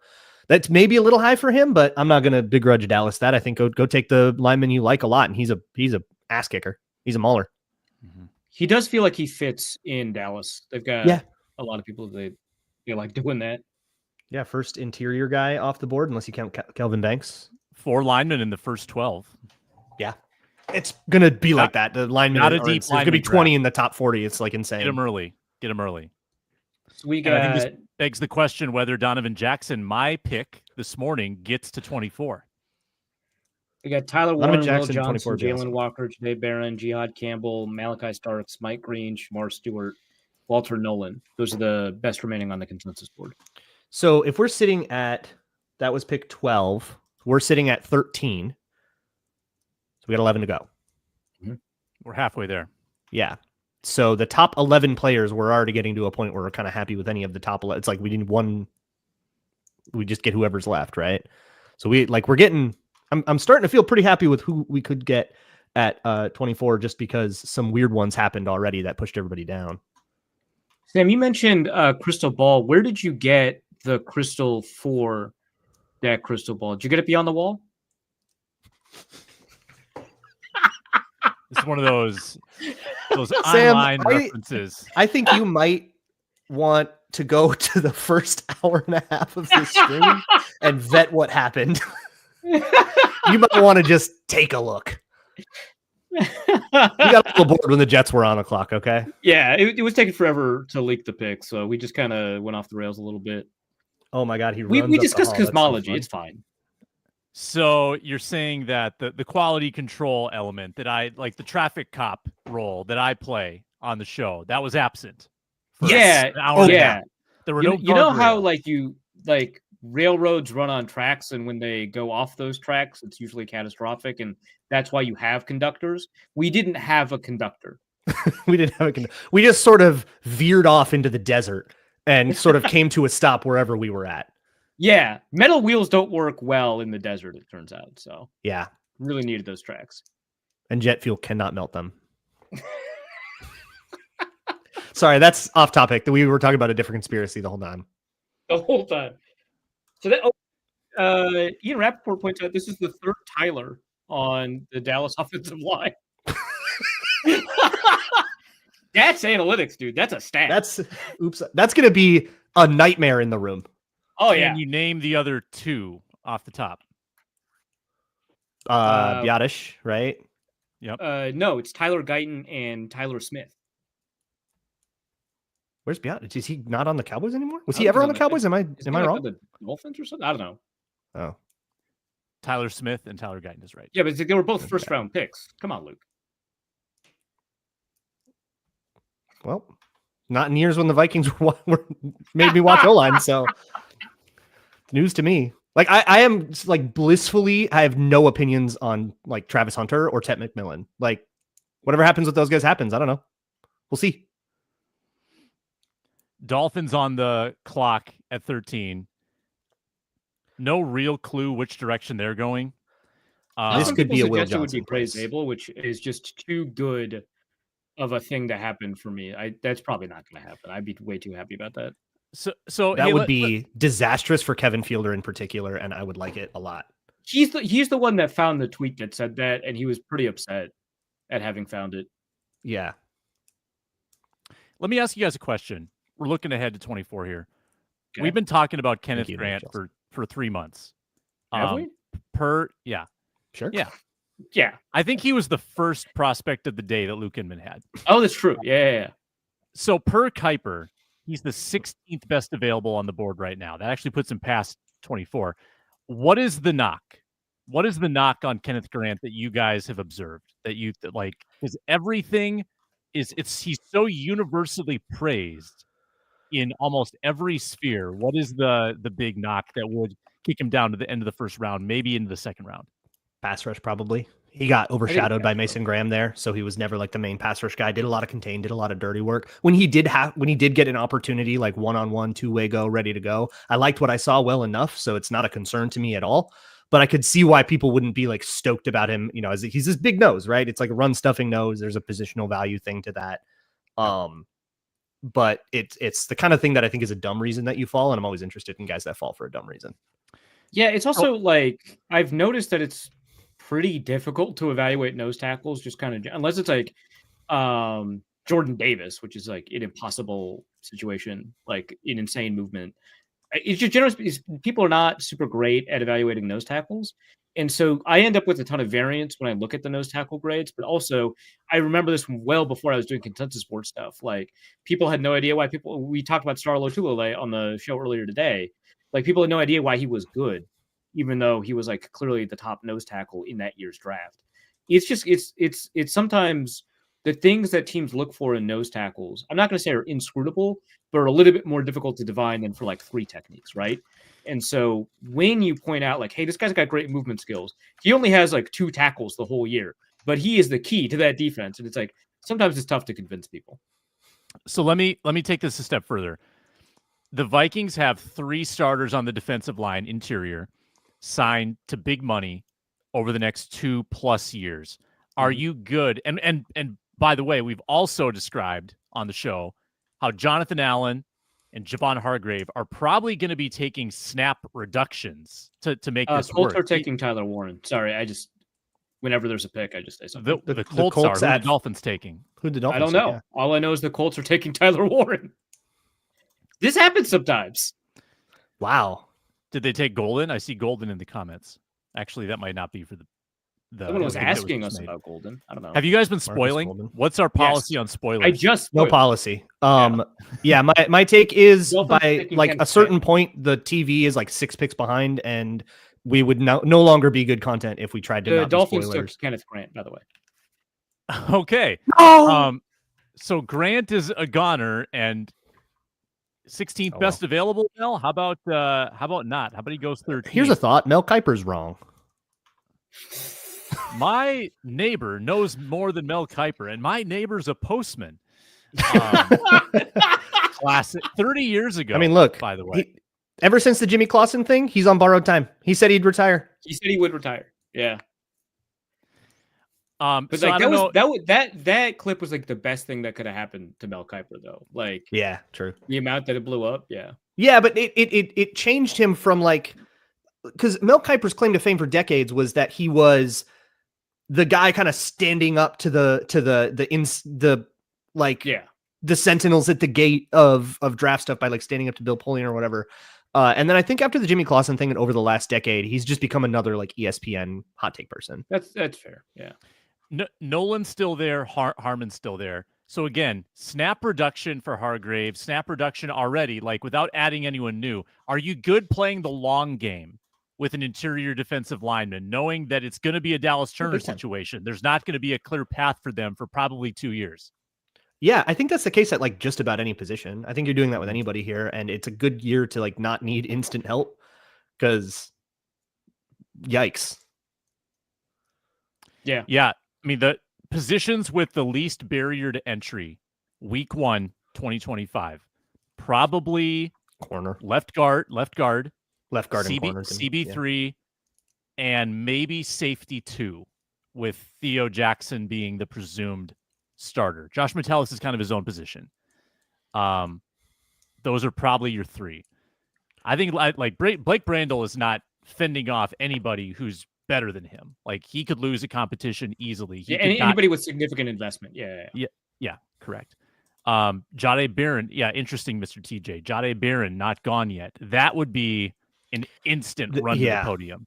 that's maybe a little high for him, but I'm not going to begrudge Dallas that. I think go take the lineman you like a lot, and he's a ass kicker. He's a mauler. Mm-hmm. He does feel like he fits in Dallas. They've got a lot of people they like doing that. Yeah, first interior guy off the board, unless you count Kelvin Banks. 4 linemen in the first 12. Yeah, it's gonna be like that. The linemen not a deep. It's gonna be 20 in the top 40. It's like insane. Get him early. So we got. I think this begs the question whether Donovan Jackson, my pick this morning, gets to 24. We got Tyler Warren, Will Jackson, Johnson, Jalen Walker, Jay Barron, Jihad Campbell, Malachi Starks, Mike Green, Shamar Stewart, Walter Nolan. Those are the best remaining on the consensus board. So if we're sitting at, that was pick 12, we're sitting at 13. So we got 11 to go. Mm-hmm. We're halfway there. Yeah. So the top 11 players, we're already getting to a point where we're kind of happy with any of the top 11. It's like we need one. We just get whoever's left, right? So we're getting. I'm starting to feel pretty happy with who we could get at 24, just because some weird ones happened already that pushed everybody down. Sam, you mentioned crystal ball. Where did you get the crystal for that crystal ball? Did you get it beyond the wall? It's one of those Sam, online references. I think you might want to go to the first hour and a half of this stream and vet what happened. You might want to just take a look. We got a little bored when the Jets were on the clock, okay? Yeah, it was taking forever to leak the pick, so we just kind of went off the rails a little bit. Oh my God, we discussed cosmology. It's fine. So you're saying that the quality control element that I like, the traffic cop role that I play on the show, that was absent. Yeah. There were no. You know how railroads run on tracks, and when they go off those tracks, it's usually catastrophic, and that's why you have conductors. We didn't have a conductor. We didn't have a conductor. We just sort of veered off into the desert and sort of came to a stop wherever we were at. Yeah, metal wheels don't work well in the desert, it turns out. So yeah, really needed those tracks. And jet fuel cannot melt them. Sorry, that's off topic. We were talking about a different conspiracy the whole time. The whole time. So that Ian Rappaport points out this is the third Tyler on the Dallas offensive line. That's analytics, dude. That's a stat. That's going to be a nightmare in the room. Oh, yeah. Can you name the other two off the top? Biotish, right? Yep. No, it's Tyler Guyton and Tyler Smith. Where's Biotish? Is he not on the Cowboys anymore? Was he ever on the Cowboys? Am I wrong? The Dolphins or something? I don't know. Oh. Tyler Smith and Tyler Guyton is right. Yeah, but they were both first-round picks. Come on, Luke. Well, not in years when the Vikings made me watch O-line, so news to me. Like I am like blissfully, I have no opinions on like Travis Hunter or Tet McMillan. Like whatever happens with those guys happens. I don't know. We'll see. Dolphins on the clock at 13. No real clue which direction they're going. This could be a Will Johnson. It would be Praise Abel, which is just too good of a thing to happen for me. That's probably not going to happen. I'd be way too happy about that. So that would be disastrous for Kevin Fielder in particular, and I would like it a lot. He's the one that found the tweet that said that, and he was pretty upset at having found it. Yeah. Let me ask you guys a question. We're looking ahead to 24 here. Okay. We've been talking about Kenneth Grant for 3 months. Have we? Yeah. Sure. Yeah. I think he was the first prospect of the day that Luke Inman had. Oh, that's true. Yeah. So per Kuiper, he's the 16th best available on the board right now. That actually puts him past 24. What is the knock? What is the knock on Kenneth Grant that you guys have observed that you like? Because everything he's so universally praised in almost every sphere. What is the big knock that would kick him down to the end of the first round, maybe into the second round? Pass rush, probably. He got overshadowed by Mason Graham there, so he was never like the main pass rush guy. Did a lot of contain, did a lot of dirty work. When he did get an opportunity, like one-on-one, two-way go, ready to go, I liked what I saw well enough, so it's not a concern to me at all. But I could see why people wouldn't be like stoked about him. You know, as he's this big nose, right? It's like a run stuffing nose. There's a positional value thing to that. But it's the kind of thing that I think is a dumb reason that you fall, and I'm always interested in guys that fall for a dumb reason. Yeah, it's also like I've noticed that it's pretty difficult to evaluate nose tackles, just kind of unless it's like Jordan Davis, which is like an impossible situation, like an insane movement. It's just generally people are not super great at evaluating nose tackles. And so I end up with a ton of variance when I look at the nose tackle grades, but also I remember this from well before I was doing consensus board stuff. Like people had no idea why we talked about Star Lotulelei on the show earlier today. Like people had no idea why he was good, even though he was like clearly the top nose tackle in that year's draft. It's just, it's sometimes the things that teams look for in nose tackles, I'm not going to say are inscrutable, but are a little bit more difficult to divine than for like three techniques, right? And so when you point out like, hey, this guy's got great movement skills, he only has like 2 tackles the whole year, but he is the key to that defense. And it's like, sometimes it's tough to convince people. So let me take this a step further. The Vikings have 3 starters on the defensive line interior. signed to big money over the next 2+ years. Are you good? And by the way, we've also described on the show how Jonathan Allen and Javon Hargrave are probably going to be taking snap reductions to make this Colts work. are taking Tyler Warren. Sorry, whenever there's a pick, I just say something. The Colts are. Who the Dolphins taking? Who the Dolphins? I don't know. Yeah. All I know is the Colts are taking Tyler Warren. This happens sometimes. Wow. Did they take Golden? I see Golden in the comments. Actually, that might not be for the. Someone was asking us about Golden. I don't know. Have you guys been spoiling? What's our policy on spoilers? I just no policy. Yeah, my take is by like a certain point, the TV is like 6 picks behind, and we would no longer be good content if we tried to. The not Dolphins spoilers. took Kenneth Grant, by the way. Okay. No! So Grant is a goner and 16th best available. Mel, how about not? How about he goes 13th? Here's a thought: Mel Kiper's wrong. My neighbor knows more than Mel Kiper, and my neighbor's a postman. Classic. 30 years ago. I mean, look. By the way, ever since the Jimmy Clausen thing, he's on borrowed time. He said he'd retire. He said he would retire. Yeah. But so like that clip was like the best thing that could have happened to Mel Kiper, though. Like, yeah, true. The amount that it blew up, yeah. Yeah, but it changed him from like, because Mel Kiper's claim to fame for decades was that he was the guy kind of standing up to the sentinels at the gate of draft stuff by like standing up to Bill Polian or whatever. And then I think after the Jimmy Clausen thing and over the last decade, he's just become another like ESPN hot take person. That's fair. Yeah. Nolan's still there. Harmon's still there. So again, snap reduction for Hargrave, snap reduction already, like without adding anyone new. Are you good playing the long game with an interior defensive lineman, knowing that it's going to be a Dallas Turner situation? There's not going to be a clear path for them for probably 2 years. Yeah, I think that's the case at like just about any position. I think you're doing that with anybody here, and it's a good year to like not need instant help because yikes. Yeah. Yeah. I mean, the positions with the least barrier to entry, week 1, 2025, probably corner, left guard, and corner, CB3, and maybe safety 2, with Theo Jackson being the presumed starter. Josh Metellus is kind of his own position. Those are probably your 3. I think like Blake Brandel is not fending off anybody who's better than him. Like he could lose a competition easily. Anybody with significant investment. Yeah, correct. Jahdae Barron, interesting, Mr. TJ. Jahdae Barron not gone yet. That would be an instant run to the podium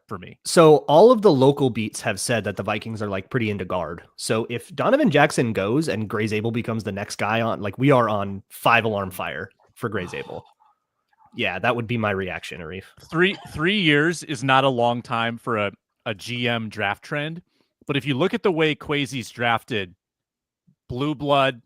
for me. So all of the local beats have said that the Vikings are like pretty into guard. So if Donovan Jackson goes and Gray Zabel becomes the next guy on, like we are on 5-alarm fire for Gray Zabel. Yeah, that would be my reaction, Arif. 3 years is not a long time for a GM draft trend. But if you look at the way Kwesi's drafted blue blood,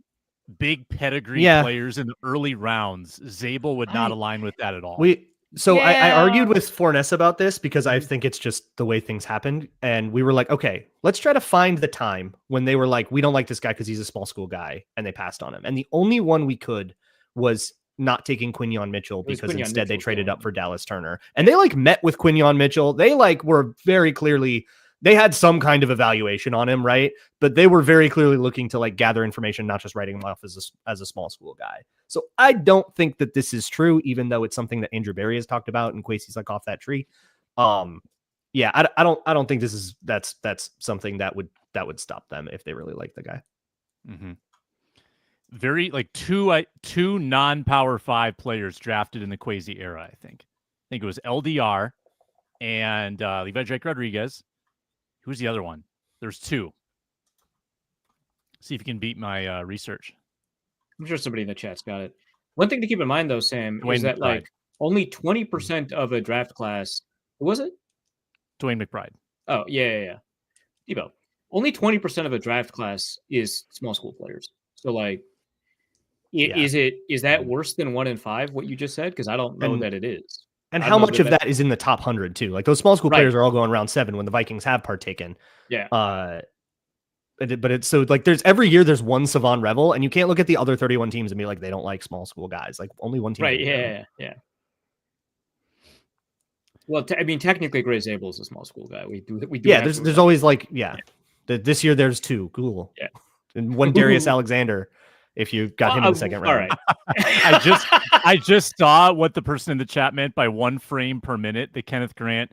big pedigree players in the early rounds, Zabel would not align with that at all. I argued with Forness about this because I think it's just the way things happened. And we were like, okay, let's try to find the time when they were like, we don't like this guy because he's a small school guy. And they passed on him. And the only one we could was not taking Quinyon Mitchell because instead they traded up for Dallas Turner. And they like met with Quinyon Mitchell. They like were very clearly, they had some kind of evaluation on him, right? But they were very clearly looking to like gather information, not just writing him off as a small school guy. So I don't think that this is true, even though it's something that Andrew Berry has talked about and Kwesi's like off that tree. I don't think that's something that would stop them if they really like the guy. Mm-hmm. Very like two non-Power 5 players drafted in the Kwesi era. I think it was LDR and Levi Drake Rodriguez. Who's the other one? There's 2. See if you can beat my research. I'm sure somebody in the chat's got it. One thing to keep in mind, though, Sam, is that like only 20% of a draft class. What was it? Dwayne McBride. Oh, yeah. Debo. Only 20% of a draft class is small school players. So like, is that worse than 1 in 5? What you just said? Because I don't know that it is. And how much of that is in the top 100 too? Like those small school players are all going round 7 when the Vikings have partaken. Yeah. But it's so like there's every year there's one Savon Revel, and you can't look at the other 31 teams and be like they don't like small school guys. Like only one team. Right. Yeah. Well, I mean, technically, Gray Zabel is a small school guy. We do. Yeah, there's always like this year there's 2. Cool. Yeah. And one Darius Alexander, if you got him in the second round. All right. I just saw what the person in the chat meant by 1 frame per minute. The Kenneth Grant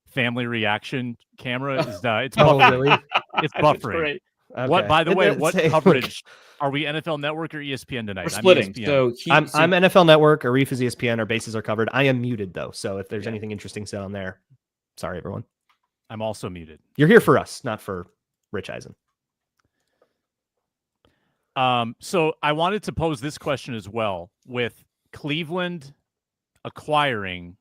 family reaction camera is it's buffering. Really? It's buffering. Okay. What? By the way, what Say, coverage are we? NFL Network or ESPN tonight? We're splitting. ESPN. So I'm NFL Network. Arif is ESPN. Our bases are covered. I am muted though, so if there's anything interesting said on there, sorry everyone. I'm also muted. You're here for us, not for Rich Eisen. So I wanted to pose this question as well. With Cleveland acquiring,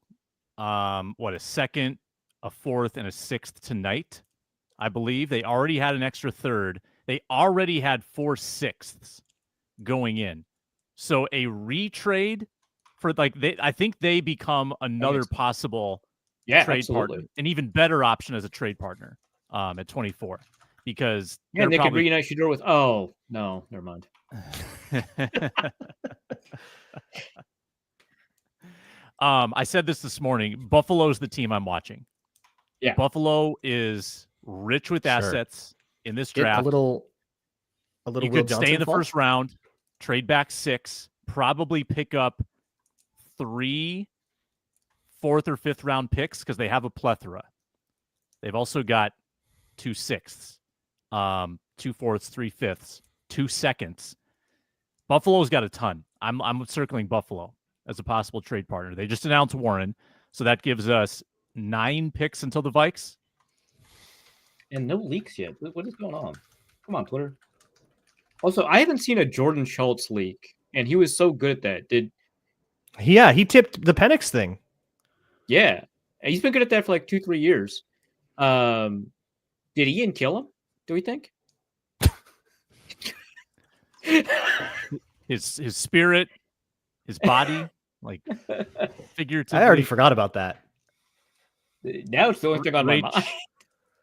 a second, a fourth, and a sixth tonight, I believe they already had an extra third. They already had 4 sixths going in. So a retrade for I think they become another possible trade partner, an even better option as a trade partner at 24 because they could reunite Shedeur with. Oh no, never mind. I said this morning. Buffalo's the team I'm watching. Yeah, Buffalo is rich with assets in this draft. A little. You could stay in the first round, trade back 6, probably pick up 3 4th or 5th round picks because they have a plethora. They've also got 2 sixths, 2 4ths, 3 5ths, 2 seconds. Buffalo's got a ton. I'm circling Buffalo as a possible trade partner. They just announced Warren, so that gives us 9 picks until the Vikes. And no leaks yet. What is going on? Come on, Twitter. Also, I haven't seen a Jordan Schultz leak, and he was so good at that. He tipped the Penix thing. Yeah, he's been good at that for like 2-3 years. Did Ian kill him? Do we think? his spirit, his body, like figuratively. I already forgot about that. Now it's the only thing on my mind.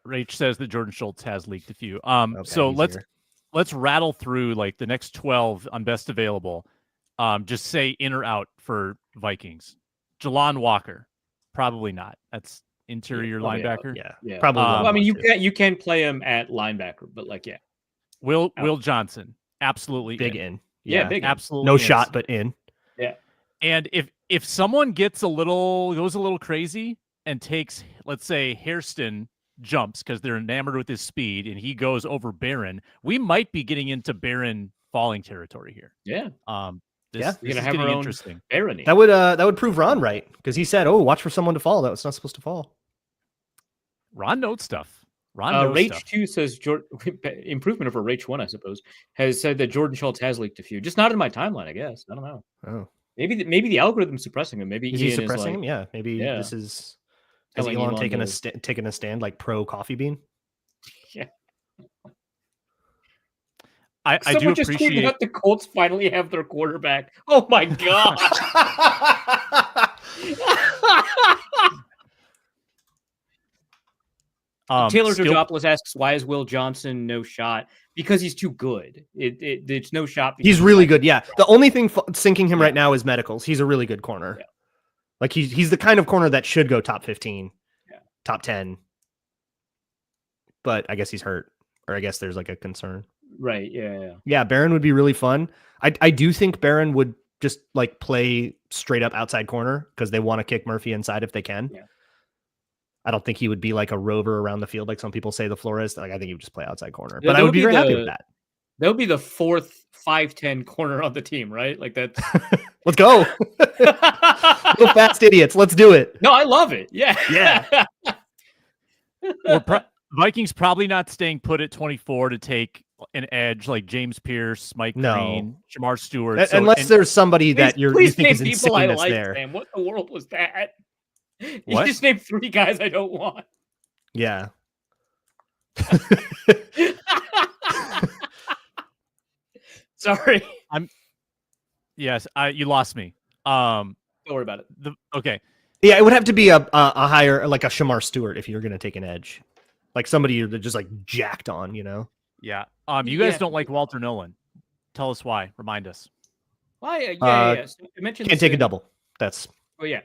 Rach says that Jordan Schultz has leaked a few. Okay, so let's rattle through like the next 12 on best available. Just say in or out for Vikings. Jelon Walker, probably not. That's interior linebacker. Yeah. Probably. I mean, you can play him at linebacker, but like Will Johnson, absolutely big in. Yeah, big absolutely. No shot, but in. Yeah. And if someone goes a little crazy and takes, let's say, Hairston jumps because they're enamored with his speed and he goes over Barron, we might be getting into Barron falling territory here. Yeah. This is have getting our own interesting. Barron. That would prove Ron right because he said, "Oh, watch for someone to fall. That was not supposed to fall." Ron knows stuff. Knows Rach stuff. 2 says improvement over Rach 1, I suppose, has said that Jordan Schultz has leaked a few. Just not in my timeline, I guess. I don't know. Oh, maybe the algorithm's suppressing him. Maybe is he suppressing him? Yeah, maybe this is. Has Elon taken a stand like pro coffee bean? Yeah. I do appreciate that the Colts finally have their quarterback. Oh my god! Taylor Georgopoulos asks, "Why is Will Johnson no shot?" Because he's too good. It's no shot. He's really good. Yeah. The only thing sinking him right now is medicals. He's a really good corner. Yeah. Like he's the kind of corner that should go top 15, top 10. But I guess he's hurt, or I guess there's like a concern. Right. Yeah. Yeah. Barron would be really fun. I do think Barron would just like play straight up outside corner because they want to kick Murphy inside if they can. Yeah. I don't think he would be like a rover around the field like some people say the Flores. Like I think he would just play outside corner. But I would be very happy with that. That would be the 4th 5'10" corner on the team, right? Like that's. Let's go. Little fast idiots. Let's do it. No, I love it. Yeah. Yeah. Vikings probably not staying put at 24 to take an edge like James Pierce, Mike Green, Jamar Stewart. Unless there's somebody that you think is insane that's there. Man. What the world was that? What? You just named 3 guys I don't want. Yeah. Sorry. Yes, you lost me. Don't worry about it. Okay. Yeah, it would have to be a higher, like a Shamar Stewart if you're going to take an edge. Like somebody you're just like jacked on, you know? Yeah. You guys don't like Walter Nolan. Tell us why. Remind us. Why? Yeah. So I mentioned can't take a double. That's. Oh, yeah.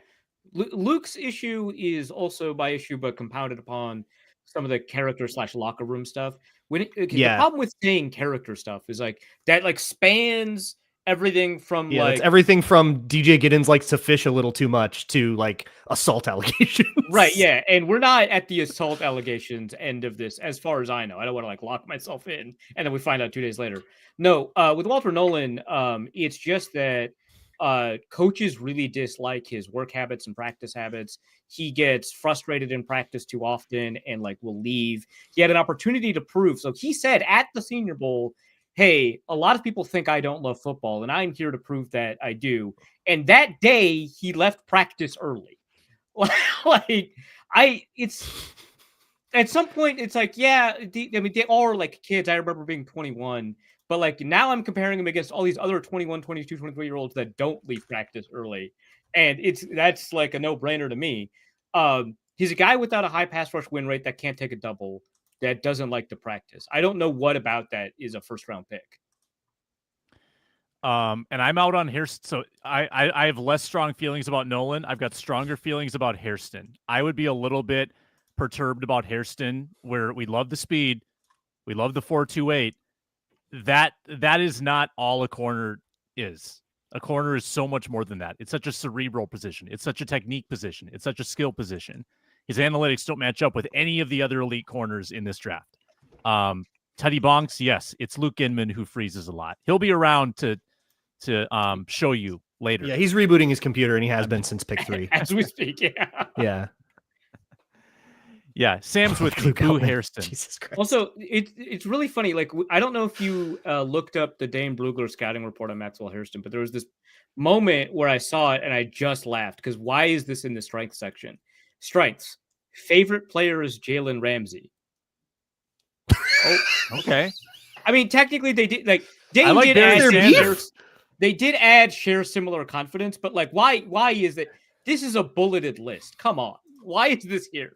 Luke's issue is also my issue, but compounded upon some of the character / locker room stuff. The problem with saying character stuff is like that spans everything from that's everything from DJ Giddens likes to fish a little too much to like assault allegations. Right, yeah, and we're not at the assault allegations end of this, as far as I know. I don't want to like lock myself in, and then we find out 2 days later. No, with Walter Nolan, it's just that coaches really dislike his work habits and practice habits. He gets frustrated in practice too often and like will leave. He had an opportunity to prove. So he said at the Senior Bowl, hey, a lot of people think I don't love football, and I'm here to prove that I do. And that day he left practice early. It's at some point it's like, yeah, they are like kids. I remember being 21, but like now I'm comparing them against all these other 21, 22, 23-year-olds that don't leave practice early. And that's like a no-brainer to me. He's a guy without a high pass rush win rate that can't take a double, that doesn't like to practice. I don't know what about that is a first-round pick. And I'm out on Hairston. So I have less strong feelings about Nolan. I've got stronger feelings about Hairston. I would be a little bit perturbed about Hairston, where we love the speed, we love the 4.28. That is not all a corner is. A corner is so much more than that. It's such a cerebral position. It's such a technique position. It's such a skill position. His analytics don't match up with any of the other elite corners in this draft. Teddy Bonks, yes, it's Luke Inman who freezes a lot. He'll be around to show you later. Yeah, he's rebooting his computer, and he has been since pick 3. As we speak, yeah. Yeah. Yeah, Sam's with Boo Hairston. Jesus Christ. Also, it's really funny. Like, I don't know if you looked up the Dane Brugler scouting report on Maxwell Hairston, but there was this moment where I saw it and I just laughed because why is this in the strength section? Strengths. Favorite player is Jalen Ramsey. Oh, okay. I mean, technically, they did like Dane like did Barry add Sanders. they did add share similar confidence, but like, why is that? This is a bulleted list. Come on, why is this here?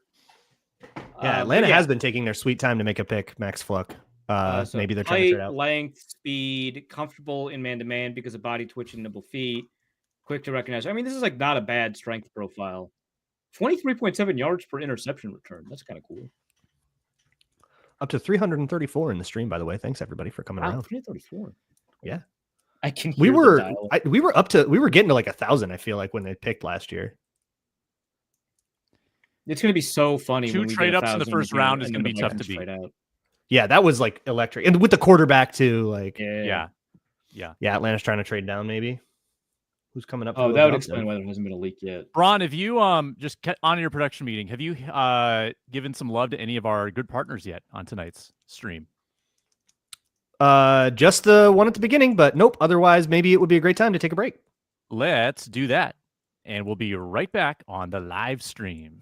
Yeah, Atlanta has been taking their sweet time to make a pick, Max Fluck. So maybe they're trying to trade out. Length, speed, comfortable in man-to-man because of body twitch and nimble feet, quick to recognize. I mean, this is like not a bad strength profile. 23.7 yards per interception return. That's kind of cool. Up to 334 in the stream, by the way. Thanks everybody for coming around. 334. Yeah, I can. We were getting to like 1,000. I feel like when they picked last year. It's going to be so funny. 2 trade ups in the first round is going to be tough to beat. Yeah, that was like electric, and with the quarterback too. Like, yeah. Atlanta's trying to trade down. Maybe who's coming up? Oh, that would explain why there hasn't been a leak yet. Braun, have you just on your production meeting? Have you given some love to any of our good partners yet on tonight's stream? Just the one at the beginning, but nope. Otherwise, maybe it would be a great time to take a break. Let's do that, and we'll be right back on the live stream.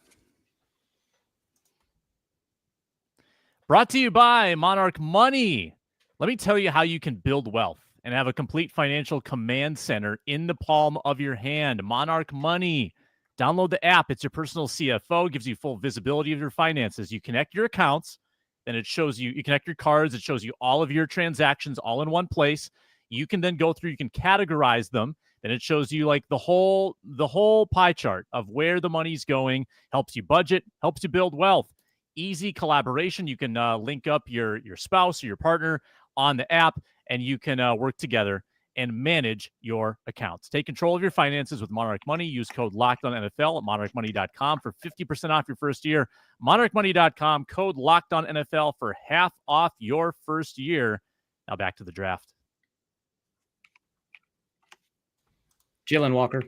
Brought to you by Monarch Money. Let me tell you how you can build wealth and have a complete financial command center in the palm of your hand. Monarch Money. Download the app. It's your personal CFO. Gives you full visibility of your finances. You connect your accounts, then it shows you connect your cards. It shows you all of your transactions all in one place. You can then go through, you can categorize them. Then it shows you like the whole pie chart of where the money's going, helps you budget, helps you build wealth. Easy collaboration. You can link up your spouse or your partner on the app, and you can work together and manage your accounts. Take control of your finances with Monarch Money. Use code LOCKEDONNFL at monarchmoney.com for 50% off your first year. monarchmoney.com, code LOCKEDONNFL for half off your first year. Now back to the draft. Jalen Walker.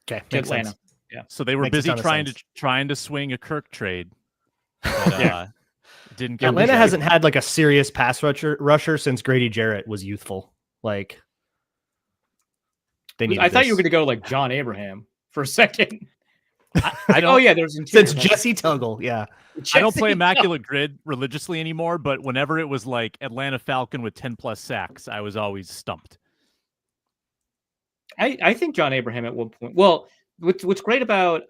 Okay, Atlanta. sense. Yeah. So they were Makes busy a ton of trying to swing a Kirk trade. But, didn't come. Atlanta hasn't had like a serious pass rusher since Grady Jarrett was youthful. Like they need. I thought you were going to go like John Abraham for a second. I don't. Oh yeah, there's since Jesse Tuggle. Yeah, I don't play Immaculate Grid religiously anymore, but whenever it was like Atlanta Falcon with 10+ sacks, I was always stumped. I think John Abraham at one point. Well, what's great about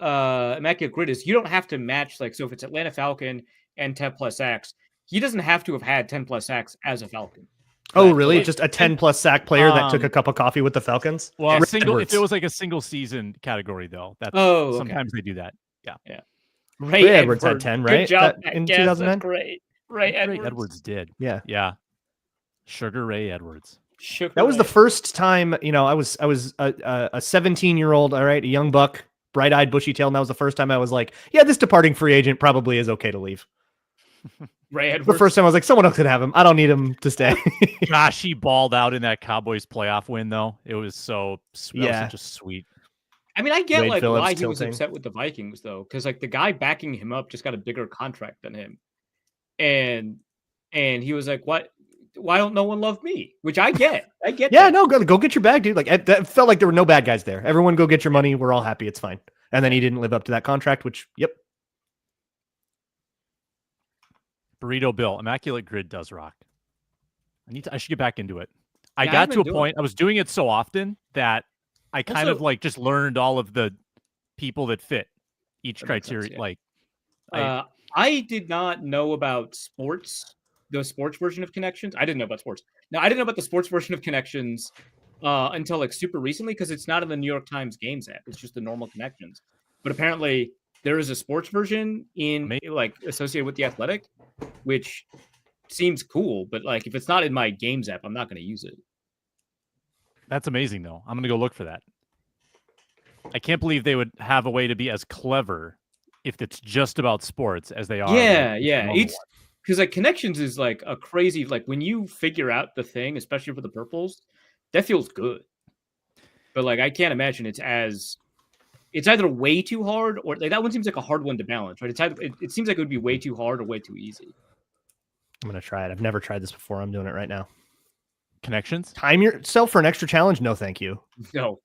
Immaculate Grid is you don't have to match, like, so if it's Atlanta Falcon and 10+ sacks, he doesn't have to have had 10+ sacks as a Falcon. Oh, But, really? like, Just a 10-plus sack player that took a Um, cup of coffee with the Falcons? Well, Ray single. If Edwards. it was like a single season category, though, that's Oh, okay. sometimes they do that. Ray Edwards had 10, Good right? job, That, in Yes, 2009? that's great. Ray Edwards did. Yeah. Yeah. Sugar Ray Edwards. Sugar That was the Ray. first time, I was a 17-year-old, all right, a young buck, bright-eyed, bushy-tailed, and that was the first time I was like, yeah, this departing free agent probably is okay to leave. Ray Edwards. The first time I was like, someone else could have him. I don't need him to stay. Gosh, he balled out in that Cowboys playoff win, though. It was so Yeah. such a sweet. I mean, I get Wade like Phillips why he was tilting. upset with the Vikings though, because like the guy backing him up just got a bigger contract than him, and he was like, "What? Why don't no one love me?" Which I get. I get. Yeah, that. no, go get your bag, dude. Like, that felt like there were no bad guys there. Everyone go get your money. We're all happy. It's fine. And then he didn't live up to that contract, which, yep. Burrito Bill, Immaculate Grid does rock. I should get back into it. I Yeah, I got haven't to a do it. point. I was doing it so often that I kind of Also- like just learned all of the people that fit each That makes sense, criteria. yeah. Like, I did not know about sports, the sports version of Connections. I didn't know about sports. No, I didn't know about the sports version of Connections until like super recently because it's not in the New York Times Games app. It's just the normal Connections. But apparently there is a sports version in like associated with the Athletic, which seems cool. But like if it's not in my Games app, I'm not going to use it. that's amazing, though. I'm gonna go look for that. I can't believe they would have a way to be as clever if it's just about sports as they are. Yeah, like, yeah. normal It's because like Connections is like a crazy like when you figure out the thing, especially for the purples, that feels good. But like I can't imagine it's either way too hard or like that one seems like a hard one to balance, right? It seems like it would be way too hard or way too easy. I'm going to try it. I've never tried this before. I'm doing it right now. Connections. Time yourself for an extra challenge? No, thank you. No,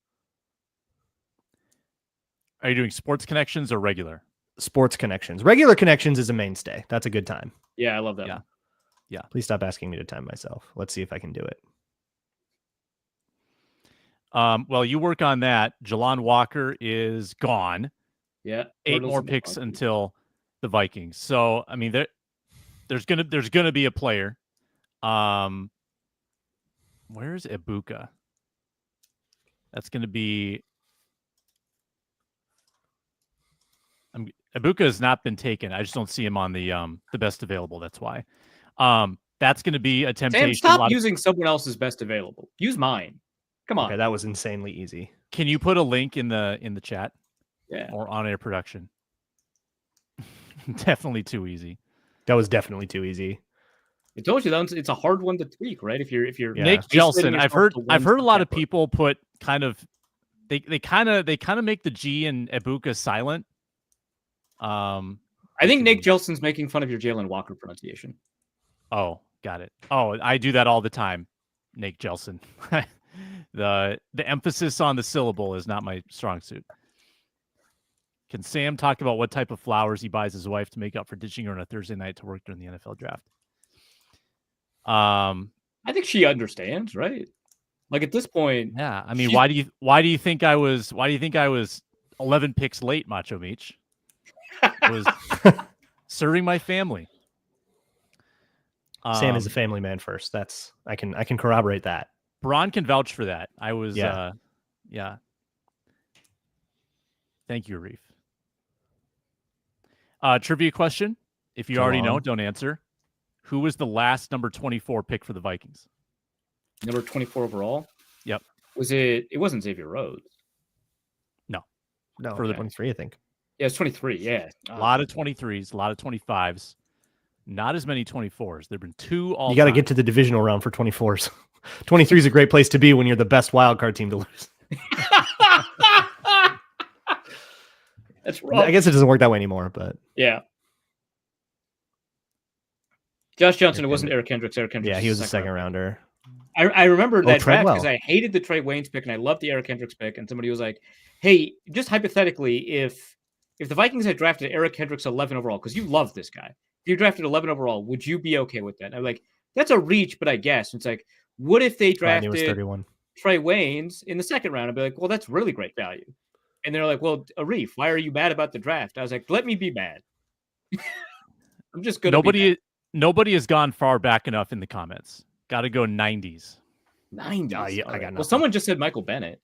Are you doing sports connections or regular? Sports connections. Regular connections is a mainstay. That's a good time. yeah, I love that. Yeah. One. Please stop asking me to time myself. Let's see if I can do it. Well, you work on that. Jelon Walker is gone. Yeah, 8 Cardinals more and the picks Vikings. until the Vikings. So I mean, there's gonna be a player. Where's Ibuka? That's gonna be. Ibuka has not been taken. I just don't see him on the best available. That's why. That's going to be a temptation. Sam, stop using someone else's best available. Use mine. Come on. Okay, that was insanely easy. Can you put a link in the chat? Yeah. Or on air production? Definitely too easy. That was definitely too easy. I told you that it's a hard one to tweak, right? If you're Yeah. Nick isolating Jelson. I've yourself heard to a lot of one people put kind of they kind of make the G in Ibuka silent. I think Nick Jelson's making fun of your Jalen Walker pronunciation. Oh, got it. Oh, I do that all the time, Nick Jelson. The emphasis on the syllable is not my strong suit. Can Sam talk about what type of flowers he buys his wife to make up for ditching her on a Thursday night to work during the NFL draft? I think she understands, right? Like at this point, Yeah. I mean, why do you think I was 11 picks late, Macho Meach? I was serving my family. Sam is a family man first. That's I can corroborate that. Braun can vouch for that. I was Yeah. Yeah. Thank you, Arif. Trivia question. If you already know, don't answer. Who was the last number 24 pick for the Vikings? number 24 overall. Yep. It wasn't Xavier Rhodes. No, For the- 23, I think. Yeah, it's 23. Yeah. A lot of 23s, a lot of 25s. Not as many 24s. There've been 2 all You got to time. get to the divisional round for 24s. 23 is a great place to be when you're the best wild card team to lose. That's rough. I guess it doesn't work that way anymore, but Yeah. Josh Johnson, it wasn't Eric Kendricks. Eric Kendricks. yeah, he was a the second rounder. I remember that draft Treadwell. because I hated the Trey Waynes pick and I loved the Eric Kendricks pick. And somebody was like, "Hey, just hypothetically, if the Vikings had drafted Eric Kendricks 11 overall, because you love this guy, if you drafted 11 overall, would you be okay with that?" And I'm like, "That's a reach, but I guess." And it's like, what if they I knew it was drafted 31. Trey Waynes in the second round? I'd be like, "Well, that's really great value." And they're like, "Well, Arif, why are you mad about the draft?" I was like, "Let me be mad." I'm just gonna. Nobody has gone far back enough in the comments Got to go 90s. 90s. Yeah, I got Well, nothing. someone just said Michael Bennett.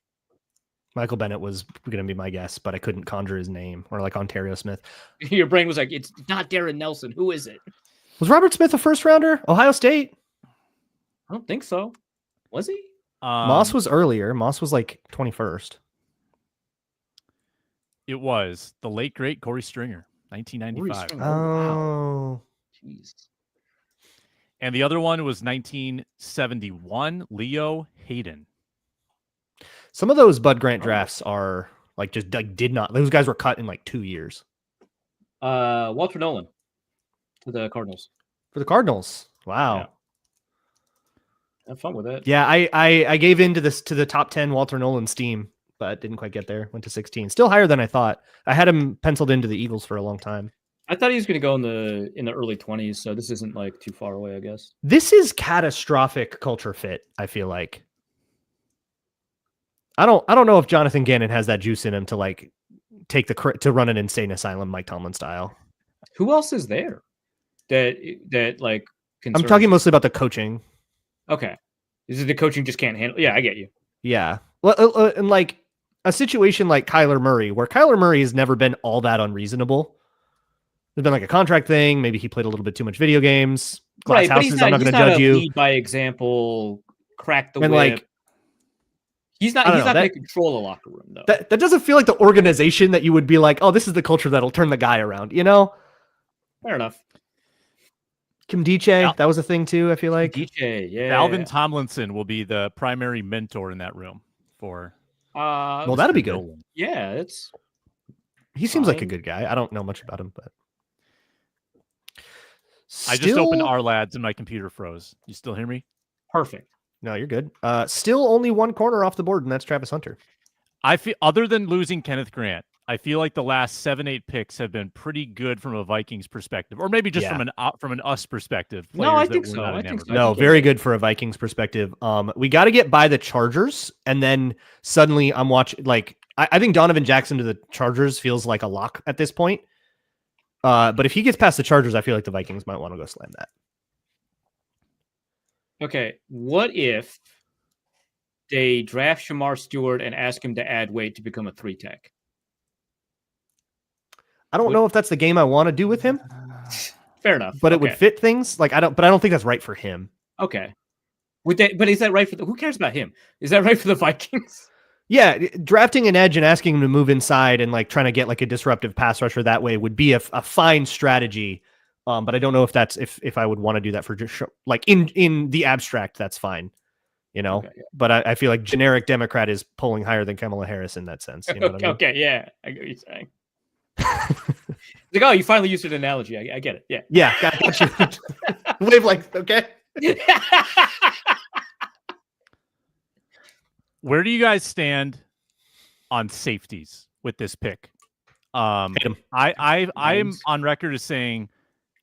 Michael Bennett was going to be my guess, but I couldn't conjure his name, or like Ontario Smith. Your brain was like, it's not Darren Nelson. Who is it? Was Robert Smith a first rounder? Ohio State? I don't think so. Was he? Moss was earlier. Moss was like 21st. It was the late great Corey Stringer, 1995. Stringer. Oh. Jeez. And the other one was 1971, Leo Hayden. Some of those Bud Grant drafts are like just like did not. Those guys were cut in like 2 years. Walter Nolan to the Cardinals. For the Cardinals. Wow. Yeah. Have fun with it. Yeah, I gave in to the top 10 Walter Nolan steam, but didn't quite get there. Went to 16. Still higher than I thought. I had him penciled into the Eagles for a long time. I thought he was going to go in the early 20s, so this isn't like too far away, I guess. This is catastrophic culture fit, I feel like. I don't know if Jonathan Gannon has that juice in him to like take to run an insane asylum Mike Tomlin style. Who else is there that like I'm talking mostly about the coaching. Okay. Is it the coaching just can't handle? Yeah, I get you. Yeah. Well, and like a situation like Kyler Murray, where Kyler Murray has never been all that unreasonable. There's been like a contract thing. Maybe he played a little bit too much video games. Glass houses, I'm not going to judge you. Lead by example, crack the and whip. Like, he's not going to control a locker room, though. That doesn't feel like the organization that you would be like, oh, this is the culture that'll turn the guy around, you know? Fair enough. Kim Diche, that was a thing too, I feel like. Diche, yeah. Alvin Tomlinson will be the primary mentor in that room for. Well, that'll be good. Yeah, he seems like a good guy. I don't know much about him, but. I just opened our lads and my computer froze. You still hear me? Perfect. No, you're good. Still only one corner off the board, and that's Travis Hunter. I feel, other than losing Kenneth Grant, I feel like the last 7-8 picks have been pretty good from a Vikings perspective, or maybe just from an us perspective. No, I think so. I think so. No, very good for a Vikings perspective. We got to get by the Chargers, and then suddenly I'm watching. Like, I think Donovan Jackson to the Chargers feels like a lock at this point. But if he gets past the Chargers, I feel like the Vikings might want to go slam that. Okay, what if they draft Shamar Stewart and ask him to add weight to become a 3-tech? I don't know if that's the game I want to do with him. Fair enough. But it would fit things. Like I don't think that's right for him. Okay. But is that right for who cares about him? Is that right for the Vikings? Yeah, drafting an edge and asking him to move inside and like trying to get like a disruptive pass rusher that way would be a fine strategy. But I don't know if that's if I would want to do that for just like in the abstract, that's fine, you know. Okay, yeah. But I feel like generic Democrat is polling higher than Kamala Harris in that sense. You know what I mean? Okay, yeah, I get what you're saying. Like, oh, you finally used an analogy. I get it. Yeah, yeah, got you. Wavelength, okay. Where do you guys stand on safeties with this pick? I'm on record as saying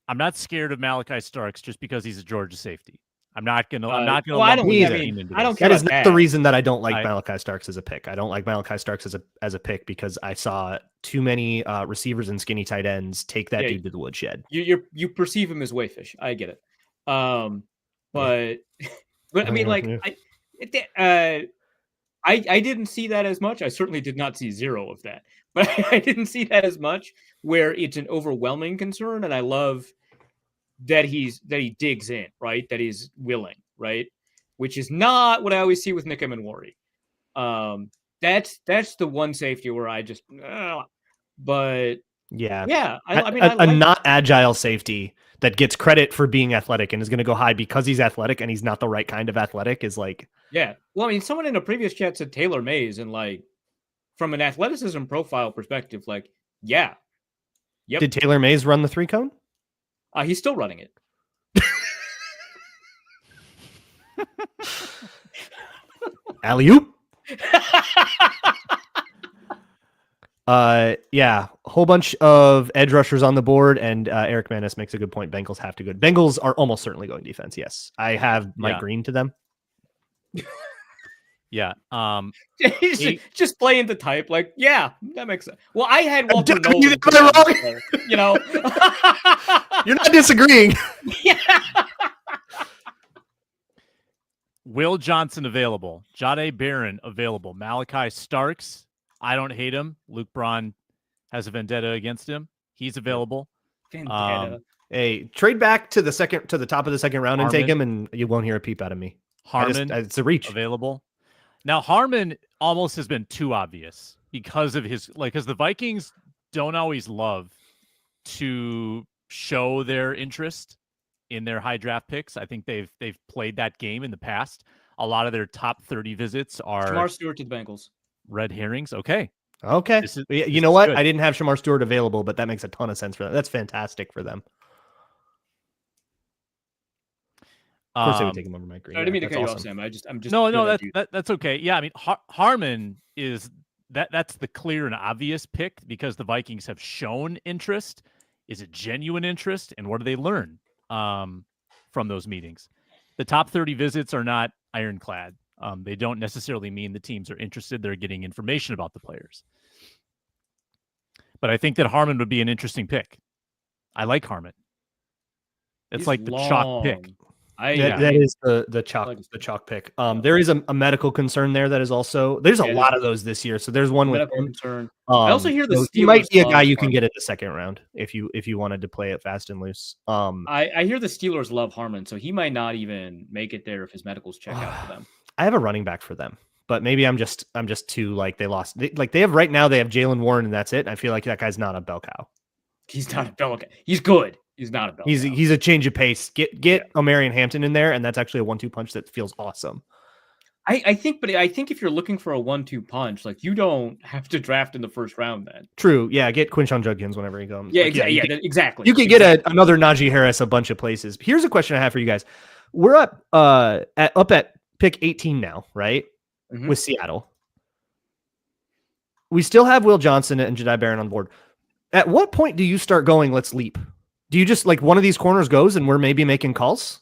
I'm not scared of Malachi Starks just because he's a Georgia safety. I'm not gonna. Well, I don't either. I don't care. That is not the reason that I don't like Malachi Starks as a pick. I don't like Malachi Starks as a pick because I saw too many receivers and skinny tight ends take that dude to the woodshed. You perceive him as wayfish. I get it. But I mean, like I didn't see that as much. I certainly did not see zero of that, but I didn't see that as much where it's an overwhelming concern. And I love that he digs in, right? That he's willing, right? Which is not what I always see with Nick Emenwari. That's the one safety where I just, but yeah. I mean, a not agile safety that gets credit for being athletic and is going to go high because he's athletic and he's not the right kind of athletic is like, yeah. Well, I mean, someone in a previous chat said Taylor Mays, and like from an athleticism profile perspective, like, yeah. Yep. Did Taylor Mays run the 3-cone? He's still running it. Alley-oop. Yeah, a whole bunch of edge rushers on the board, and Eric Manis makes a good point. Bengals have to go. Bengals are almost certainly going defense. Yes, I have Mike Green to them. Yeah. Just playing the type, like, yeah, that makes sense. Well, I had Walter Nolan. You know, you're not disagreeing. Yeah. Will Johnson available. Jahdae Barron available. Malachi Starks, I don't hate him. Luke Braun has a vendetta against him. He's available. Vendetta. Hey, trade back to the top of the second round and take him, and you won't hear a peep out of me. Harmon, it's a reach. Available. Now, Harmon almost has been too obvious because of his because the Vikings don't always love to show their interest in their high draft picks. I think they've played that game in the past. A lot of their top 30 visits are Shamar Stewart to the Bengals. Red herrings. Okay. You know what? Good. I didn't have Shamar Stewart available, but that makes a ton of sense for them. That's fantastic for them. Of course, they would take him over Mike Green. I didn't mean to cut you off, Sam. I'm just that's okay. Yeah, I mean Harmon is that's the clear and obvious pick because the Vikings have shown interest. Is it genuine interest, and what do they learn from those meetings? The top 30 visits are not ironclad. They don't necessarily mean the teams are interested. They're getting information about the players. But I think that Harmon would be an interesting pick. I like Harmon. It's He's like the chalk pick. That is the chalk pick. There is a medical concern there that is also there's a lot of those this year. So there's one with medical concern. I also hear the Steelers he might be a guy you can get at the second round if you wanted to play it fast and loose. I hear the Steelers love Harmon, so he might not even make it there if his medicals check out for them. I have a running back for them, but maybe I'm just too they lost. They have right now. They have Jalen Warren, and that's it. I feel like that guy's not a bell cow. He's not a bell cow. He's good. He's not a bell cow. He's a change of pace. Get Omarion Hampton in there, and that's actually a 1-2 punch that feels awesome. I think if you're looking for a 1-2 punch, you don't have to draft in the first round then. True. Yeah, get Quinshon Judkins whenever he comes. Yeah, exactly. You could get another Najee Harris a bunch of places. Here's a question I have for you guys. We're up at pick 18 now, right? Mm-hmm. With Seattle. We still have Will Johnson and Jahdae Barron on board. At what point do you start going, let's leap? Do you just one of these corners goes and we're maybe making calls?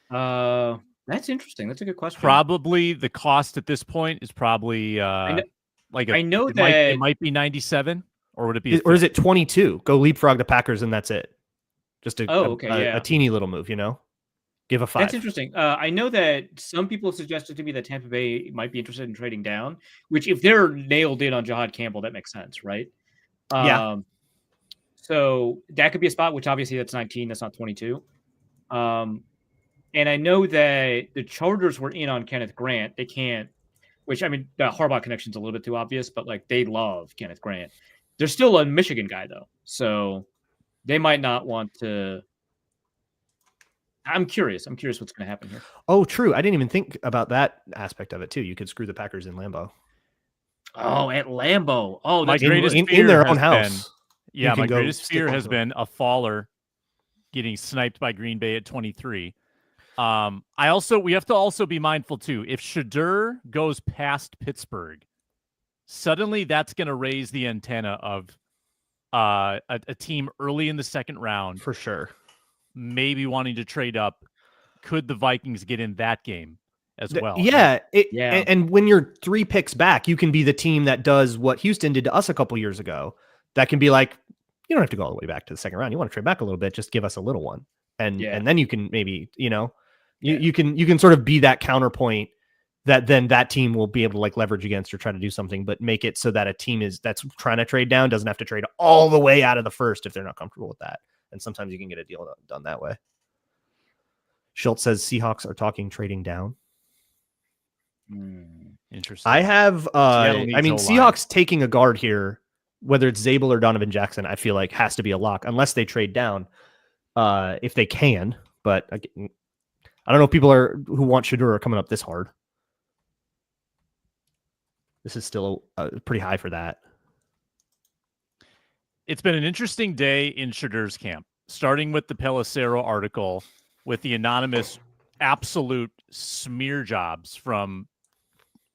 That's interesting. That's a good question. Probably the cost at this point is probably it might be 97, or would it be or is it 22? Go leapfrog the Packers and that's it. Just a teeny little move, Give a 5. That's interesting. I know that some people suggested to me that Tampa Bay might be interested in trading down, which if they're nailed in on Jahad Campbell, that makes sense, right? Yeah. So that could be a spot, which obviously that's 19, that's not 22. And I know that the Chargers were in on Kenneth Grant. They can't, which I mean, the Harbaugh connection's a little bit too obvious, but they love Kenneth Grant. They're still a Michigan guy though, so they might not want to. I'm curious what's going to happen here. Oh, true. I didn't even think about that aspect of it too. You could screw the Packers in Lambeau. Oh, at Lambeau. Oh, my greatest fear in their own house. My greatest fear has been a faller getting sniped by Green Bay at 23. We have to also be mindful too. If Shedeur goes past Pittsburgh, suddenly that's going to raise the antenna of a team early in the second round for sure. Maybe wanting to trade up. Could the Vikings get in that game as well? Yeah. And when you're 3 picks back, you can be the team that does what Houston did to us a couple years ago. That can be you don't have to go all the way back to the second round. You want to trade back a little bit, just give us a little one. And then you can maybe, you can sort of be that counterpoint that then that team will be able to leverage against or try to do something, but make it so that a team that's trying to trade down doesn't have to trade all the way out of the first if they're not comfortable with that. And sometimes you can get a deal done that way. Schultz says Seahawks are talking trading down. Interesting. I have, Seahawks taking a guard here, whether it's Zabel or Donovan Jackson, I feel like has to be a lock unless they trade down, if they can. But I don't know if people who want Shedeur are coming up this hard. This is still pretty high for that. It's been an interesting day in Shedeur's camp, starting with the Pelissero article with the anonymous absolute smear jobs from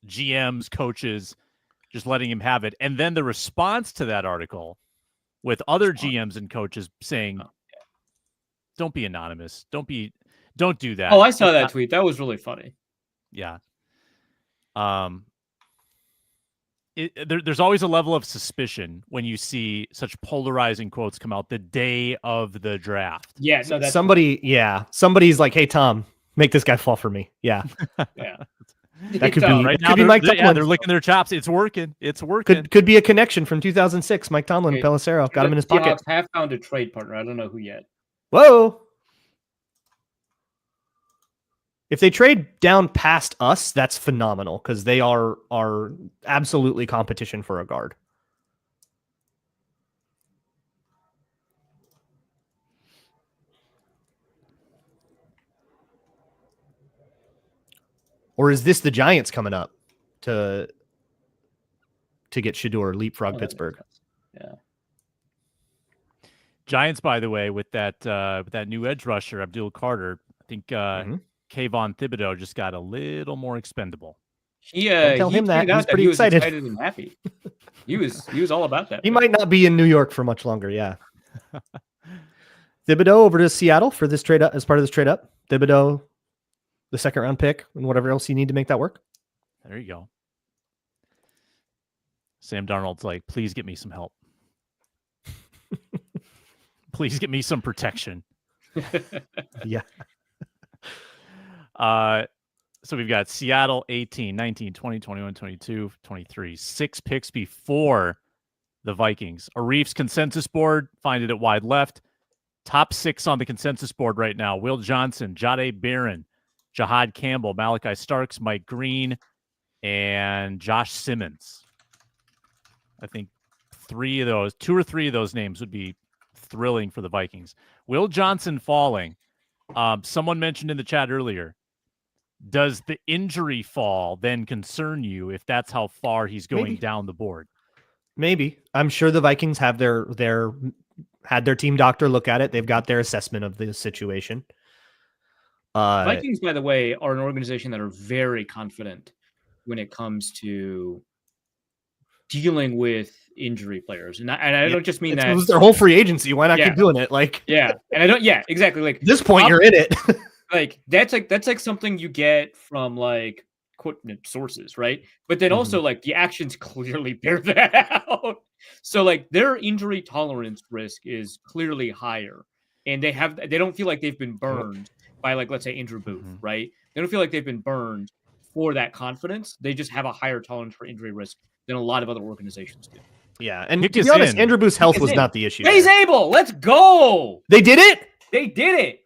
GMs, coaches, just letting him have it. And then the response to that article with other GMs and coaches saying, don't be anonymous. Don't do that. Oh, I saw that tweet. That was really funny. Yeah. There's always a level of suspicion when you see such polarizing quotes come out the day of the draft. Yeah, no, that's somebody's like, "Hey Tom, Make this guy fall for me. Yeah. Yeah. That could be Right it now, could be Mike they're Tomlin. licking their chops. It's working. It's working. Could be a connection from 2006. Mike Tomlin, Okay. Pelissero, got him in his pocket. Seahawks have found a trade partner. I don't know who yet. Whoa. If they trade down past us, that's phenomenal because they are absolutely competition for a guard. Or is this the Giants coming up to get Shedeur leapfrog Pittsburgh? Yeah. Giants, by the way, with that new edge rusher, Abdul Carter, I think Kayvon Thibodeau just got a little more expendable. Don't tell him that. He's pretty excited. And happy. He was all about that. He might not be in New York for much longer. Yeah. Thibodeau over to Seattle for this trade up as part of this trade up. Thibodeau, the second round pick, and whatever else you need to make that work. There you go. Sam Darnold's like, please get me some help. Please get me some protection. Yeah. So we've got Seattle 18, 19, 20, 21, 22, 23. 6 picks before the Vikings. Arif's consensus board, find it at wide left. Top 6 on the consensus board right now. Will Johnson, Jahdae Barron, Jahad Campbell, Malachi Starks, Mike Green, and Josh Simmons. I think 2 or 3 of those names would be thrilling for the Vikings. Will Johnson falling. Someone mentioned in the chat earlier, does the injury fall then concern you if that's how far he's going down the board? Maybe. I'm sure the Vikings have had their team doctor look at it. They've got their assessment of the situation. Vikings, by the way, are an organization that are very confident when it comes to dealing with injury players. And I don't just mean that. It was their whole free agency. Why not keep doing it? And I don't, exactly. Like at this point, you're in it. Like that's like something you get from like quote sources, right? But then also like the actions clearly bear that out. So like their injury tolerance risk is clearly higher, and they don't feel like they've been burned by like, let's say, Andrew Booth, right? They don't feel like they've been burned for that confidence. They just have a higher tolerance for injury risk than a lot of other organizations do. Yeah, and to be honest, Andrew Booth's health was not the issue. He's able. Let's go. They did it. They did it.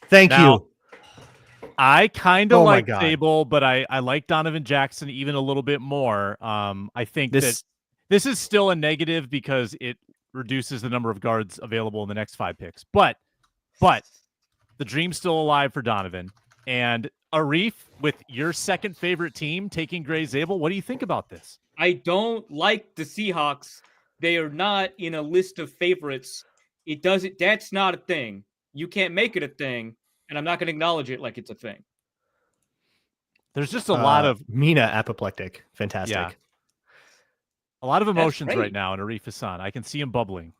Thank you. I kind of like Sable, but I like Donovan Jackson even a little bit more. I think that this is still a negative because it reduces the number of guards available in the next 5 picks. But the dream's still alive for Donovan. And Arif, with your second favorite team taking Gray Zabel, what do you think about this? I don't like the Seahawks. They are not in a list of favorites. That's not a thing. You can't make it a thing, and I'm not going to acknowledge it like it's a thing. There's just a lot of Mina apoplectic. Fantastic. Yeah. A lot of emotions right now in Arif Hasan. I can see him bubbling.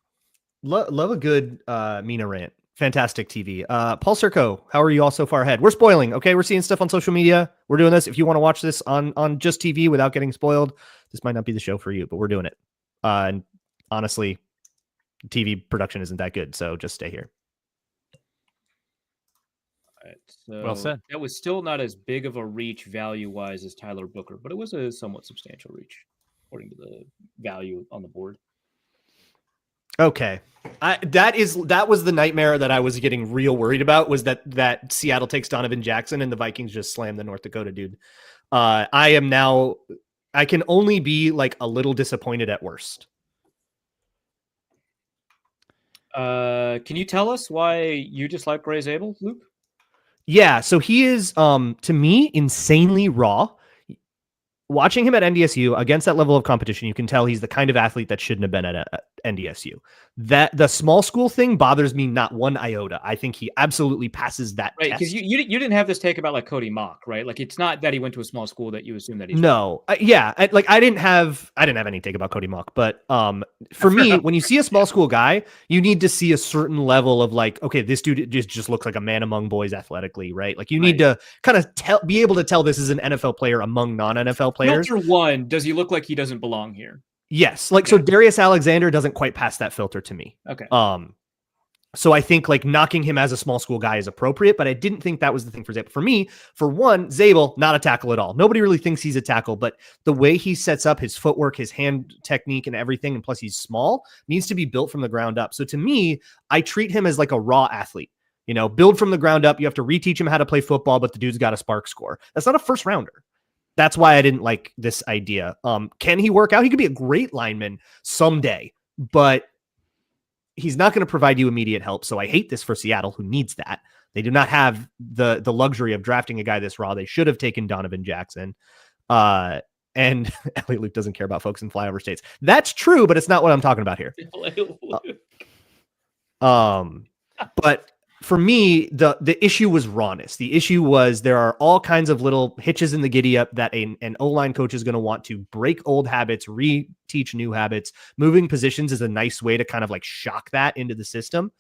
Love a good Mina rant. Fantastic TV. Paul Serco, how are you all so far ahead? We're spoiling. Okay, we're seeing stuff on social media. We're doing this. If you want to watch this on just TV without getting spoiled, this might not be the show for you, but we're doing it. And honestly, TV production isn't that good, so just stay here. All right, so well said. That was still not as big of a reach value-wise as Tyler Booker, but it was a somewhat substantial reach according to the value on the board. Okay. That was the nightmare that I was getting real worried about, was that Seattle takes Donovan Jackson and the Vikings just slam the North Dakota dude. I can only be like a little disappointed at worst. Can you tell us why you dislike Gray Zabel, Luke? Yeah, so he is, to me, insanely raw. Watching him at NDSU against that level of competition, you can tell he's the kind of athlete that shouldn't have been at NDSU. That the small school thing bothers me not one iota. I think he absolutely passes that right, test. because you didn't have this take about like Cody Mock, right? Like it's not that he went to a small school that you assume that he's no, I didn't have any take about Cody Mock, but for me, when you see a small school guy, you need to see a certain level of like, okay, this dude just looks like a man among boys athletically, right? Like you need to kind of be able to tell this is an NFL player among non-NFL players. Filter one, does he look like he doesn't belong here? Yes, like so Darius Alexander doesn't quite pass that filter to me. Okay. So I think like knocking him as a small school guy is appropriate, but I didn't think that was the thing for Zabel. For me, for one, Zabel, not a tackle at all. Nobody really thinks he's a tackle, but the way he sets up his footwork, his hand technique and everything, and plus he's small, needs to be built from the ground up. So to me, I treat him as like a raw athlete. Build from the ground up. You have to reteach him how to play football, but the dude's got a spark score. That's not a first rounder. That's why I didn't like this idea. Can he work out? He could be a great lineman someday, but he's not going to provide you immediate help. So I hate this for Seattle, who needs that. They do not have the luxury of drafting a guy this raw. They should have taken Donovan Jackson. And Elliot Luke doesn't care about folks in flyover states. That's true, but it's not what I'm talking about here. But for me, the issue was rawness. The issue was there are all kinds of little hitches in the giddy up that an O-line coach is going to want to break old habits, reteach new habits. Moving positions is a nice way to kind of like shock that into the system.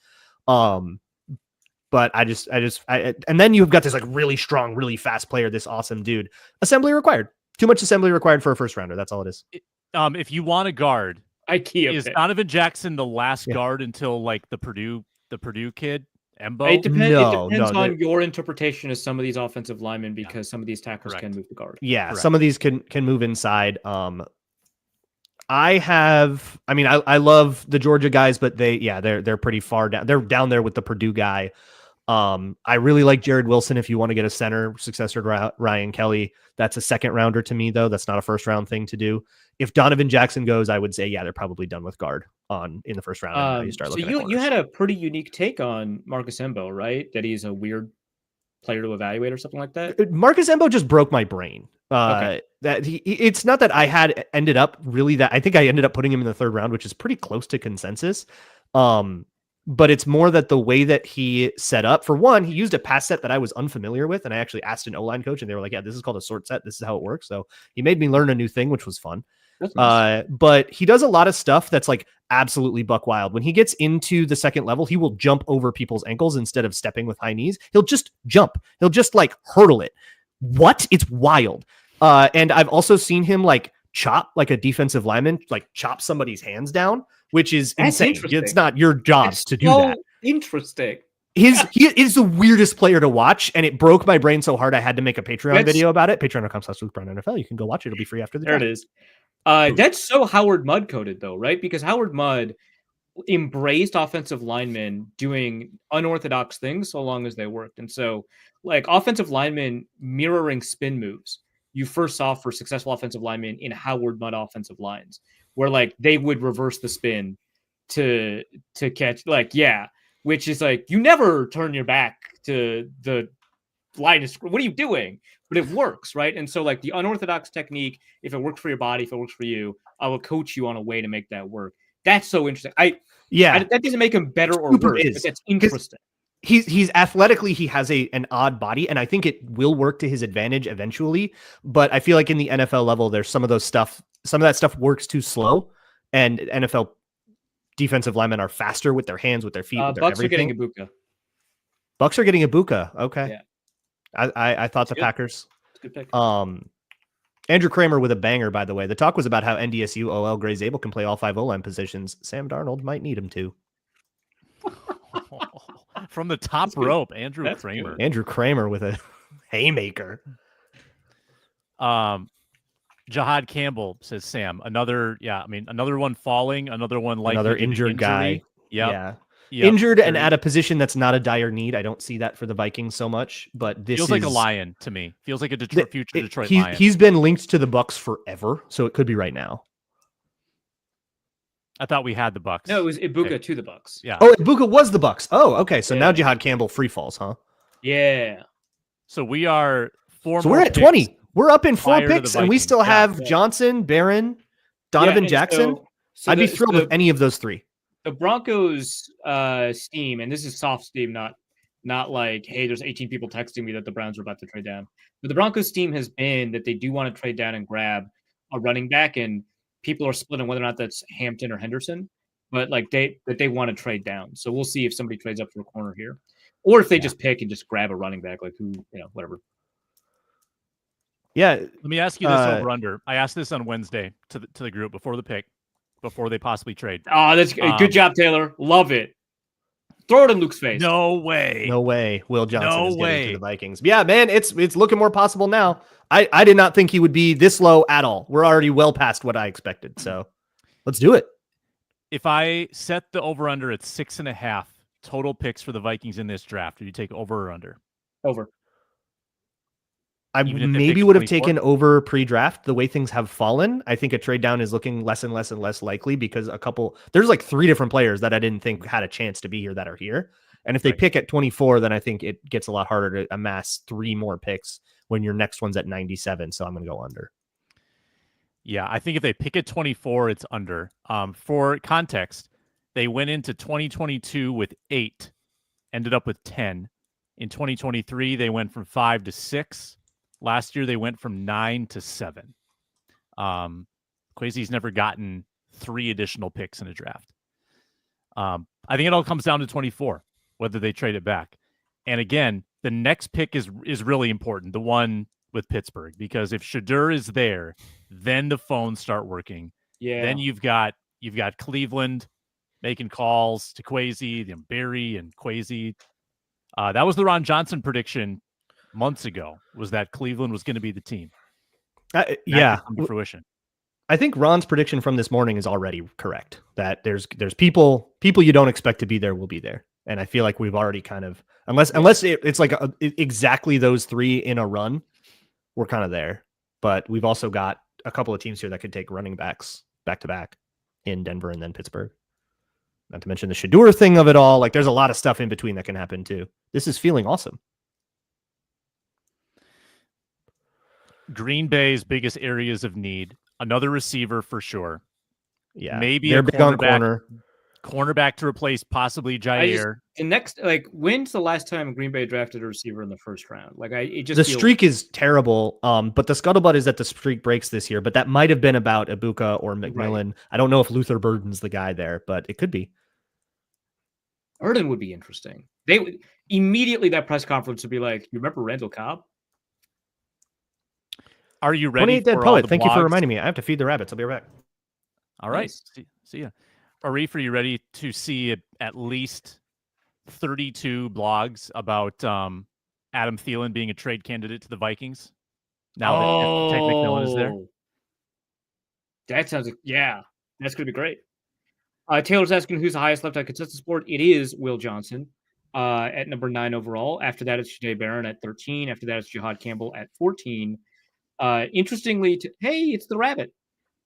But and then you've got this like really strong, really fast player, this awesome dude. Assembly required. Too much assembly required for a first rounder. That's all it is. If you want a guard, IKEA is pick. Donovan Jackson the last guard until like the Purdue kid? Embo? It depends on your interpretation of some of these offensive linemen because some of these tackles can move the guard. Yeah, Correct. Some of these can move inside. I love the Georgia guys, but they're pretty far down. They're down there with the Purdue guy. I really like Jared Wilson if you want to get a center successor to Ryan Kelly. That's a second rounder to me, though. That's not a first round thing to do. If Donovan Jackson goes, I would say, they're probably done with guard in the first round. You start looking at you had a pretty unique take on Marcus Embo, right? That he's a weird player to evaluate or something like that. Marcus Embo just broke my brain. Okay. That it's not that I had ended up really that I think I ended up putting him in the third round, which is pretty close to consensus. But it's more that the way that he set up, for one, he used a pass set that I was unfamiliar with. And I actually asked an O-line coach and they were like, yeah, this is called a sort set. This is how it works. So he made me learn a new thing, which was fun. That's nice. But he does a lot of stuff that's like absolutely buck wild. When he gets into the second level, he will jump over people's ankles instead of stepping with high knees. He'll just jump. He'll just like hurdle it. What? It's wild. And I've also seen him like chop like a defensive lineman, like chop somebody's hands down, which is insane. It's not your job to do that. Interesting. He is the weirdest player to watch, and it broke my brain so hard I had to make a Patreon video about it. Patreon.com/LukeBraun NFL. You can go watch it. It'll be free after the draft. There it is. That's so Howard Mudd coded, though, right? Because Howard Mudd embraced offensive linemen doing unorthodox things so long as they worked. And so, like, offensive linemen mirroring spin moves, you first saw for successful offensive linemen in Howard Mudd offensive lines, where, like, they would reverse the spin to catch, like, which is, like, you never turn your back to the line of scrimmage. What are you doing? But it works, right? And so, like, the unorthodox technique, if it works for your body, if it works for you, I will coach you on a way to make that work. That's so interesting. That doesn't make him better or worse, but that's interesting. He's athletically, he has an odd body, and I think it will work to his advantage eventually. But I feel like in the NFL level, there's some of that stuff works too slow, and NFL defensive linemen are faster with their hands, with their feet, with their Bucks everything. are getting Ibuka. Bucks are getting Ibuka. Okay. Yeah. I thought the Packers. Good pick. Andrew Kramer with a banger, by the way. The talk was about how NDSU OL Gray Zabel can play all 5 O-line positions. Sam Darnold might need him to. From the top rope, Andrew Kramer. Good. Andrew Kramer with a haymaker. Jahad Campbell says, Sam, another one falling, another one like another injured guy. Yep. Injured and at a position that's not a dire need. I don't see that for the Vikings so much, but this feels like a Lion to me. Feels like a future Detroit Lion. He's been linked to the Bucks forever, so it could be right now. I thought we had the Bucks. No, it was Ibuka to the Bucks. Yeah. Oh, Ibuka was the Bucks. Oh, okay. So now Jahad Campbell free falls, huh? Yeah. So we are 4 So more we're at 20. We're up in 4 picks, and we Vikings. still have Johnson, Barron, Donovan Jackson. So I'd be thrilled with any of those 3. The Broncos steam, and this is soft steam, not like, hey, there's 18 people texting me that the Browns are about to trade down. But the Broncos team has been that they do want to trade down and grab a running back, and people are split on whether or not that's Hampton or Henderson. But like they want to trade down. So we'll see if somebody trades up for a corner here. Or if they just pick and just grab a running back, like who, whatever. Yeah. Let me ask you this over under. I asked this on Wednesday to the group before the pick, before they possibly trade. Oh, that's good job, Taylor. Love it. Throw it in Luke's face. No way. No way Will Johnson No is getting to way. the Vikings. Yeah, man, it's looking more possible now. I did not think he would be this low at all. We're already well past what I expected. So let's do it. If I set the over-under at 6.5 total picks for the Vikings in this draft, do you take over or under? Over. I Even if they maybe pick would have 24? taken over pre-draft. The way things have fallen, I think a trade down is looking less and less and less likely because there's like 3 different players that I didn't think had a chance to be here that are here. And if they pick at 24, then I think it gets a lot harder to amass 3 more picks when your next one's at 97. So I'm going to go under. Yeah, I think if they pick at 24, it's under. For context, they went into 2022 with 8, ended up with 10. In 2023, they went from 5 to 6. Last year, they went from 9 to 7. Kwesi's never gotten 3 additional picks in a draft. I think it all comes down to 24, whether they trade it back. And again, the next pick is really important, the one with Pittsburgh, because if Shedeur is there, then the phones start working. Yeah. Then you've got Cleveland making calls to Kwesi, Barry and Kwesi. That was the Ron Johnson prediction months ago, was that Cleveland was going to be the team. Yeah. Come to fruition. I think Ron's prediction from this morning is already correct, that there's people you don't expect to be there will be there. And I feel like we've already kind of, unless it's like exactly those 3 in a run, we're kind of there. But we've also got a couple of teams here that could take running backs back to back in Denver and then Pittsburgh. Not to mention the Shedeur thing of it all. Like there's a lot of stuff in between that can happen too. This is feeling awesome. Green Bay's biggest areas of need, another receiver for sure. Yeah. Maybe they're a big on corner. Cornerback to replace possibly Jair. When's the last time Green Bay drafted a receiver in the first round? Streak is terrible. But the scuttlebutt is that the streak breaks this year, but that might have been about Ibuka or McMillan. Right. I don't know if Luther Burden's the guy there, but it could be. Burden would be interesting. They would immediately, that press conference would be like, you remember Randall Cobb? Are you ready? 28 Dead Poet. Thank you for reminding me. I have to feed the rabbits. I'll be right back. All right. Nice. See ya. Arif, are you ready to see at least 32 blogs about Adam Thielen being a trade candidate to the Vikings? Now that Tank McMillan is there? That sounds like, that's going to be great. Taylor's asking who's the highest left on consensus board. It is Will Johnson at number 9 overall. After that, it's Janae Barron at 13. After that, it's Jihad Campbell at 14. Interestingly, it's the rabbit.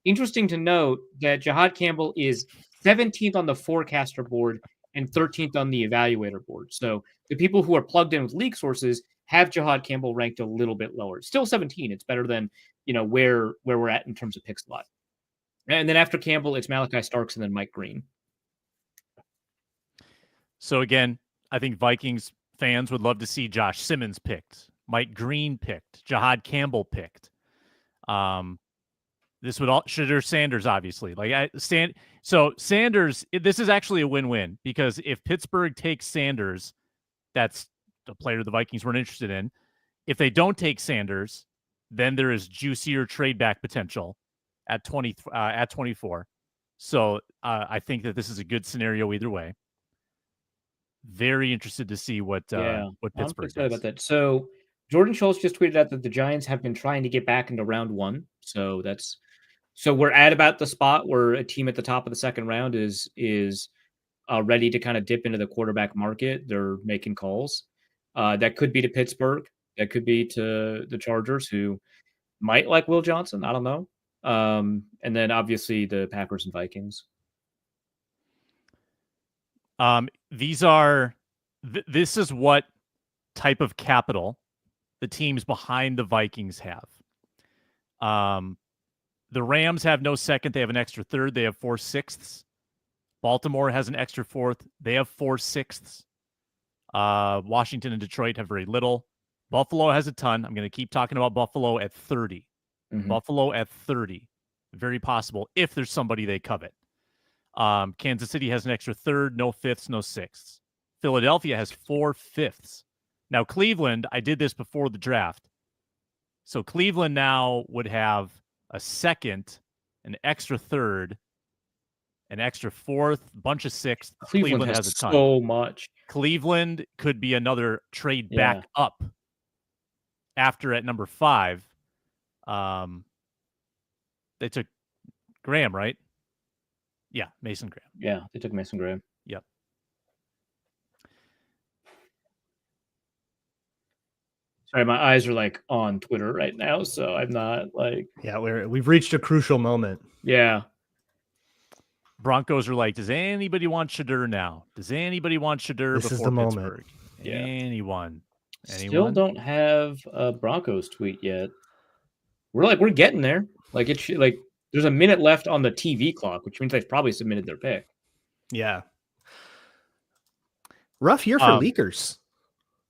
Interesting to note that Jihad Campbell is 17th on the forecaster board and 13th on the evaluator board. So the people who are plugged in with league sources have Jihad Campbell ranked a little bit lower. It's still 17. It's better than where we're at in terms of pick slot. And then after Campbell, it's Malachi Starks and then Mike Green. So again, I think Vikings fans would love to see Josh Simmons picked, Mike Green picked, Jihad Campbell picked. This would all Shedeur Sanders, obviously. So Sanders, this is actually a win-win because if Pittsburgh takes Sanders, that's a player the Vikings weren't interested in. If they don't take Sanders, then there is juicier trade back potential at 24. So I think that this is a good scenario either way. Very interested to see what Pittsburgh does. About that. So Jordan Schultz just tweeted out that the Giants have been trying to get back into round 1. So we're at about the spot where a team at the top of the second round is ready to kind of dip into the quarterback market. They're making calls. That could be to Pittsburgh. That could be to the Chargers, who might like Will Johnson. I don't know. And then obviously the Packers and Vikings. This is what type of capital the teams behind the Vikings have. The Rams have no second. They have an extra third. They have 4 sixths. Baltimore has an extra fourth. They have 4 sixths. Washington and Detroit have very little. Buffalo has a ton. I'm going to keep talking about Buffalo at 30. Mm-hmm. Buffalo at 30. Very possible if there's somebody they covet. Kansas City has an extra third, no fifths, no sixths. Philadelphia has 4 fifths. Now, Cleveland, I did this before the draft. So Cleveland now would have a second, an extra third, an extra 4th, bunch of 6th. Cleveland has a ton. so much. Cleveland could be another trade Yeah. back up after at number 5. They took Graham, right? Yeah, Mason Graham. Yeah, they took Mason Graham. Yep. Sorry, my eyes are like on Twitter right now, so I'm not like. Yeah, we've reached a crucial moment. Yeah. Broncos are like, does anybody want Shadur now? Does anybody want Shadur This before is the Pittsburgh? moment. Yeah. Anyone? Still don't have a Broncos tweet yet. We're getting there. Like it should, like there's a minute left on the TV clock, which means they've probably submitted their pick. Yeah. Rough year for leakers.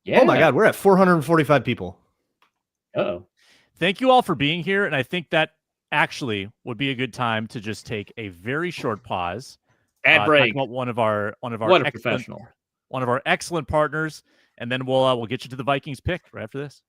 Yeah. Oh my God, we're at 445 people. Uh-oh. Thank you all for being here, and I think that actually would be a good time to just take a very short pause. Ad break. Talk about one of our What a professional. One of our excellent partners, and then we'll get you to the Vikings pick right after this.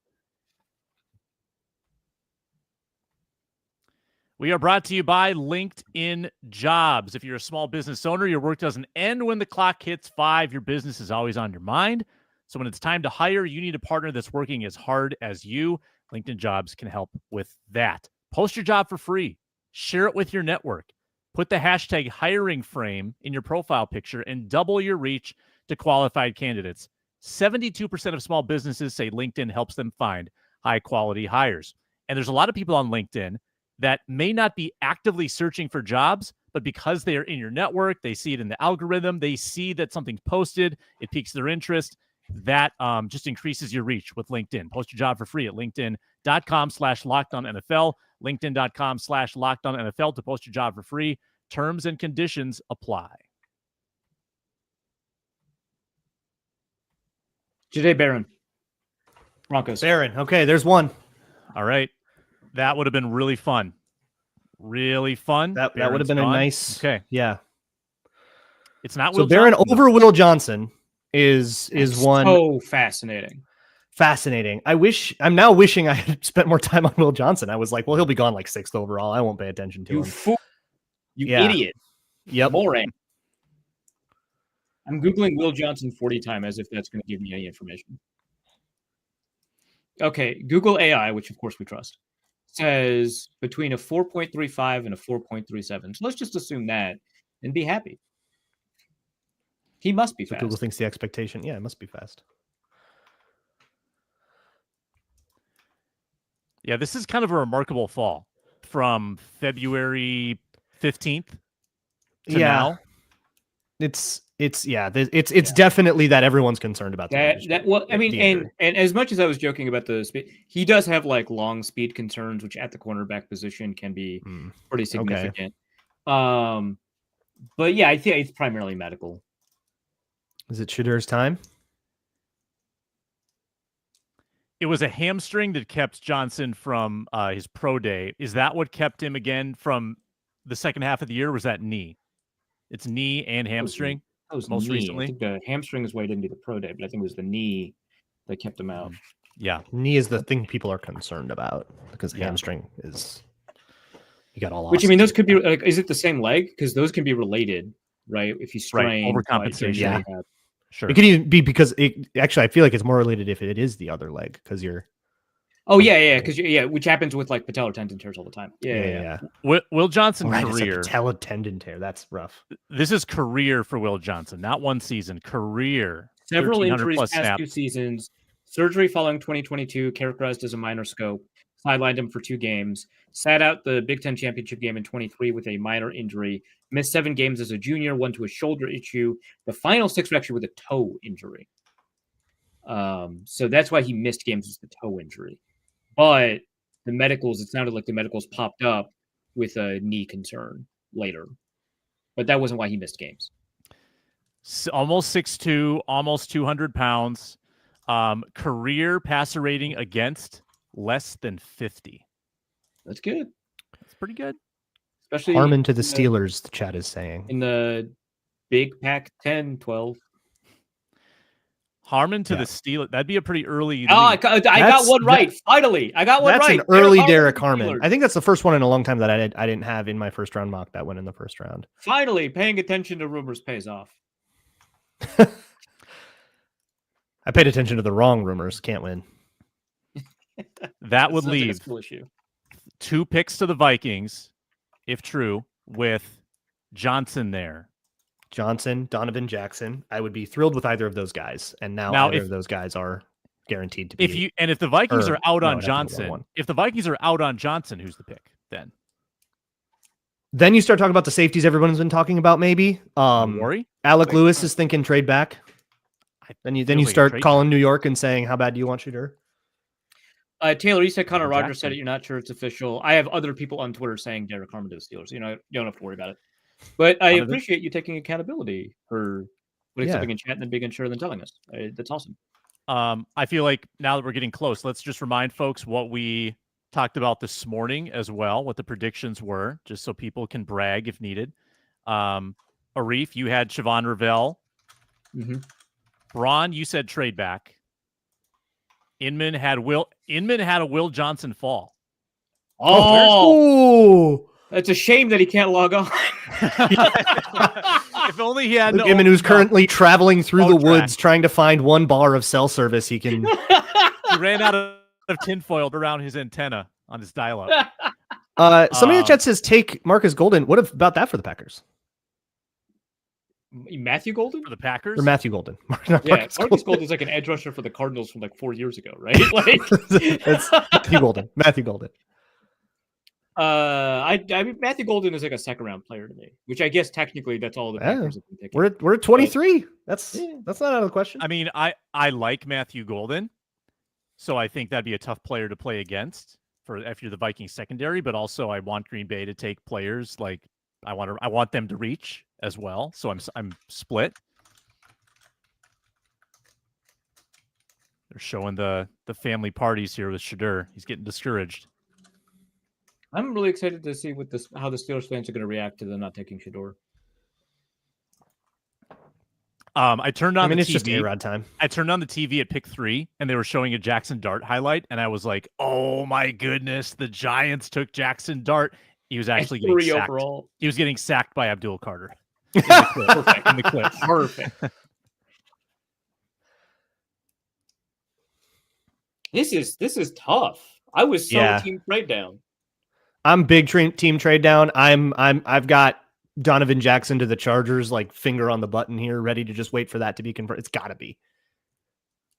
We are brought to you by LinkedIn Jobs. If you're a small business owner, your work doesn't end when the clock hits 5. Your business is always on your mind. So when it's time to hire, you need a partner that's working as hard as you. LinkedIn Jobs can help with that. Post your job for free. Share it with your network. Put the hashtag hiring frame in your profile picture and double your reach to qualified candidates. 72% of small businesses say LinkedIn helps them find high-quality hires. And there's a lot of people on LinkedIn that may not be actively searching for jobs, but because they are in your network, they see it in the algorithm, they see that something's posted, it piques their interest. That just increases your reach with LinkedIn. Post your job for free at linkedin.com/lockedonnfl, linkedin.com/lockedonnfl to post your job for free. Terms and conditions apply. Jahdae Barron. Broncos. Barron. Okay, there's one. All right. That would have been really fun. Really fun. That would have been a nice. Okay. Yeah. It's not so Will Barron Johnson, over Will Johnson is one. So fascinating. I'm now wishing I had spent more time on Will Johnson. I was like, well, he'll be gone like 6th overall. I won't pay attention to You him. fool. You Yeah. idiot. Yep. Boring. I'm Googling Will Johnson 40 times as if that's going to give me any information. Okay, Google AI, which of course we trust, says between a 4.35 and a 4.37. So let's just assume that and be happy. He must be fast. Google thinks the expectation. Yeah, it must be fast. Yeah, this is kind of a remarkable fall from February 15th to now. It's definitely that everyone's concerned about that. And as much as I was joking about the speed, he does have like long speed concerns, which at the cornerback position can be pretty significant. Okay. But yeah, I think it's primarily medical. Is it Shadur's time? It was a hamstring that kept Johnson from his pro day. Is that what kept him again from the second half of the year? Or was that knee? It's knee and hamstring. That was most knee. recently. I think the hamstring is why he didn't do the pro day, but I think it was the knee that kept him out. Yeah, knee is the thing people are concerned about because hamstring is you got all. Which I mean, those could be like, is it the same leg? Because those can be related, right? If you strain, overcompensation. Sure. It could even be because I feel like it's more related if it is the other leg because you're. Oh yeah, because which happens with like patellar tendon tears all the time. Yeah. Will Johnson career patellar tendon tear. That's rough. This is career for Will Johnson, not one season. Career. Several injuries past 2 seasons. Surgery following 2022, characterized as a minor scope. Sidelined him for 2 games. Sat out the Big Ten championship game in 23 with a minor injury. Missed 7 games as a junior, 1 to a shoulder issue. The final 6 were actually with a toe injury. So that's why he missed games with the toe injury. But the medicals, it sounded like the medicals popped up with a knee concern later. But that wasn't why he missed games. Almost 6'2", almost 200 pounds. Career passer rating against less than 50. That's good. That's pretty good. Especially Harmon to the Steelers, the chat is saying. In the Big Pac 10, 12. Harmon to the Steelers. That'd be a pretty early. Oh, I got one right. Finally, I got one that's right. That's an early Derek Harmon. I think that's the first one in a long time that I didn't have in my first round mock that went in the first round. Finally, paying attention to rumors pays off. I paid attention to the wrong rumors. Can't win. That would leave issue. 2 picks to the Vikings, if true, with Johnson there. Johnson, Donovan Jackson. I would be thrilled with either of those guys. And now either of those guys are guaranteed to be. If the Vikings are out on Johnson, who's the pick then? Then you start talking about the safeties everyone's been talking about, maybe. Worry? Alec Lewis is thinking trade back. Then you start calling New York and saying, how bad do you want Shedeur? Taylor, you said Connor Rogers said it. You're not sure it's official. I have other people on Twitter saying Derek Harmon to the Steelers. You don't have to worry about it. But I appreciate you taking accountability for putting something in chat and then being unsure than telling us. That's awesome. I feel like now that we're getting close, let's just remind folks what we talked about this morning as well, what the predictions were, just so people can brag if needed. Arif, you had Siobhan Ravel. Mm-hmm. Braun, you said trade back. Inman had a Will Johnson fall. Oh, it's a shame that he can't log on. If only he had Luke Inman, who's currently traveling through the woods trying to find one bar of cell service he can. He ran out of tinfoil around his antenna on his dial-up. Somebody in the chat says take Marcus Golden. What about that for the Packers? Matthew Golden for the Packers or Matthew Golden? Marcus Golden's like an edge rusher for the Cardinals from like 4 years ago, right? Like it's Matthew Golden. Matthew Golden. I mean Matthew Golden is like a second round player to me, which I guess technically that's all the Packers have been picking. We're at 23. That's not out of the question. I mean, I like Matthew Golden, so I think that'd be a tough player to play against after the Vikings secondary. But also, I want Green Bay to take players like I want them to reach as well. So I'm split. They're showing the family parties here with Shedeur. He's getting discouraged. I'm really excited to see how the Steelers fans are going to react to them not taking Shedeur. I turned on the TV. It's just A-Rod time. I turned on the TV at pick 3, and they were showing a Jackson Dart highlight, and I was like, "Oh my goodness, the Giants took Jackson Dart." He was actually getting sacked. Overall. He was getting sacked by Abdul Carter. In the clip. Perfect. This is tough. I was so team trade down. I'm big team trade down. I've got Donovan Jackson to the Chargers, like finger on the button here, ready to just wait for that to be confirmed. It's got to be.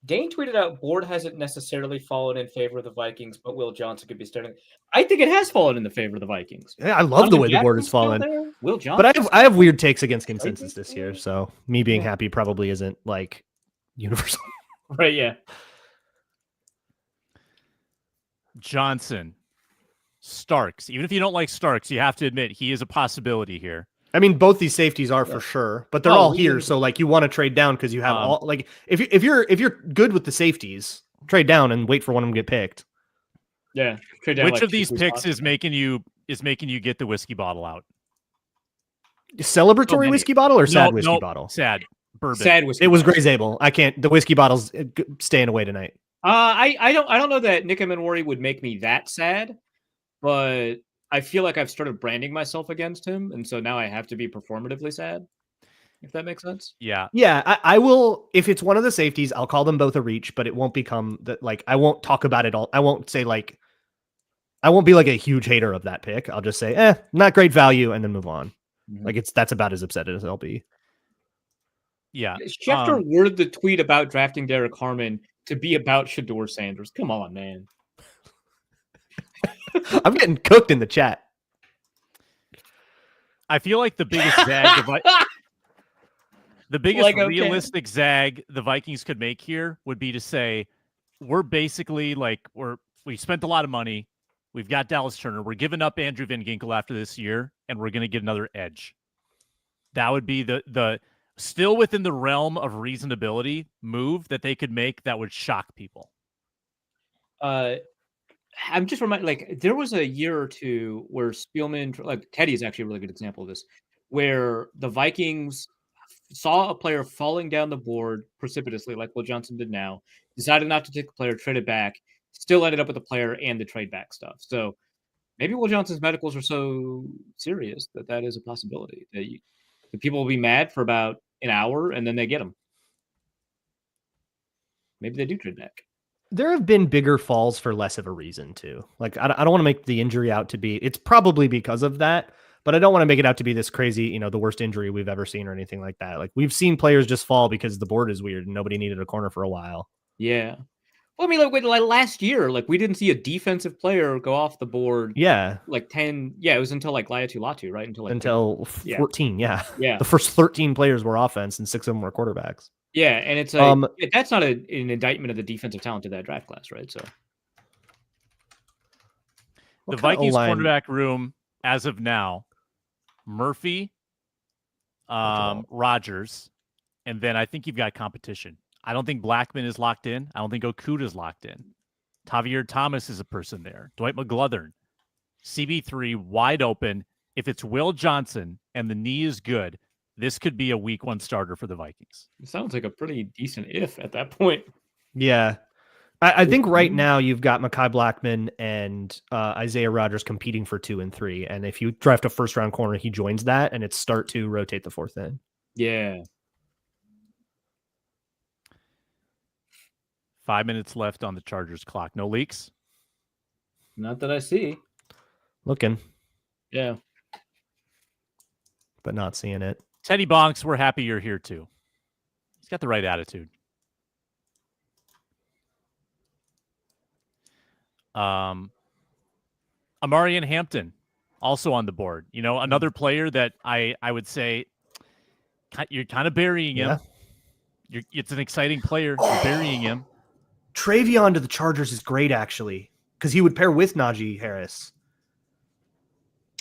Dane tweeted out, board hasn't necessarily fallen in favor of the Vikings, but Will Johnson could be starting. I think it has fallen in the favor of the Vikings. Yeah, I love the way the board has fallen. Will Johnson, but I have weird takes against consensus this year, so me being happy probably isn't like universal. Right? Yeah. Johnson, Starks. Even if you don't like Starks, you have to admit he is a possibility here. I mean, both these safeties are for sure, but they're all here. So like, you want to trade down because you have all like if you're good with the safeties, trade down and wait for one of them to get picked. Yeah, trade down. Which of these picks is making you get the whiskey bottle out? Celebratory whiskey bottle or sad whiskey bottle? Sad bourbon. Sad whiskey. It was Grey Zabel. I can't. The whiskey bottle's staying away tonight. I don't know that Nick Emenwari would make me that sad, but I feel like I've started branding myself against him, and so now I have to be performatively sad, if that makes sense. Yeah. Yeah, I will. If it's one of the safeties, I'll call them both a reach, but it won't become that. Like, I won't talk about it all. I won't say like, I won't be like a huge hater of that pick. I'll just say, not great value, and then move on. Mm-hmm. Like, that's about as upset as I'll be. Yeah. Schefter worded the tweet about drafting Derek Harmon to be about Shedeur Sanders. Come on, man. I'm getting cooked in the chat. I feel like the biggest zag, realistic zag the Vikings could make here would be to say, we're basically like we spent a lot of money. We've got Dallas Turner. We're giving up Andrew Van Ginkel after this year, and we're going to get another edge. That would be the still within the realm of reasonability move that they could make that would shock people. I'm just reminded, like, there was a year or two where Spielman, like Teddy is actually a really good example of this, where the Vikings saw a player falling down the board precipitously, like Will Johnson did now, decided not to take the player, trade it back, still ended up with the player and the trade back stuff. So maybe Will Johnson's medicals are so serious that is a possibility. The people will be mad for about an hour and then they get him. Maybe they do trade back. There have been bigger falls for less of a reason too. Like I don't want to make the injury out to be, it's probably because of that, but I don't want to make it out to be this crazy, the worst injury we've ever seen or anything like that. Like we've seen players just fall because the board is weird and nobody needed a corner for a while. Yeah. Well, I mean, like last year, like we didn't see a defensive player go off the board. Yeah. Like 10. Yeah. It was until like Laiatu Latu, right? Until 14. Yeah. Yeah. The first 13 players were offense and 6 of them were quarterbacks. Yeah, and it's like that's not an indictment of the defensive talent of that draft class, right? So the Vikings quarterback room as of now, Murphy, Rodgers, and then I think you've got competition. I don't think Blackman is locked in. I don't think Okuda is locked in. Tavier Thomas is a person there. Dwight McGlothern, CB3 wide open. If it's Will Johnson and the knee is good, this could be a week 1 starter for the Vikings. It sounds like a pretty decent if at that point. Yeah. I think right now you've got Mekhi Blackman and Isaiah Rodgers competing for 2 and 3. And if you draft a first round corner, he joins that and it's start to rotate the 4th in. Yeah. 5 minutes left on the Chargers clock. No leaks? Not that I see. Looking. Yeah. But not seeing it. Teddy Bonks, we're happy you're here too. He's got the right attitude. Amarian Hampton, also on the board. Another player that I would say you're kind of burying him. It's an exciting player. You're burying him. Travion to the Chargers is great, actually, because he would pair with Najee Harris.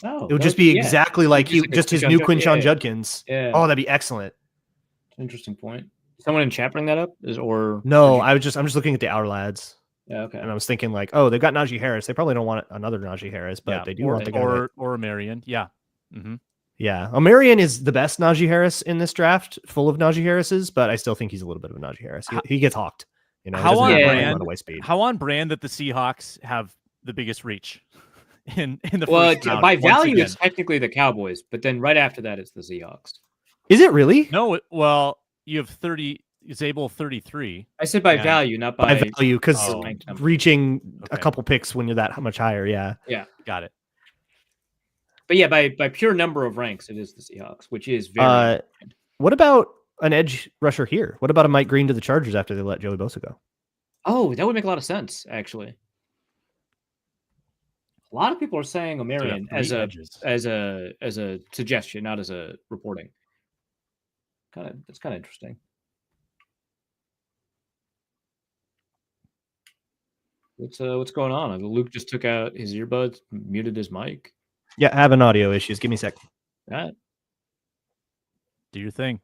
Oh, it would just be exactly like his new Quinshon Judkins. Yeah. Oh, that'd be excellent. Interesting point. Someone in chat bring that up? No, I'm just looking at the Our Lads. Yeah, okay. And I was thinking like, oh, they've got Najee Harris. They probably don't want another Najee Harris, but they do want the guy. Or Amarian. Yeah. Mm-hmm. Yeah. Amarian is the best Najee Harris in this draft, full of Najee Harrises, but I still think he's a little bit of a Najee Harris. He gets hawked. How on brand that the Seahawks have the biggest reach in the first round, by value, it's technically the Cowboys, but then right after that, it's the Seahawks. Is it really? No. Well, you have 30. It's able 33. I said by value, not by value, because reaching a couple picks when you're that much higher. Yeah. Yeah. Got it. But yeah, by pure number of ranks, it is the Seahawks, which is very. What about an edge rusher here? What about a Mike Green to the Chargers after they let Joey Bosa go? Oh, that would make a lot of sense, actually. A lot of people are saying Amarian as a suggestion, not as a reporting. It's kind of interesting. What's going on? Luke just took out his earbuds, muted his mic. Yeah, having audio issues. Give me a sec. All right. Do your thing.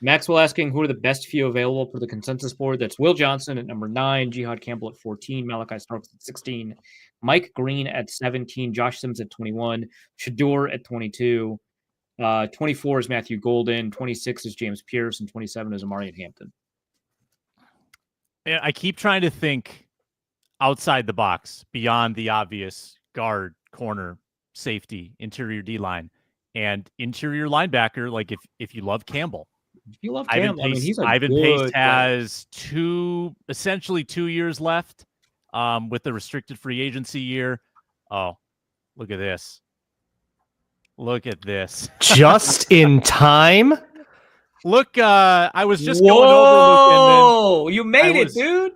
Maxwell asking who are the best few available for the consensus board. That's Will Johnson at number 9, Jihad Campbell at 14, Malachi Starks at 16, Mike Green at 17, Josh Sims at 21, Shador at 22, 24 is Matthew Golden, 26 is James Pierce, and 27 is Amarian Hampton. I keep trying to think outside the box, beyond the obvious guard, corner, safety, interior D-line, and interior linebacker. Like if you love Campbell. If you love Campbell, Ivan Pace has essentially 2 years left with the restricted free agency year. Oh, look at this. Look at this. Just in time? Look, I was just going over. Luke, you made it, dude.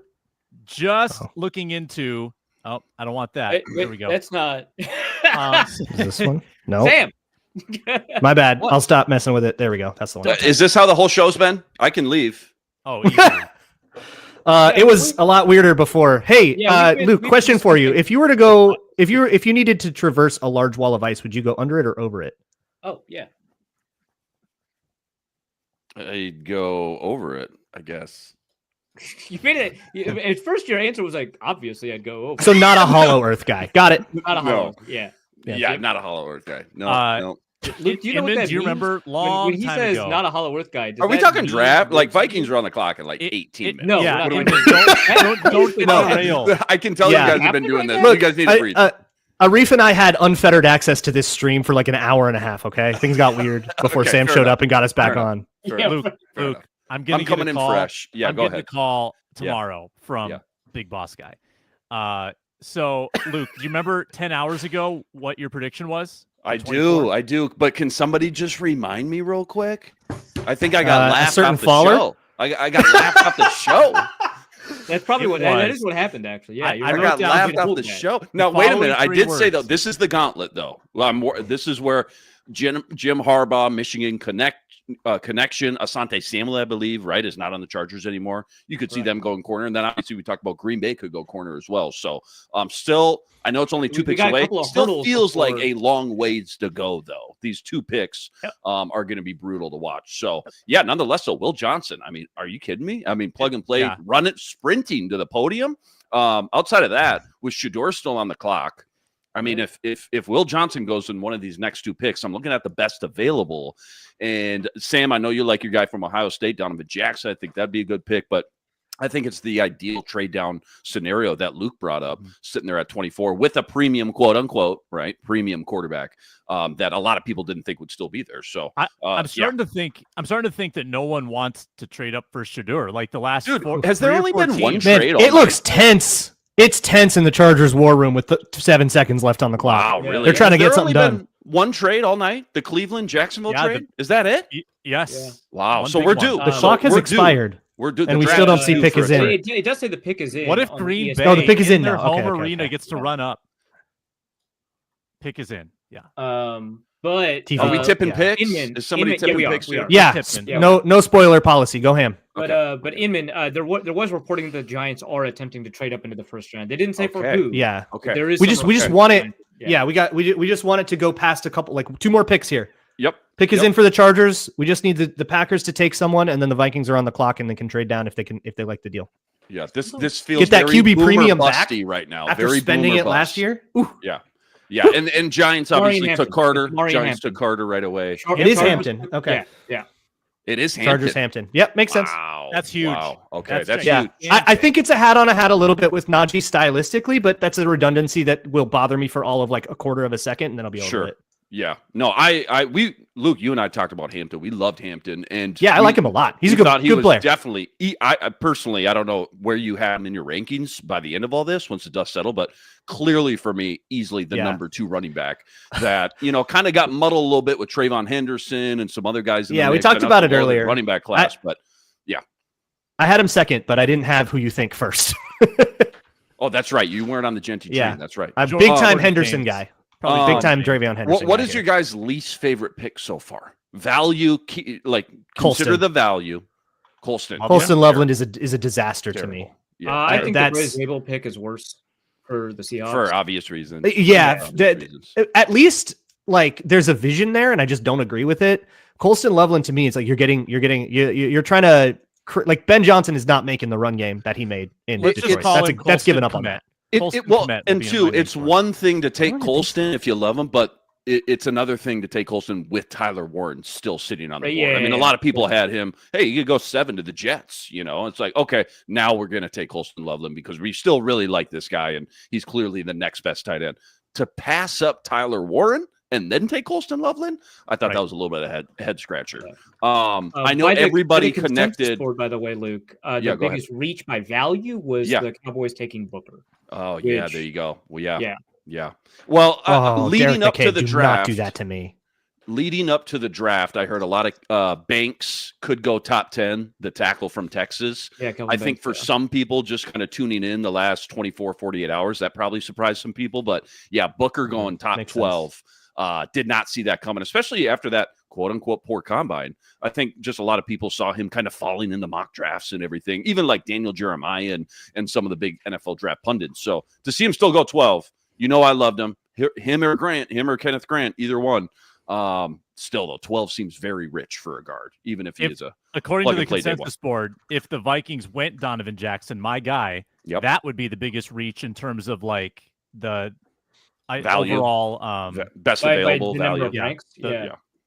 Just looking into. Oh, I don't want that. There we go. That's not. Is this one? No. Sam. My bad. What? I'll stop messing with it. There we go. That's the one. Is this how the whole show's been? I can leave. Oh, easily. It was a lot weirder before. Hey, Luke, question for you. If you were to go, if you needed to traverse a large wall of ice, would you go under it or over it? Oh, yeah. I'd go over it, I guess. You made it. At first, your answer was like, obviously, I'd go over. So not a Hollow Earth guy. Got it. Not a Hollow. Yeah. Yeah, not a Hollow Earth guy. No. Luke, do you know what Inman, that do you means? remember long when he time says ago? not a Hollow Earth guy? Does Are we that talking mean draft? we're Like cheating? Vikings are on the clock in like 18 minutes. No, Yeah, we're not Inman, doing don't get No. derailed. I can tell Yeah. you guys have been doing this. Look, you guys need to breathe. Arif and I had unfettered access to this stream for like an hour and a half. Okay, things got weird before Okay, Sam fair showed enough. up and got us back Fair enough. on. Fair Yeah, enough. Luke, Fair Luke, enough. I'm gonna I'm get coming a in call. fresh. Yeah, I'm go getting ahead. a call tomorrow from Yeah. Big Boss Guy. So Luke, do you remember 10 hours ago what your prediction was? I For 24? do. But can somebody just remind me real quick? I think I got A laughed certain off the faller? show. I got laughed off the show. That's probably It what that was. is. What happened actually? Yeah, I you're I wrote right. got down laughed the- off the that. show. Now, wait a following minute. I three did say, though, words. this is the gauntlet, though. This is where Jim Harbaugh, Michigan connection, Asante Samuel, I believe, right, is not on the Chargers anymore. You could see them going corner. And then obviously we talked about Green Bay could go corner as well. So still, I know it's only two We picks got a away. couple of Still hurdles feels like before- a long ways to go, though. These two picks are going to be brutal to watch. So, yeah, nonetheless, so Will Johnson, I mean, are you kidding me? I mean, plug and play, Yeah. run it, sprinting to the podium. Outside of that, with Shador still on the clock, I mean, if Will Johnson goes in one of these next two picks, I'm looking at the best available. And Sam, I know you like your guy from Ohio State, Donovan Jackson. I think that'd be a good pick, but I think it's the ideal trade down scenario that Luke brought up, sitting there at 24 with a premium, quote unquote, right, premium quarterback that a lot of people didn't think would still be there. So I'm starting to think that no one wants to trade up for Shador. Like the last Dude, four, has there 3 or only 4 been one teams. Man, trade all it looks night? tense. It's tense in the Chargers war room with 7 seconds left on the clock. Wow, Yeah. really? They're trying to Has get there something only done. been one trade all night, the Cleveland Jacksonville Yeah, trade. Is that it? Yes. Yeah. Wow. One so big we're one. due. The So clock has we're expired. We're due. And we draft still don't is see due pick for a is in. trade. It does say the pick is in. What if on Green ESPN. Bay? Oh, the pick is in their now. home Okay, okay, arena okay. gets to run up. Pick is in. Yeah. But TV. Are we tipping Yeah. picks? Inman- Is somebody Inman- yeah, tipping we are, picks we here? are. Yeah, Tipton. Yeah. no spoiler policy. Go ham. But Inman, there was reporting the Giants are attempting to trade up into the first round. They didn't say for Okay. who. Yeah, but Okay. there is we some just reporting. want it. Yeah. Yeah, we just want it to go past a couple, like 2 more picks here. Yep. Pick is Yep. in for the Chargers. We just need the Packers to take someone, and then the Vikings are on the clock, and they can trade down if they like the deal. Yeah. This feels Get that very QB boomer premium back busty right now. After Very spending boomer it last bust. year. Ooh, Yeah. And Giants obviously Hampton. took Carter. It's Maury Giants Hampton. took Carter right away. it is Chargers- Hampton. Okay, Yeah. It is Hampton. Chargers Hampton. Yep, makes sense. Wow. That's huge. Wow. Okay. That's Yeah, huge. I think it's a hat on a hat a little bit with Najee stylistically, but that's a redundancy that will bother me for all of like a quarter of a second, and then I'll be over Sure. it. Yeah. No, Luke, you and I talked about Hampton. We loved Hampton, and Yeah, I we- like him a lot. He's a we good, thought he good was player. Definitely. I personally, I don't know where you have him in your rankings by the end of all this once the dust settled, but clearly for me, easily the Yeah. number 2 running back that kind of got muddled a little bit with Trayvon Henderson and some other guys. In the Yeah, we mix. talked I know about it's it a loaded earlier. running back class, but I had him second, but I didn't have who you think first. oh, that's right. You weren't on the Genty train. Yeah. That's right. I'm Jordan big time Jordan Henderson James. guy. Probably Big Um, time Dravion Henderson. What guy is your here. guys' least favorite pick so far? Value, like Colston. consider the value. Colston. Colston Yeah. Loveland is a disaster to me. Terrible. Yeah. I think the that's- Bryce Zabel pick is worse for the Seahawks. For obvious reasons. Yeah, For obvious that- reasons. At least like there's a vision there, and I just don't agree with it. Colston Loveland to me, it's like you're trying to like Ben Johnson is not making the run game that he made in Let's just Detroit. call That's him that's giving Colston up on Kmet. that. Colston Well, Kmet will and be in two, my name it's for it. one thing to take don't think Colston if you love him, but it's another thing to take Colston with Tyler Warren still sitting on the Right, board. yeah, I mean, a yeah, lot of people had him. Hey, you could go 7 to the Jets. It's like, okay, now we're going to take Colston Loveland because we still really like this guy, and he's clearly the next best tight end. To pass up Tyler Warren and then take Colston Loveland, I thought Right. that was a little bit of a head scratcher. Yeah. I know By the everybody consensus connected. board, by the way, Luke. Yeah, The go ahead. biggest reach by value was Yeah. the Cowboys taking Booker. Oh yeah, Which- there you go. Well, yeah, Yeah. yeah. Well, Oh, leading Derek up to McKay, the do draft, not do that to me. leading up to the draft, I heard a lot of Banks could go top 10, the tackle from Texas. Yeah, Kelvin I think Banks, for yeah. some people just kind of tuning in the last 24, 48 hours, that probably surprised some people. But yeah, Booker going top Makes 12. Did not see that coming, especially after that quote unquote poor combine. I think just a lot of people saw him kind of falling in the mock drafts and everything, even like Daniel Jeremiah and some of the big NFL draft pundits. So to see him still go 12, I loved him. Him or Kenneth Grant, either one. Still though, 12 seems very rich for a guard, even if he is a According plug to the and play day one. consensus board, if the Vikings went Donovan Jackson, my guy, Yep. that would be the biggest reach in terms of like the Value. overall Best by available the number value. of Yeah, ranks.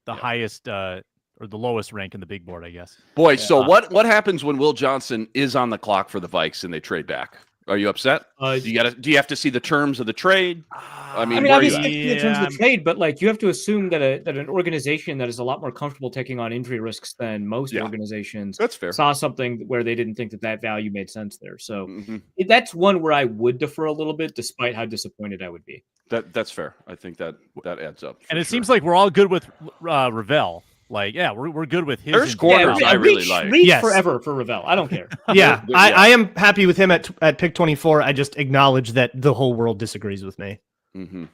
the highest or the lowest rank in the big board, I guess. Boy, Yeah. so what happens when Will Johnson is on the clock for the Vikes and they trade back? Are you upset? Do you have to see the terms of the trade? I mean, where are you obviously, at? in terms of the trade, but like you have to assume that an organization that is a lot more comfortable taking on injury risks than most organizations That's fair. saw something where they didn't think that value made sense there. So Mhm. that's one where I would defer a little bit, despite how disappointed I would be. That's fair. I think that adds up. And it seems like we're all good with Ravel. Like, yeah, we're good with his. There's corners I really like. Reach Yes. forever for Ravel. I don't care. Yeah, Yeah. I am happy with him at pick 24. I just acknowledge that the whole world disagrees with me. Mm-hmm.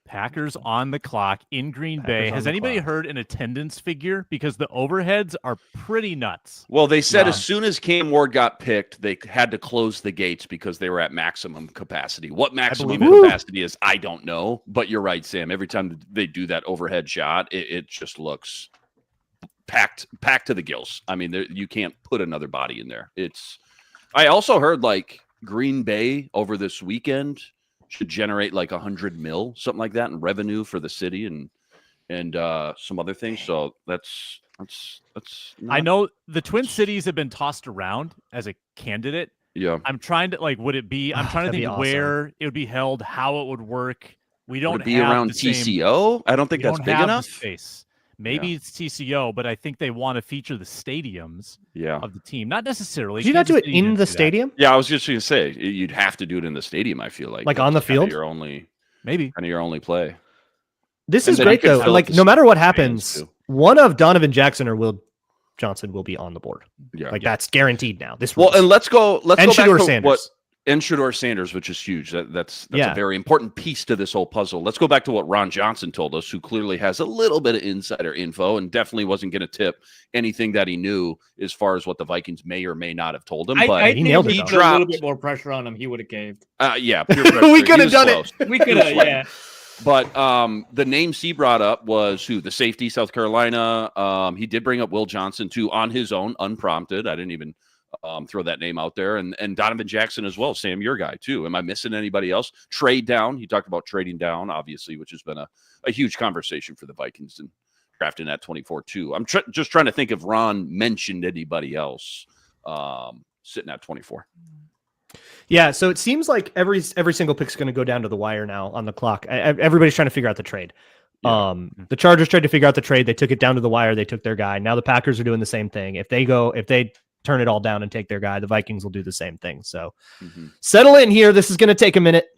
Packers on the clock in Green Bay. on Has the anybody clock. heard an attendance figure? Because the overheads are pretty nuts. Well, they said Yeah. as soon as Cam Ward got picked, they had to close the gates because they were at maximum capacity. What maximum believe it. capacity is, I don't know. But you're right, Sam. Every time they do that overhead shot, it just looks packed to the gills. I mean, you can't put another body in there. I also heard like Green Bay over this weekend should generate like $100 million, something like that, in revenue for the city and some other things. So that's I know the Twin Cities have been tossed around as a candidate. Yeah. I'm trying to would it be? I'm trying to That'd be think awesome. where it would be held, how it would work. We don't Would it be have around the same- TCO? I don't think we that's don't big have the enough. space. Maybe it's TCO, but I think they want to feature the stadiums Yeah. of the team, not necessarily. Did you not do Kansas it City in didn't the do that. stadium? Yeah, I was just going to say you'd have to do it in the stadium. I feel like Like on the That's kinda field? your only Maybe. kind of your only play. This And is then you great can though. fill Like the no matter what fans, happens, too. one of Donovan Jackson or Will Johnson will be on the board. Yeah. Like that's guaranteed now. This Well, rules. and let's go and back to Shedeur what Sanders. and Shedeur Sanders, which is huge. That's Yeah. a very important piece to this whole puzzle. Let's go back to what Ron Johnson told us, who clearly has a little bit of insider info and definitely wasn't going to tip anything that he knew as far as what the Vikings may or may not have told him. But I he think nailed if it, we though. put a little dropped- bit more pressure on him, he would have caved. yeah, peer We pressure. could He have was done it. close. We could have, yeah. But the names he brought up was who? The safety, South Carolina. He did bring up Will Johnson too on his own, unprompted. I didn't even throw that name out there. And Donovan Jackson as well. Sam, your guy too. Am I missing anybody else? Trade down. He talked about trading down, obviously, which has been a huge conversation for the Vikings and drafting at 24 too. I'm just trying to think if Ron mentioned anybody else sitting at 24. Yeah, so it seems like every single pick's going to go down to the wire now on the clock. Everybody's trying to figure out the trade. Yeah. The Chargers tried to figure out the trade. They took it down to the wire. They took their guy. Now the Packers are doing the same thing. If they turn it all down and take their guy, the Vikings will do the same thing. So settle in here. This is going to take a minute.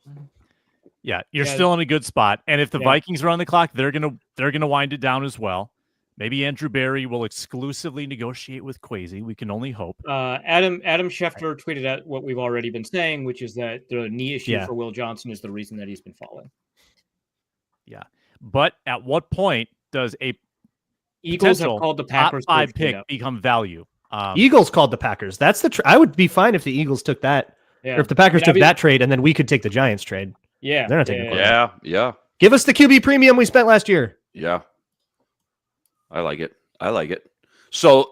Yeah, you're Yeah. still in a good spot. And if the Yeah. Vikings are on the clock, they're gonna wind it down as well. Maybe Andrew Berry will exclusively negotiate with Kwesi. We can only hope. Adam Schefter tweeted out what we've already been saying, which is that the knee issue Yeah. for Will Johnson is the reason that he's been falling. Yeah. But at what point does a Eagles have potential called the top Packers 5 to trade pick up. become value? Eagles called the Packers. That's I would be fine if the Eagles took that, Yeah. or if the Packers I mean, took that trade, and then we could take the Giants trade. Yeah, They're not taking the Yeah. Give us the QB premium we spent last year. Yeah. I like it. So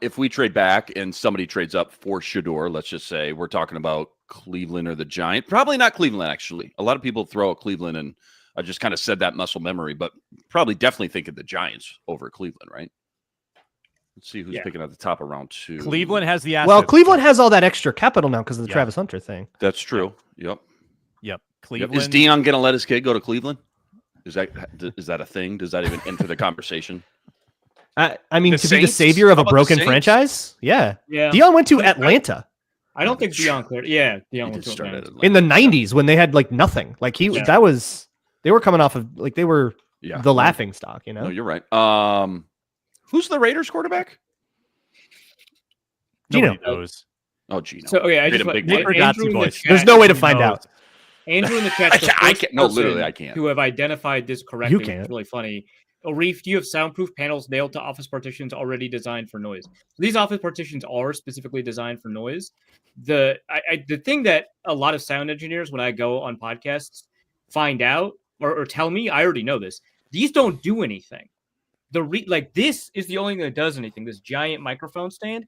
if we trade back and somebody trades up for Shedeur, let's just say we're talking about Cleveland or the Giants. Probably not Cleveland, actually. A lot of people throw out Cleveland, and I just kind of said that muscle memory, but probably definitely think of the Giants over Cleveland, right? Let's see who's picking at the top of round 2. Cleveland has the assets. Well, Cleveland has all that extra capital now because of the Yeah. Travis Hunter thing. That's true. Yep. Yep. Yep. Cleveland. Is Dion going to let his kid go to Cleveland? Is that a thing? Does that even enter the conversation? I mean, The to be the Saints? savior of How a about the broken Saints? franchise? Yeah. Yeah. Dion went to Atlanta I don't think Dion cleared. Yeah, Dion He went did to start Atlanta. at Atlanta. in the 90s when they had like nothing. Like they were coming off of they were Yeah. the laughing stock, you know? No, you're right. Who's the Raiders quarterback? Gino. Nobody knows. Oh, Gino. So okay, I Made just a want- big Nick one. Ragazzi Andrew in the voice. chat- There's no way to Who find knows? out. Andrew in the chat. I can't. No, literally, I can't. Who have identified this correctly? You which is can't. really funny. Arif, do you have soundproof panels nailed to office partitions already designed for noise? These office partitions are specifically designed for noise. The thing that a lot of sound engineers, when I go on podcasts, find out or tell me, I already know this. These don't do anything. This is the only thing that does anything. This giant microphone stand.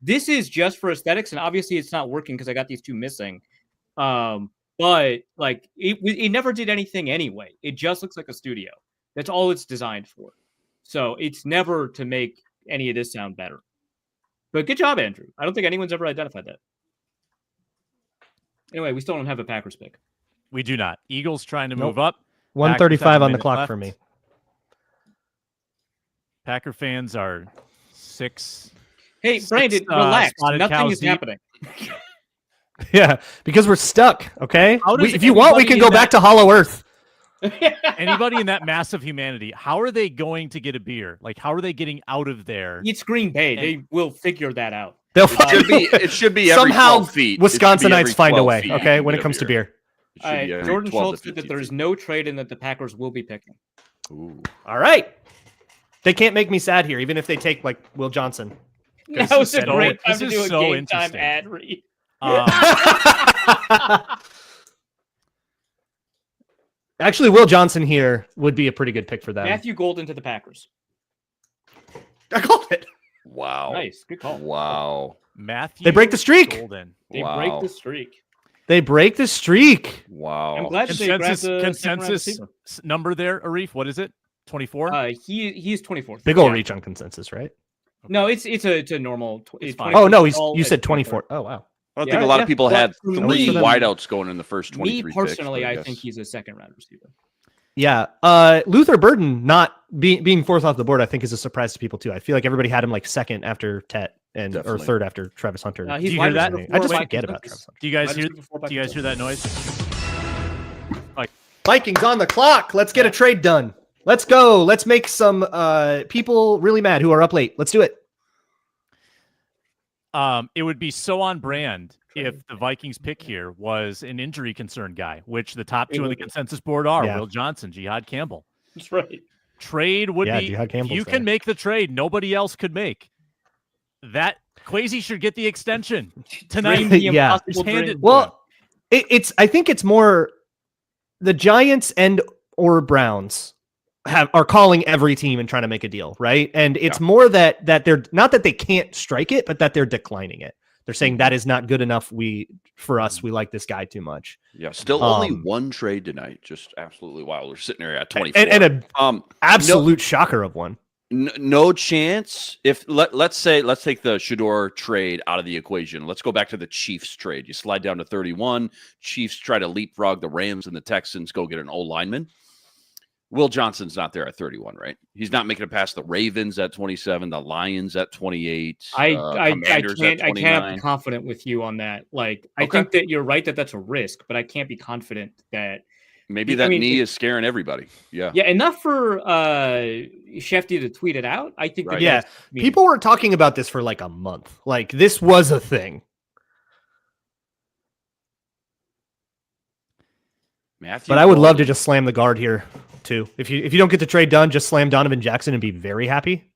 This is just for aesthetics, and obviously it's not working because I got these two missing. but like it never did anything anyway. It just looks like a studio. That's all it's designed for. So it's never to make any of this sound better. But good job, Andrew. I don't think anyone's ever identified that. Anyway, we still don't have a Packers pick. We do not. Eagles trying to Nope. move up. 1:35 on the minute clock left. for me. Packer fans are 6. Hey, Six, Brandon, relax. spotted Nothing cows is deep. happening. Yeah, because we're stuck. Okay. How does If you want, we anybody can in go that- back to Hollow Earth. Anybody in that mass of humanity, how are they going to get a beer? Like, how are they getting out of there? It's Green Bay. They will figure that out. They'll It should be every somehow 12 feet. It should be Wisconsinites every find a 12 way. feet Okay, you when get it a comes to beer. It should be every Jordan 12 to Schultz said that 15 there is feet. no trade in that the Packers will be picking. Ooh. All right. They can't make me sad here, even if they take like Will Johnson. That was a so- great time this to is do a so game time interesting. ad read. Actually, Will Johnson here would be a pretty good pick for them. Matthew Golden to the Packers. I called it. Wow. Nice, good call. Wow. Matthew. They break the streak. Golden. They Wow. break the streak. They break the streak. Wow. I'm glad that they grabbed Consensus, the second round consensus receiver. number there, Arif. What is it? 24. He's 24th. Big ol' Yeah. reach on consensus, right? No, it's a normal. It's 24th. fine. Oh no, All you at said 24th. 24. Oh wow. I don't Yeah, think a lot yeah. of people Well, had for three me- wideouts going in the first Me 23 personally, picks, but I think guess- he's a second round receiver. Yeah. Luther Burden not being fourth off the board, I think, is a surprise to people too. I feel like everybody had him like second after Tet and or Definitely. third after Travis Hunter. He's Do you wide hear that? receiver I four just by forget about consensus. Travis Hunter. Do you guys Wide hear? receiver four by Do you guys hear that noise? Vikings on the clock. Let's get a trade done. Let's go. Let's make some people really mad who are up late. Let's do it. It would be so on brand if the Vikings pick here was an injury concern guy, which the top It two on the would be. consensus board are Yeah. Will Johnson, Jihad Campbell. That's right. Trade would Yeah, be Jihad if Campbell's you there. can make the trade nobody else could make. That Quasi should get the extension tonight. Dream the Yeah. impossible Just hand dream. it- Well, it's. I think it's more the Giants and or Browns are calling every team and trying to make a deal, right? And it's more that they're not that they can't strike it, but that they're declining it. They're saying that is not good enough. For us, we like this guy too much. Yeah, still only Um, one trade tonight. Just absolutely wild. We're sitting there at 24. And an um, absolute shocker of one. no chance. If let's take the Shador trade out of the equation. Let's go back to the Chiefs trade. You slide down to 31. Chiefs try to leapfrog the Rams and the Texans. Go get an O lineman. Will Johnson's not there at 31, right? He's not making it past the Ravens at 27, the Lions at 28. I Commanders at can't be 29. confident with you on that. Like, I Okay. think that you're right that that's a risk, but I can't be confident that. Maybe I that mean, knee it- is scaring everybody. Yeah. Yeah, enough for Shefty to tweet it out. I think. Right. That Yeah, that's meaningful. people were talking about this for like a month. Like this was a thing. Matthew But I would love to Golden. just slam the guard here too. If you don't get the trade done, just slam Donovan Jackson and be very happy.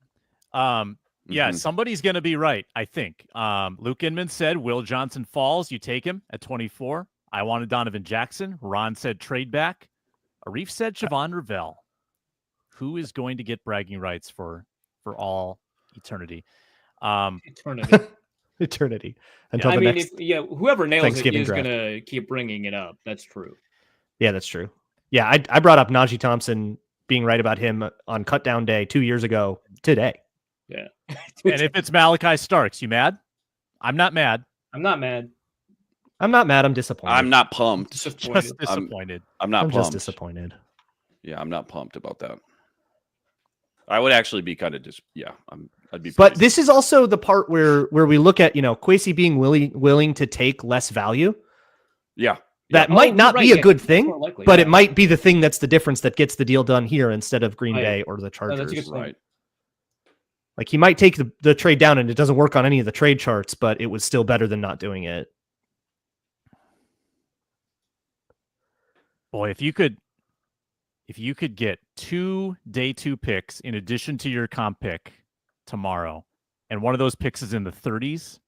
Yeah, Mhm. somebody's going to be right, I think. Luke Inman said Will Johnson falls. You take him at 24. I wanted Donovan Jackson. Ron said trade back. Arif said Siobhan Ravel. Who is going to get bragging rights for all eternity? Eternity. Eternity until I the mean, next. whoever nails it Thanksgiving is draft. going to keep bringing it up. That's true. Yeah, that's true. Yeah, I brought up Najee Thompson being right about him on cut down day 2 years ago today. Yeah. And if it's Malachi Starks, you mad? I'm not mad. I'm not mad. I'm not mad. I'm disappointed. I'm not pumped. Disappointed. Just disappointed. I'm not I'm pumped. just disappointed. Yeah, I'm not pumped about that. I would actually be kind of I'd be. But pretty- this is also the part where we look at Kwesi being willing to take less value. yeah, That Oh, might you're not right, be a yeah, good it's thing, more likely, but yeah. it might be the thing that's the difference that gets the deal done here instead of Green Oh, yeah. Bay or the Chargers. that's a good point. right. Like he might take the trade down and it doesn't work on any of the trade charts, but it was still better than not doing it. Boy, if you could get 2 day 2 picks in addition to your comp pick tomorrow, and one of those picks is in the 30s,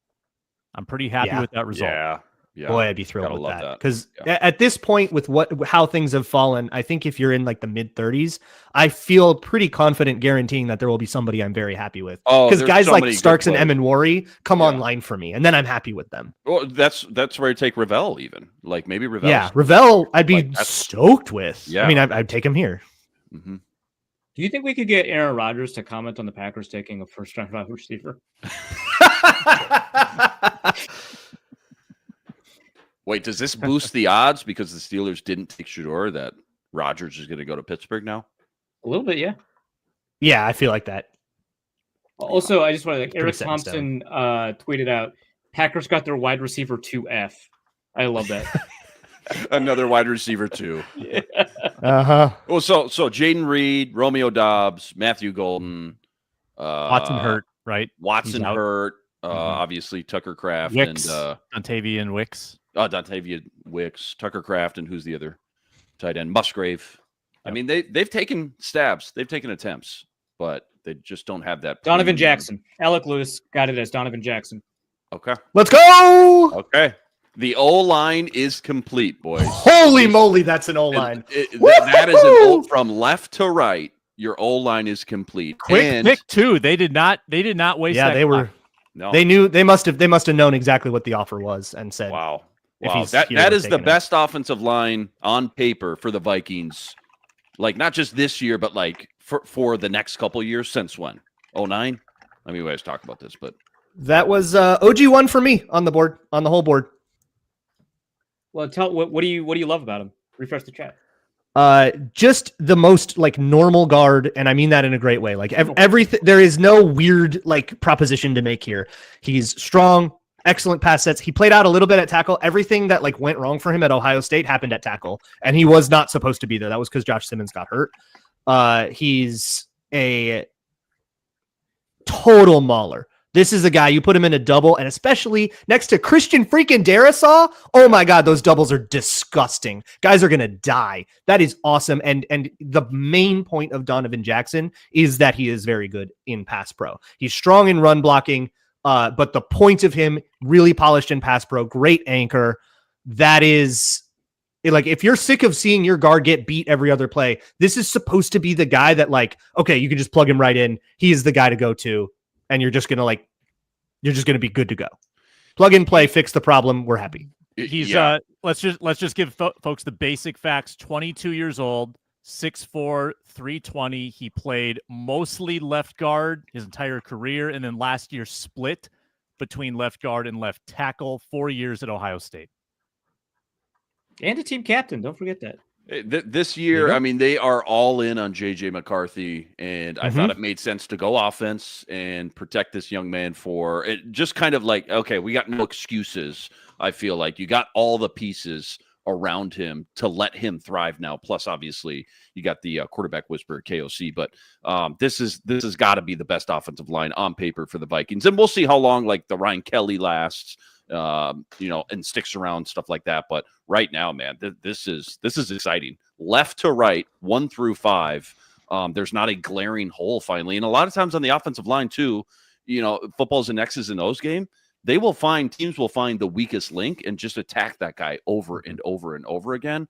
I'm pretty happy Yeah. with that result. Yeah, Yeah. Boy, I'd be thrilled Gotta with love that. that. Because at this point, with how things have fallen, I think if you're in like the mid 30s, I feel pretty confident guaranteeing that there will be somebody I'm very happy with. Oh, Because there's guys so like many good Starks and players. Eminwari come Yeah. online for me, and then I'm happy with them. Well, that's where you take Ravel even. Like maybe Ravel. Yeah, Ravel, I'd be Like, that's- stoked with. Yeah. I mean, I'd take him here. Mhm. Do you think we could get Aaron Rodgers to comment on the Packers taking a first-round wide receiver? Wait, does this boost the odds because the Steelers didn't take Shador that Rodgers is going to go to Pittsburgh now? A little bit, yeah. Yeah, I feel like that. Also, I just want to Pretty Eric set in Thompson tweeted out, Packers got their wide receiver 2F. I love that. Another wide receiver too. Yeah. Uh-huh. Well, so Jaden Reed, Romeo Dobbs, Matthew Golden, Watson hurt, right? Watson He's out. hurt. Mhm. Obviously Tucker Kraft Wicks, and Dontavian Wicks. Dontavia Wicks, Tucker Kraft, and who's the other tight end? Musgrave. I Yep. mean, they've taken stabs, they've taken attempts, but they just don't have that. Donovan premium. Jackson. Alec Lewis got it as Donovan Jackson. Okay. Let's go! Okay. The O line is complete, boys. Holy moly, that's an O-line. That is an O from left to right. Your O line is complete. Quick And pick too. They did not waste. Yeah, that they were. clock. no. They must have known exactly what the offer was and said, Wow. if Wow. he's That here, we're is the taking him. best offensive line on paper for the Vikings. Like not just this year, but like for the next couple of years since when? 09? I mean, we always talk about this, but That was OG1 for me on the board, on the whole board. Well, what do you love about him? Refresh the chat. Just the most like normal guard, and I mean that in a great way. Like everything, there is no weird like proposition to make here. He's strong, excellent pass sets. He played out a little bit at tackle. Everything that like went wrong for him at Ohio State happened at tackle, and he was not supposed to be there. That was because Josh Simmons got hurt. He's a total mauler. This is a guy you put him in a double, and especially next to Christian freaking Darrisaw. Oh my God, those doubles are disgusting. Guys are gonna die. That is awesome. And the main point of Donovan Jackson is that he is very good in pass pro. He's strong in run blocking, but the point of him really polished in pass pro. Great anchor. That is like if you're sick of seeing your guard get beat every other play, this is supposed to be the guy that like okay, you can just plug him right in. He is the guy to go to. And you're just gonna be good to go. Plug and play, fix the problem. We're happy. He's yeah. let's just give folks the basic facts. 22 years old, 6'4", 320. He played mostly left guard his entire career, and then last year split between left guard and left tackle. 4 years at Ohio State. And a team captain. Don't forget that. This year, I mean, they are all in on JJ McCarthy, and I thought it made sense to go offense and protect this young man for it. Just kind of like, okay, we got no excuses. I feel like you got all the pieces around him to let him thrive now. Plus, obviously, you got the quarterback whisperer KOC, but this has got to be the best offensive line on paper for the Vikings, and we'll see how long like the Ryan Kelly lasts. And sticks around, stuff like that. But right now, man, this is exciting. Left to right, 1 through 5. There's not a glaring hole finally. And a lot of times on the offensive line, too, football's an X's and O's game. Teams will find the weakest link and just attack that guy over and over and over again.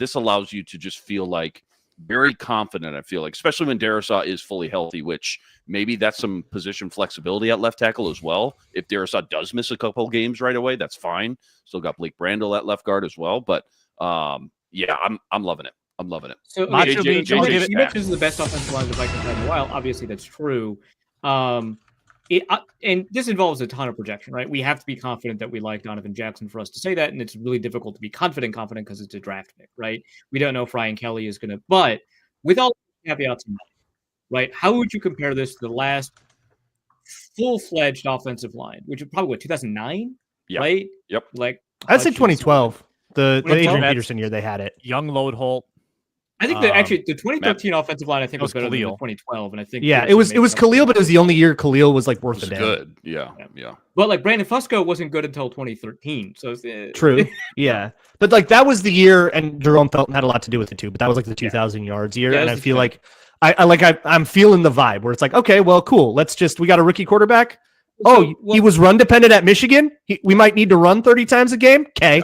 This allows you to just feel like very confident, I feel like, especially when Darrisaw is fully healthy, which maybe that's some position flexibility at left tackle as well. If Darrisaw does miss a couple games right away, that's fine. Still got Blake Brandel at left guard as well. But I'm loving it. I'm loving it. So Macho okay, Meat, I'll give it- you mentioned this is the best offensive line the Vikings had in a while. Obviously, that's true. And this involves a ton of projection, right? We have to be confident that we like Donovan Jackson for us to say that, and it's really difficult to be confident because it's a draft pick, right? We don't know if Ryan Kelly is going to, but with all the caveats in mind, right? How would you compare this to the last full-fledged offensive line, which is probably 2009, right? Yep. Like I'd say 2012. The 2012? Adrian Peterson year they had it. Young Load Holt. I think that actually the 2013 offensive line I think was better than the Khalil. 2012, and I think Yeah, Peterson it was made Khalil, but it was the only year Khalil was like worth It was a damn. good. Yeah. But like Brandon Fusco wasn't good until 2013, so True. Yeah. But like that was the year, and Jerome Felton had a lot to do with it too, but that was like the 2,000 yards year. Yeah, And that I was feel the- like I'm feeling the vibe where it's like, okay, well, cool. We got a rookie quarterback. He was run dependent at Michigan. We might need to run 30 times a game. Okay.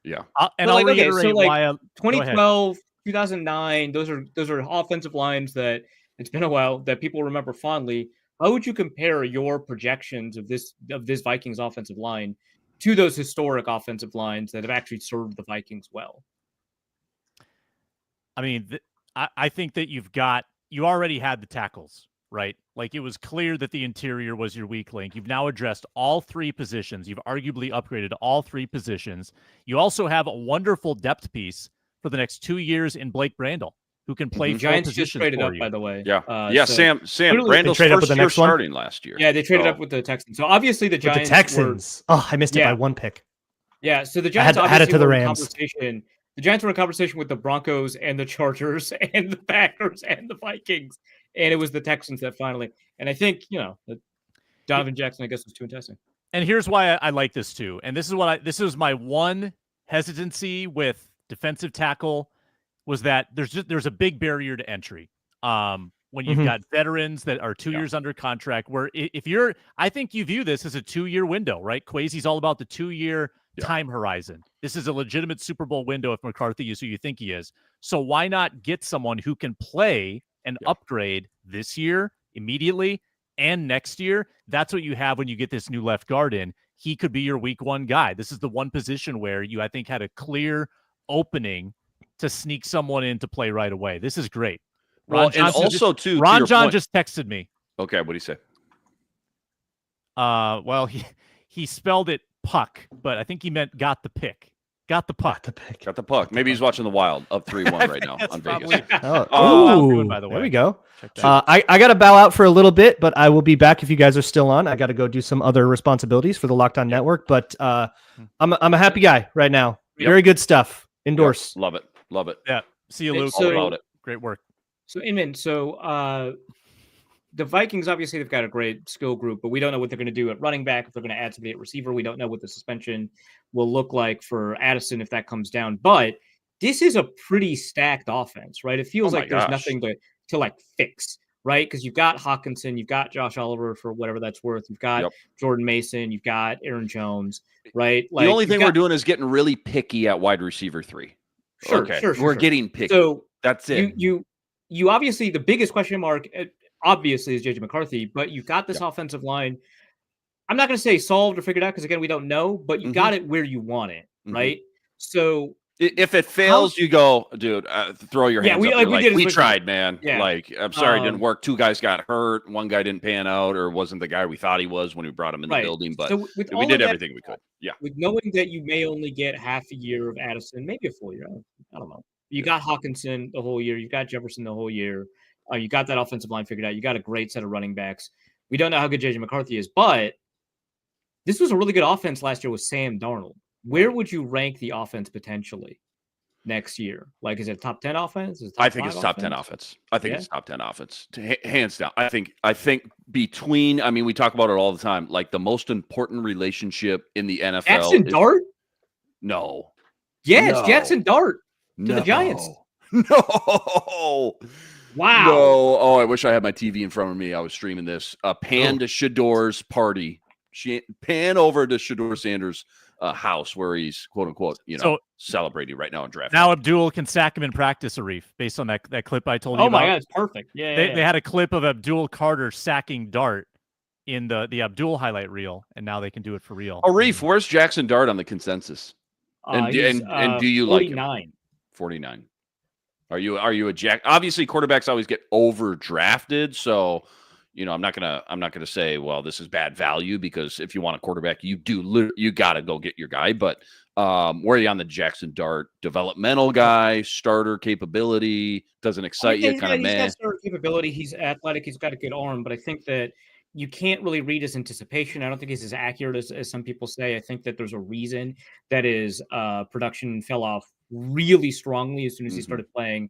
Yeah. And I'll reiterate why 2012, 2009, those are offensive lines that it's been a while that people remember fondly. How would you compare your projections of this Vikings offensive line to those historic offensive lines that have actually served the Vikings well? I mean, I think that you already had the tackles, right? Like, it was clear that the interior was your weak link. You've now addressed all three positions. You've arguably upgraded all three positions. You also have a wonderful depth piece for the next 2 years in Blake Brandel, who can play four Giants positions just traded for up, you. by the way. Yeah. Sam Brandel's trade up with first the year next one? starting last year. Yeah, they traded up with the Texans. So obviously the Giants With the Texans. I missed it by one pick. Yeah, so the Giants had it to the were in Rams. conversation. The Giants were in conversation with the Broncos and the Chargers and the Packers and the Vikings, and it was the Texans that finally. And I think Donovan Jackson, I guess, was too interesting. And here's why I like this too. And this is my one hesitancy with defensive tackle, was that there's a big barrier to entry. When you've got veterans that are 2 years under contract, where I think you view this as a 2-year window, right? Kwesi's all about the 2-year time horizon. This is a legitimate Super Bowl window if McCarthy is who you think he is. So why not get someone who can play and upgrade this year immediately and next year? That's what you have when you get this new left guard in. He could be your week one guy. This is the one position where you, I think, had a clear opening to sneak someone in to play right away. This is great. Ron John just texted me. Okay, what do you say? Well, he spelled it puck, but I think he meant got the pick. Got the puck. Got the puck. Maybe he's watching the Wild up 3-1 right now on Vegas. By the way. There we go. I got to bow out for a little bit, but I will be back if you guys are still on. I got to go do some other responsibilities for the Locked On Network, but I'm a happy guy right now. Yep. Very good stuff. Endorse. Yep. Love it. Yeah. See you, Luke. So, about it. Great work. So, Inman, the Vikings, obviously, they've got a great skill group, but we don't know what they're going to do at running back, if they're going to add somebody at receiver. We don't know what the suspension will look like for Addison if that comes down. But this is a pretty stacked offense, right? It feels like there's nothing to fix, right? Because you've got Hawkinson, you've got Josh Oliver for whatever that's worth. You've got Jordan Mason, you've got Aaron Jones, right? The only thing we're doing is getting really picky at wide receiver 3. Sure. We're getting picky. So that's it. You obviously, the biggest question mark obviously is JJ McCarthy, but you've got this offensive line. I'm not going to say solved or figured out because, again, we don't know, but you got it where you want it, right? So if it fails, you go, dude, throw your hands up. We tried, man. Yeah. I'm sorry it didn't work. 2 guys got hurt. 1 guy didn't pan out or wasn't the guy we thought he was when we brought him in the building, but we did everything we could. Yeah. With knowing that you may only get half a year of Addison, maybe a full year, I don't know. You got Hawkinson the whole year. You got Jefferson the whole year. You got that offensive line figured out. You got a great set of running backs. We don't know how good JJ McCarthy is, but this was a really good offense last year with Sam Darnold. Where would you rank the offense potentially next year? Like, is it a top 10 offense? I think it's top 10 offense. I think it's top 10 offense. Hands down. I think between, we talk about it all the time, like the most important relationship in the NFL. Jackson Dart? No. Yeah, it's Jackson Dart to the Giants. No. Wow. No. Oh, I wish I had my TV in front of me. I was streaming this. Pan to Shador's party. Pan over to Shador Sanders' house where he's, quote unquote, celebrating right now in draft. Now Abdul can sack him in practice, Arif, based on that clip I told you about. Oh my God, it's perfect. Yeah, they had a clip of Abdul Carter sacking Dart in the Abdul highlight reel, and now they can do it for real. Arif, where's Jackson Dart on the consensus? And do you 49. like him? 49. Are you a Jack? Obviously, quarterbacks always get overdrafted, so I'm not gonna say, well, this is bad value, because if you want a quarterback, you gotta go get your guy. But where are you on the Jackson Dart? Developmental guy, starter capability, doesn't excite you, kind of man. He's got starter capability. He's athletic. He's got a good arm, but I think that you can't really read his anticipation. I don't think he's as accurate as some people say. I think that there's a reason that his production fell off really strongly as soon as he started playing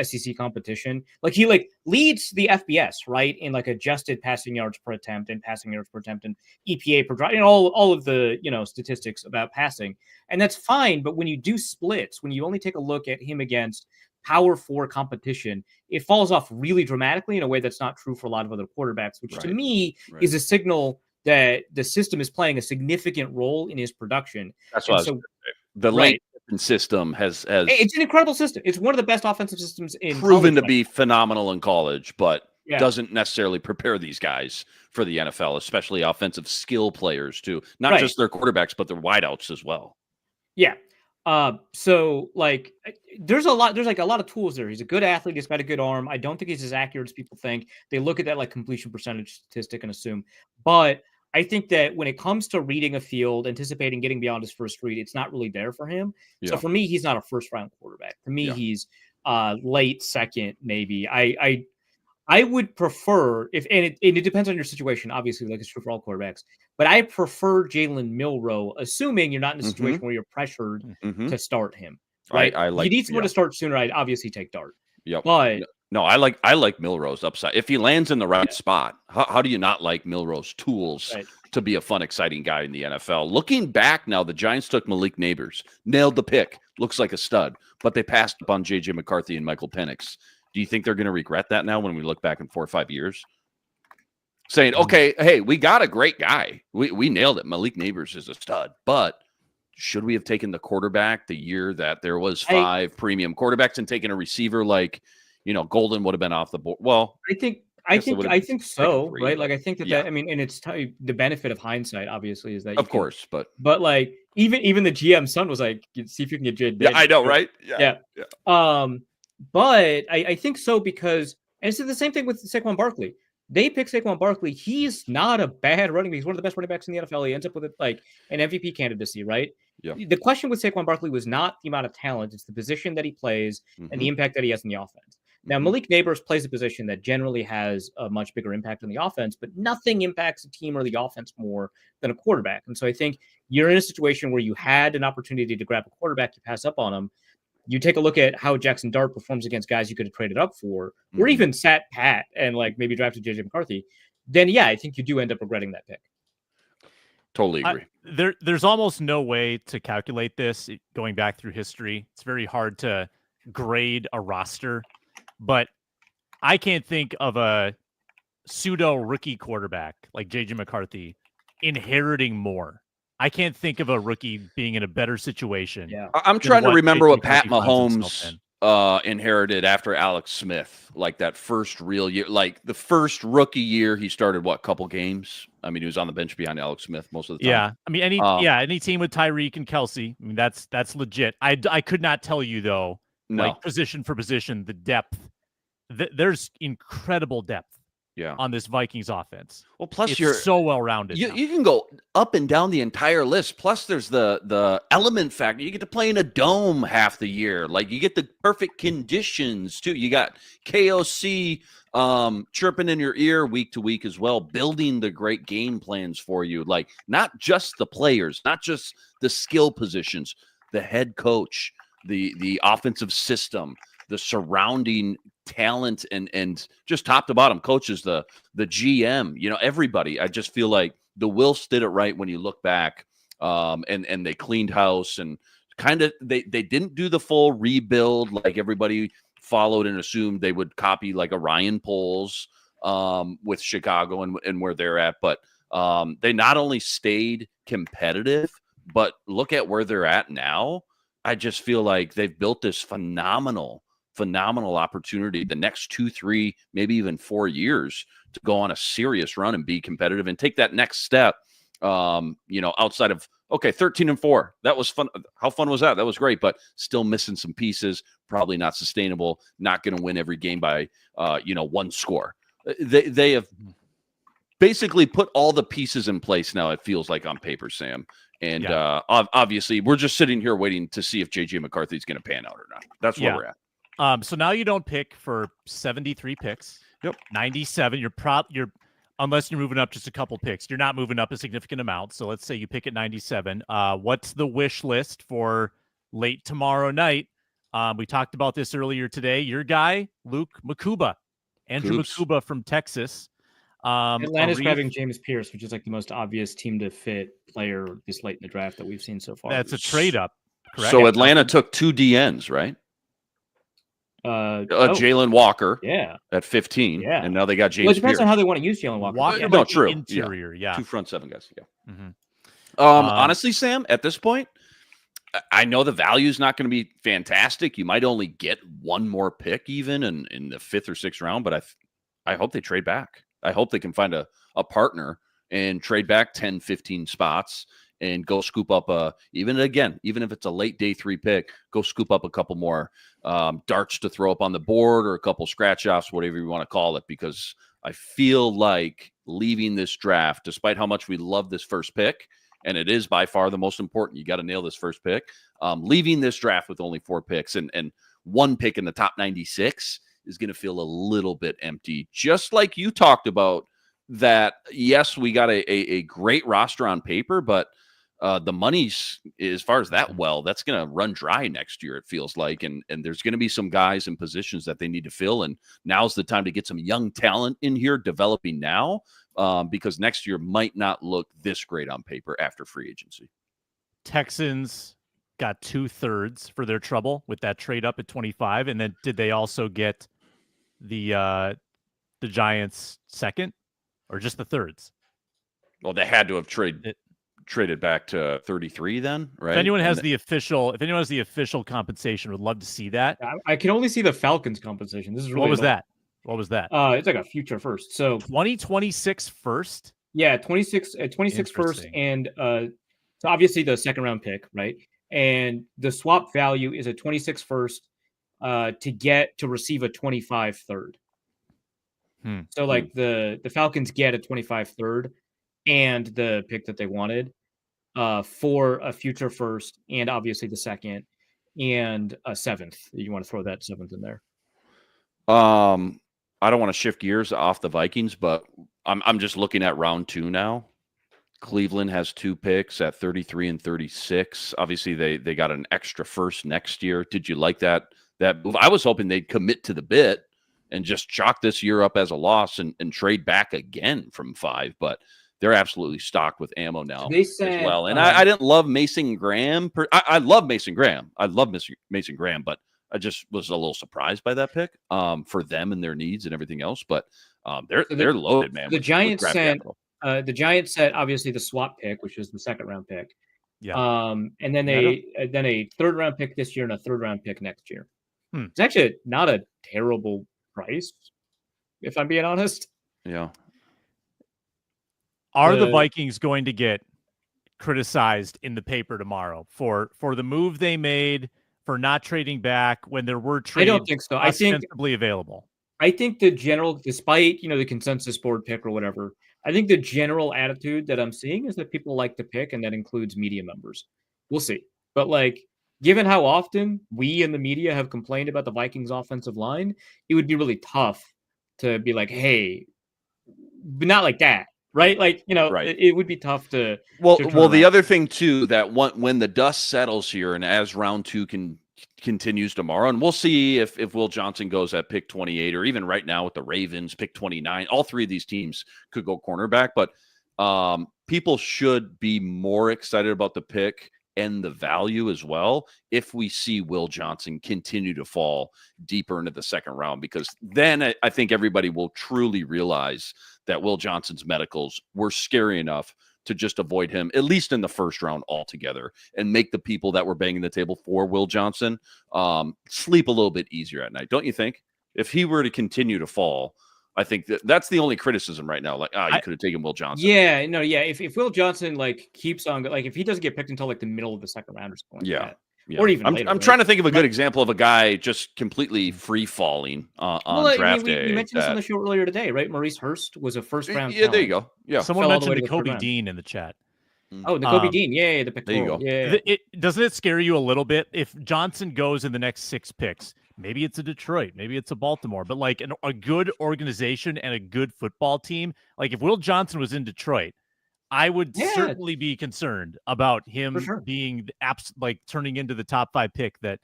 SEC competition. Like, he leads the FBS, right, in adjusted passing yards per attempt and passing yards per attempt and EPA per drive, and all of the statistics about passing. And that's fine, but when you do splits, when you only take a look at him against Power 4 competition, it falls off really dramatically in a way that's not true for a lot of other quarterbacks, which to me is a signal that the system is playing a significant role in his production. That's what I was So gonna say. The Right. late system has it's an incredible system. It's one of the best offensive systems in proven college to right be phenomenal in college, but Yeah. doesn't necessarily prepare these guys for the NFL, especially offensive skill players too. Not Right. just their quarterbacks, but their wideouts as well. Yeah. So like there's like a lot of tools there. He's a good athlete, he's got a good arm. I don't think he's as accurate as people think. They look at that like completion percentage statistic and assume. But I think that when it comes to reading a field, anticipating getting beyond his first read, it's not really there for him. So Yeah. for me, he's not a first round quarterback. To me, Yeah. he's late second, maybe. I would prefer and it depends on your situation, obviously, like it's true for all quarterbacks. But I prefer Jalen Milroe, assuming you're not in a situation where you're pressured to start him. Right? I like. If you need someone to start sooner, I'd obviously take Dart. Yep. But no, I like Milroe's upside. If he lands in the right spot, how do you not like Milroe's tools to be a fun, exciting guy in the NFL? Looking back now, the Giants took Malik Neighbors, nailed the pick, looks like a stud, but they passed up on J.J. McCarthy and Michael Penix. Do you think they're going to regret that now when we look back in 4 or 5 years? Saying, okay, hey, we got a great guy. We nailed it. Malik Neighbors is a stud, but should we have taken the quarterback the year that there was 5 premium quarterbacks and taken a receiver like, Golden would have been off the board? Well, I think so, 3, right? Like I think that I mean, and it's the benefit of hindsight, obviously, is that of course, but like even the GM's son was like, see if you can get Jade. Yeah, I know, right? Yeah. But I think so because, and it's the same thing with Saquon Barkley. They pick Saquon Barkley. He's not a bad running back. He's one of the best running backs in the NFL. He ends up with like an MVP candidacy, right? Yeah. The question with Saquon Barkley was not the amount of talent; it's the position that he plays and the impact that he has in the offense. Now, Malik Neighbors plays a position that generally has a much bigger impact on the offense, but nothing impacts a team or the offense more than a quarterback. And so I think you're in a situation where you had an opportunity to grab a quarterback, you pass up on him. You take a look at how Jackson Dart performs against guys you could have traded up for, or even sat pat and like maybe drafted JJ McCarthy, then yeah, I think you do end up regretting that pick. Totally agree. There's almost no way to calculate this going back through history. It's very hard to grade a roster, but I can't think of a pseudo rookie quarterback like JJ McCarthy inheriting more. I can't think of a rookie being in a better situation. Yeah. I'm trying to remember what Pat Mahomes inherited after Alex Smith, like that first real year, like the first rookie year. He started couple games. I mean, he was on the bench behind Alex Smith most of the time. Yeah, I mean, any team with Tyreek and Kelsey, I mean, that's legit. I could not tell you though, like position for position, the depth. There's incredible depth. On this Vikings offense. Well, plus you're so well rounded. You can go up and down the entire list. Plus, there's the element factor. You get to play in a dome half the year. Like you get the perfect conditions too. You got KOC chirping in your ear week to week as well, building the great game plans for you. Like not just the players, not just the skill positions, the head coach, the offensive system, the surrounding talent and just top to bottom coaches, the GM, everybody. I just feel like the Wilfs did it right when you look back, and they cleaned house and kind of they didn't do the full rebuild like everybody followed and assumed they would copy like a Ryan Poles with Chicago and where they're at, but they not only stayed competitive, but look at where they're at now. I just feel like they've built this phenomenal opportunity the next 2, 3, maybe even 4 years to go on a serious run and be competitive and take that next step. Outside of 13-4, that was fun. How fun was that? That was great, but still missing some pieces. Probably not sustainable. Not going to win every game by 1 score. They have basically put all the pieces in place now. It feels like on paper, Sam. And obviously, we're just sitting here waiting to see if JJ McCarthy is going to pan out or not. That's where we're at. So now you don't pick for 73 picks. Yep. 97. You're unless you're moving up just a couple picks. You're not moving up a significant amount. So let's say you pick at 97. What's the wish list for late tomorrow night? We talked about this earlier today. Your guy, Luke Makuba, Andrew Makuba from Texas. Atlanta's grabbing James Pierce, which is like the most obvious team to fit player this late in the draft that we've seen so far. That's a trade up, correct? So Atlanta took 2 DNs, right? Jalen Walker yeah, at 15, Yeah. and now they got James well, it depends Pierce. on how they want to use Jalen Walker. Walker Yeah. might No, be true. interior, yeah. 2 front 7 guys. Yeah. Mhm. Honestly, Sam, at this point, I know the value is not going to be fantastic. You might only get one more pick even in the 5th or 6th round, but I hope they trade back. I hope they can find a partner and trade back 10, 15 spots and go scoop up even if it's a late day 3 pick, go scoop up a couple more darts to throw up on the board or a couple scratch offs, whatever you want to call it, because I feel like leaving this draft, despite how much we love this first pick, and it is by far the most important, you got to nail this first pick, leaving this draft with only 4 picks and 1 pick in the top 96 is going to feel a little bit empty. Just like you talked about that, yes, we got a great roster on paper, but the money's, as far as that, that's going to run dry next year, it feels like. And there's going to be some guys in positions that they need to fill. And now's the time to get some young talent in here developing now, because next year might not look this great on paper after free agency. Texans got 2/3 for their trouble with that trade up at 25. And then did they also get the Giants second or just the thirds? Well, they had to have traded back to 33 then, right? If anyone has the official compensation, would love to see that. I can only see the Falcons compensation. This is really What was that? What was that? It's like a future first. So 2026 first? Yeah, 26 first, and so obviously the 2nd round pick, right? And the swap value is a 26 first to receive a 25 third. So like the Falcons get a 25 third and the pick that they wanted for a future first and obviously the 2nd and a 7th. You want to throw that 7th in there? I don't want to shift gears off the Vikings, but I'm just looking at round 2 now. Cleveland has 2 picks at 33 and 36. Obviously, they got an extra first next year. Did you like that move? I was hoping they'd commit to the bit and just chalk this year up as a loss and trade back again from 5, but they're absolutely stocked with ammo now as well. And I didn't love Mason Graham. I love Mason Graham. I love Mason Graham, but I just was a little surprised by that pick for them and their needs and everything else. But they're loaded, man. The Giants sent obviously the swap pick, which was the 2nd round pick. Yeah. And then a 3rd round pick this year and a 3rd round pick next year. It's actually not a terrible price, if I'm being honest. Yeah. Are the Vikings going to get criticized in the paper tomorrow for the move they made, for not trading back when there were trades? I don't think so. Ostensibly available. I think the general, despite the consensus board pick or whatever, I think the general attitude that I'm seeing is that people like to pick, and that includes media members. We'll see. But given how often we in the media have complained about the Vikings offensive line, it would be really tough to be like, hey, but not like that. Right? Right. It would be tough to. Well, the other thing too, that when the dust settles here and as round 2 continues tomorrow, and we'll see if Will Johnson goes at pick 28 or even right now with the Ravens pick 29, all 3 of these teams could go cornerback, but people should be more excited about the pick and the value as well if we see Will Johnson continue to fall deeper into the 2nd round, because then I think everybody will truly realize that Will Johnson's medicals were scary enough to just avoid him, at least in the 1st round altogether, and make the people that were banging the table for Will Johnson sleep a little bit easier at night. Don't you think? If he were to continue to fall, I think that's the only criticism right now. You could have taken Will Johnson. Yeah, no, yeah. If Will Johnson keeps on, if he doesn't get picked until the middle of the 2nd round or something like that. Yeah. Or even I'm later, trying to think of a good example of a guy just completely free falling on draft day. We mentioned this on the show earlier today, right? Maurice Hurst was a 1st round. Yeah, there you go. Yeah, someone mentioned Nakobe Dean in the chat. Oh, Nakobe Dean, yeah, the pick. There you go. Yeah. Doesn't it scare you a little bit if Johnson goes in the next 6 picks? Maybe it's a Detroit, maybe it's a Baltimore, but a good organization and a good football team. If Will Johnson was in Detroit, I would certainly be concerned about him being turning into the top 5 pick that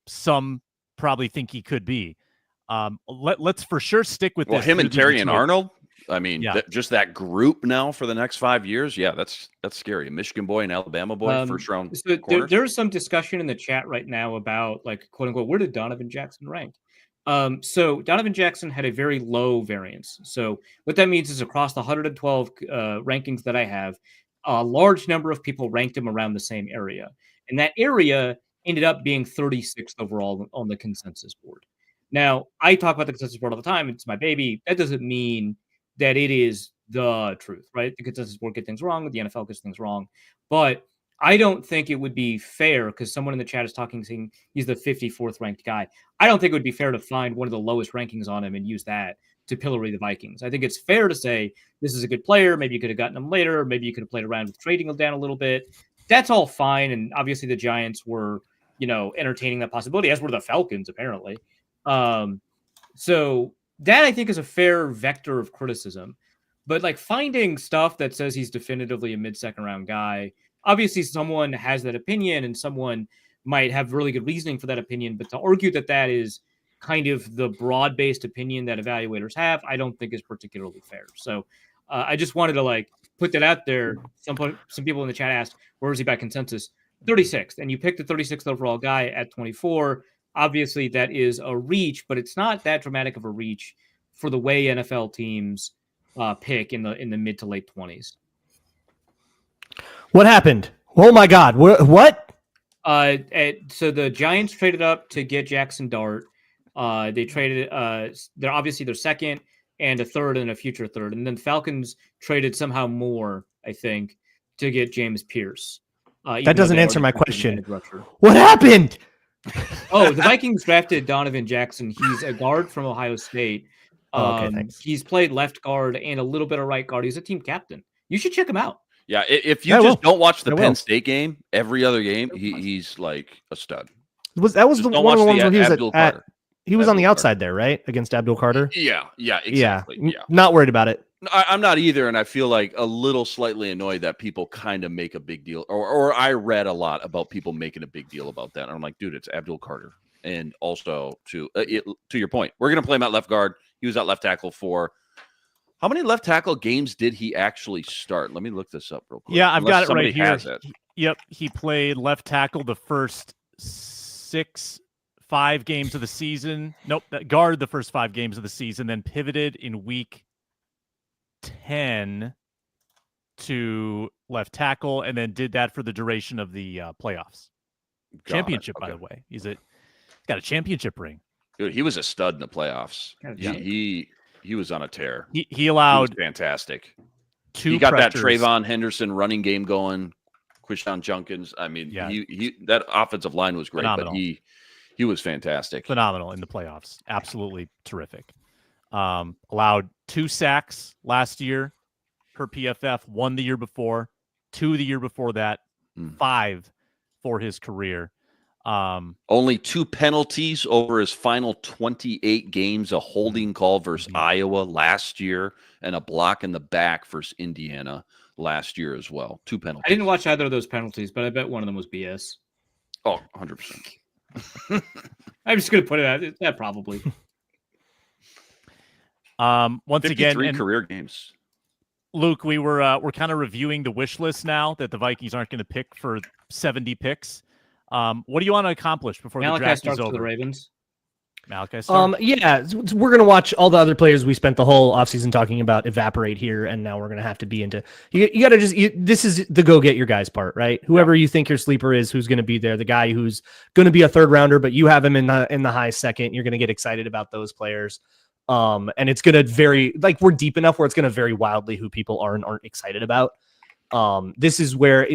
some probably think he could be. Let's for sure stick with this. Him and Terry and Arnold. I mean, Yeah. just that group now for the next 5 years. Yeah, that's scary. A Michigan boy and Alabama boy, first round. So corners. there's some discussion in the chat right now about like quote unquote, where did Donovan Jackson rank? So Donovan Jackson had a very low variance. So what that means is across the 112 rankings that I have, a large number of people ranked him around the same area, and that area ended up being 36th overall on the consensus board. Now I talk about the consensus board all the time. It's my baby. That doesn't mean that it is the truth, right? The consensus board get things wrong, the NFL gets things wrong, but I don't think it would be fair because someone in the chat is talking, saying he's the 54th ranked guy. I don't think it would be fair to find one of the lowest rankings on him and use that to pillory the Vikings. I think it's fair to say this is a good player. Maybe you could have gotten him later. Maybe you could have played around with trading him down a little bit. That's all fine. And obviously the Giants were, entertaining that possibility, as were the Falcons, apparently. So that I think is a fair vector of criticism. But like finding stuff that says he's definitively a mid-second round guy, obviously someone has that opinion and someone might have really good reasoning for that opinion, but to argue that that is kind of the broad-based opinion that evaluators have, I don't think is particularly fair. So I just wanted to like put that out there. Some people in the chat asked, where is he by consensus? 36th, and you picked the 36th overall guy at 24. Obviously that is a reach, but it's not that dramatic of a reach for the way NFL teams pick in the mid to late 20s. What happened? Oh my God! What? So the Giants traded up to get Jackson Dart. They traded. They're obviously their second and a third and a future third, and then Falcons traded somehow more, I think, to get James Pierce. That doesn't answer my question. What happened? Oh, the Vikings drafted Donovan Jackson. He's a guard from Ohio State. Okay, thanks. He's played left guard and a little bit of right guard. He's a team captain. You should check him out. Yeah, if you don't watch the Penn State game, every other game, he's like a stud. That was one of the ones where he was he was on the outside there, right? Against Abdul Carter? Yeah, exactly. Yeah. Not worried about it. I'm not either, and I feel like a little slightly annoyed that people kind of make a big deal, or I read a lot about people making a big deal about that. And I'm like, dude, it's Abdul Carter. And also, to your point, we're going to play him at left guard. He was at left tackle for how many left tackle games did he actually start? Let me look this up real quick. Yeah, I've got it right here. Yep, he played left tackle the first 5 games of the season. Nope, guard the first 5 games of the season, then pivoted in week 10 to left tackle, and then did that for the duration of the playoffs. Championship, by the way. He's got a championship ring. Dude, he was a stud in the playoffs. He was on a tear. He allowed fantastic. 2 He got pressures. that Trayvon Henderson running game going. Quishon Junkins. I mean, he that offensive line was great, phenomenal. But he was fantastic. Phenomenal in the playoffs. Absolutely terrific. Allowed 2 sacks last year per PFF, 1 the year before, 2 the year before that, 5 for his career. Only 2 penalties over his final 28 games, a holding call versus Iowa last year, and a block in the back versus Indiana last year as well. 2 penalties. I didn't watch either of those penalties, but I bet one of them was BS. Oh, 100%. I'm just going to put it out. Yeah, probably. Once again, 53 career games. Luke, we're kind of reviewing the wish list now that the Vikings aren't going to pick for 70 picks. What do you want to accomplish before the draft starts is over? For the Ravens. Malachi starts? Yeah, we're going to watch all the other players we spent the whole offseason talking about evaporate here, and now we're going to have to be into you got to this is the go get your guys part, right? Whoever you think your sleeper is, who's going to be there, the guy who's going to be a third rounder, but you have him in the high second, you're going to get excited about those players. And it's going to vary, like we're deep enough where it's going to vary wildly who people are and aren't excited about. This is where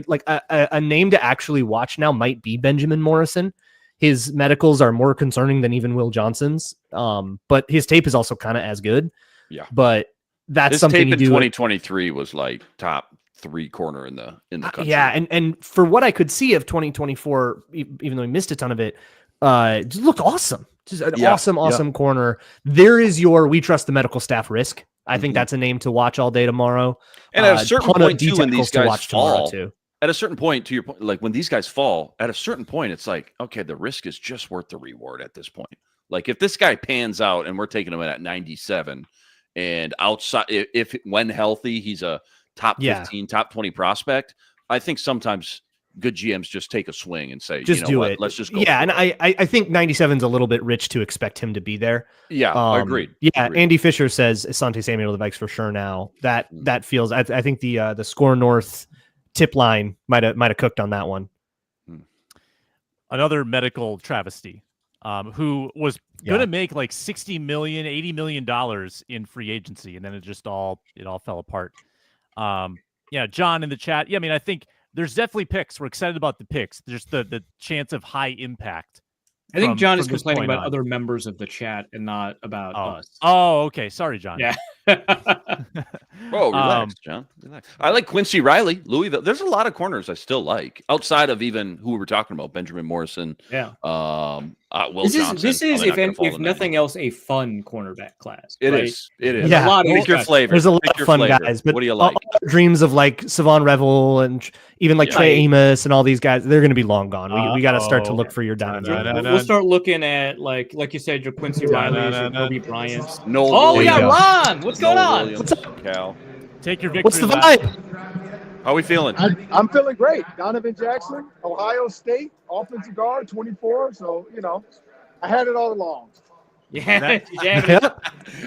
a name to actually watch now might be Benjamin Morrison. His medicals are more concerning than even Will Johnson's. But his tape is also kind of as good. Yeah. But that's his something tape you in do. 2023 was like top 3 corner in the country. Yeah, and for what I could see of 2024, even though he missed a ton of it, just looked awesome. Just an awesome corner. There is your we trust the medical staff risk. I think that's a name to watch all day tomorrow. And at a certain point, too, when these guys fall, too. At a certain point, to your point, like when these guys fall, at a certain point, it's like, okay, the risk is just worth the reward at this point. Like if this guy pans out and we're taking him at 97 And outside, if when healthy, he's a top 15, top 20 prospect. I think sometimes good GMs just take a swing and say, just do it. Let's just go. Yeah, and I think 97 is a little bit rich to expect him to be there. Yeah, agreed. Yeah, agreed. Andy Fisher says Asante Samuel to the Vikes for sure now. That feels. I think the Score North tip line might have cooked on that one. Another medical travesty, who was going to make like $60 million, $80 million in free agency, and then it all fell apart. John in the chat. Yeah, I mean, I think there's definitely picks. We're excited about the picks. There's the chance of high impact. I think John is complaining about other members of the chat and not about us. Oh, okay. Sorry, John. Yeah. Relax, John. Relax. I like Quincy Riley, Louisville. There's a lot of corners I still like outside of even who we were talking about, Benjamin Morrison. Yeah. Will Johnson. This is if nothing else, a fun cornerback class. It is. Yeah. A lot of Pick your flavor. There's a lot of fun guys, but what do you like? Dreams of like Savon Revel and even like Trey Amos and all these guys, they're going to be long gone. We got to start to look for your down. We'll start looking at like you said, your Quincy Riley's, your Kobe Bryant's. We got Ron. What's going on? What's up, Cal? Take your victory. What's the vibe? How are we feeling? I'm feeling great. Donovan Jackson, Ohio State, offensive guard, 24. So, I had it all along. Yeah.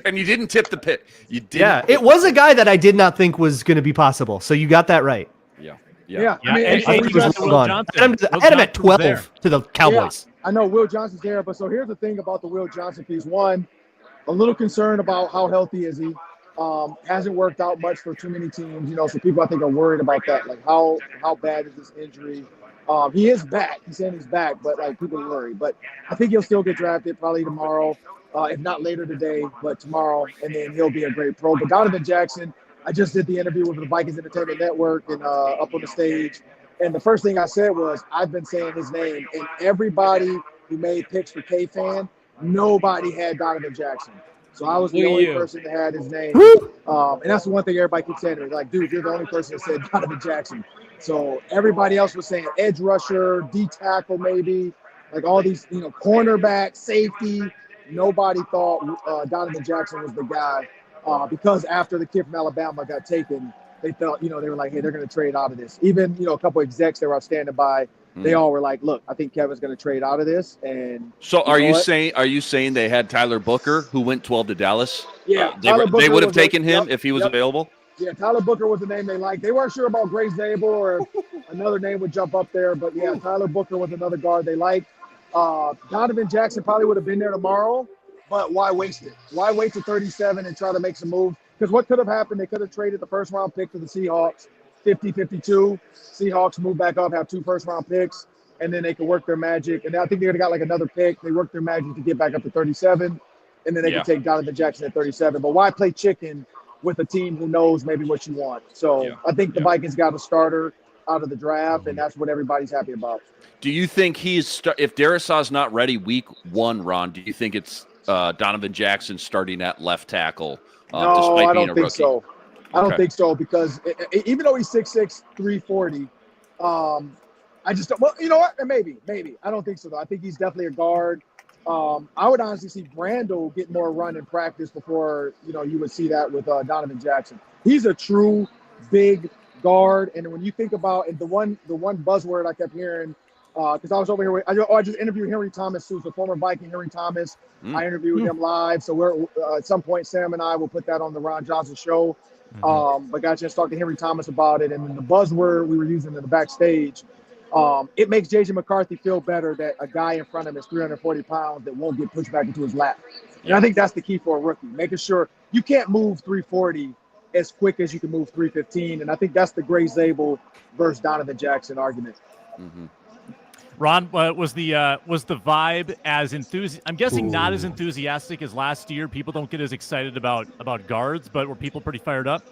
And you didn't tip the pick. You did. Yeah, it was a guy that I did not think was going to be possible. So you got that right. Yeah. I had him at 12 to the Cowboys. Yeah, I know Will Johnson's there, but so here's the thing about the Will Johnson piece. One, a little concerned about how healthy is he. Hasn't worked out much for too many teams, so people I think are worried about that. Like how bad is this injury? He is back. He's saying he's back, but like people are worried. But I think he'll still get drafted probably tomorrow, if not later today, but tomorrow, and then he'll be a great pro. But Donovan Jackson, I just did the interview with the Vikings Entertainment Network and up on the stage. And the first thing I said was, I've been saying his name, and everybody who made picks for K-Fan, nobody had Donovan Jackson. So I was the only person that had his name. And that's the one thing everybody keeps saying to me, like, dude, you're the only person that said Donovan Jackson. So everybody else was saying edge rusher, D tackle maybe, like all these, cornerback, safety. Nobody thought Donovan Jackson was the guy because after the kid from Alabama got taken, they felt, they were like, hey, they're going to trade out of this. Even, a couple of execs that were standing by, they all were like, look, I think Kevin's going to trade out of this. And so are you saying they had Tyler Booker, who went 12 to Dallas? Yeah. They would have taken him if he was available? Yeah, Tyler Booker was the name they liked. They weren't sure about Grace Zabel or another name would jump up there. But, yeah, Tyler Booker was another guard they liked. Donovan Jackson probably would have been there tomorrow, but why waste it? Why wait to 37 and try to make some moves? Because what could have happened, they could have traded the first-round pick to the Seahawks, 50-52. Seahawks move back up, have 2 first-round picks, and then they could work their magic. And I think they would have got like another pick. They worked their magic to get back up to 37, and then they could take Donovan Jackson at 37. But why play chicken with a team who knows maybe what you want? So I think the Vikings got a starter out of the draft, and that's what everybody's happy about. Do you think if Darrisaw's not ready week 1, Ron, do you think it's Donovan Jackson starting at left tackle? No, I don't think so. I don't think so because even though he's 6'6", 340, I just don't. Well, you know what? Maybe. I don't think so though. I think he's definitely a guard. I would honestly see Brandel get more run in practice before you would see that with Donovan Jackson. He's a true big guard, and when you think about the one buzzword I kept hearing. Because I was over here. I just interviewed Henry Thomas, who's the former Viking. Henry Thomas. I interviewed him live. So we're at some point, Sam and I will put that on the Ron Johnson show. But got a chance to talk to Henry Thomas about it. And then the buzzword we were using in the backstage, it makes J.J. McCarthy feel better that a guy in front of him is 340 pounds that won't get pushed back into his lap. And I think that's the key for a rookie, making sure you can't move 340 as quick as you can move 315. And I think that's the Gray Zabel versus Donovan Jackson argument. Ron, was the vibe as enthusiastic? I'm guessing not as enthusiastic as last year. People don't get as excited about guards, but were people pretty fired up?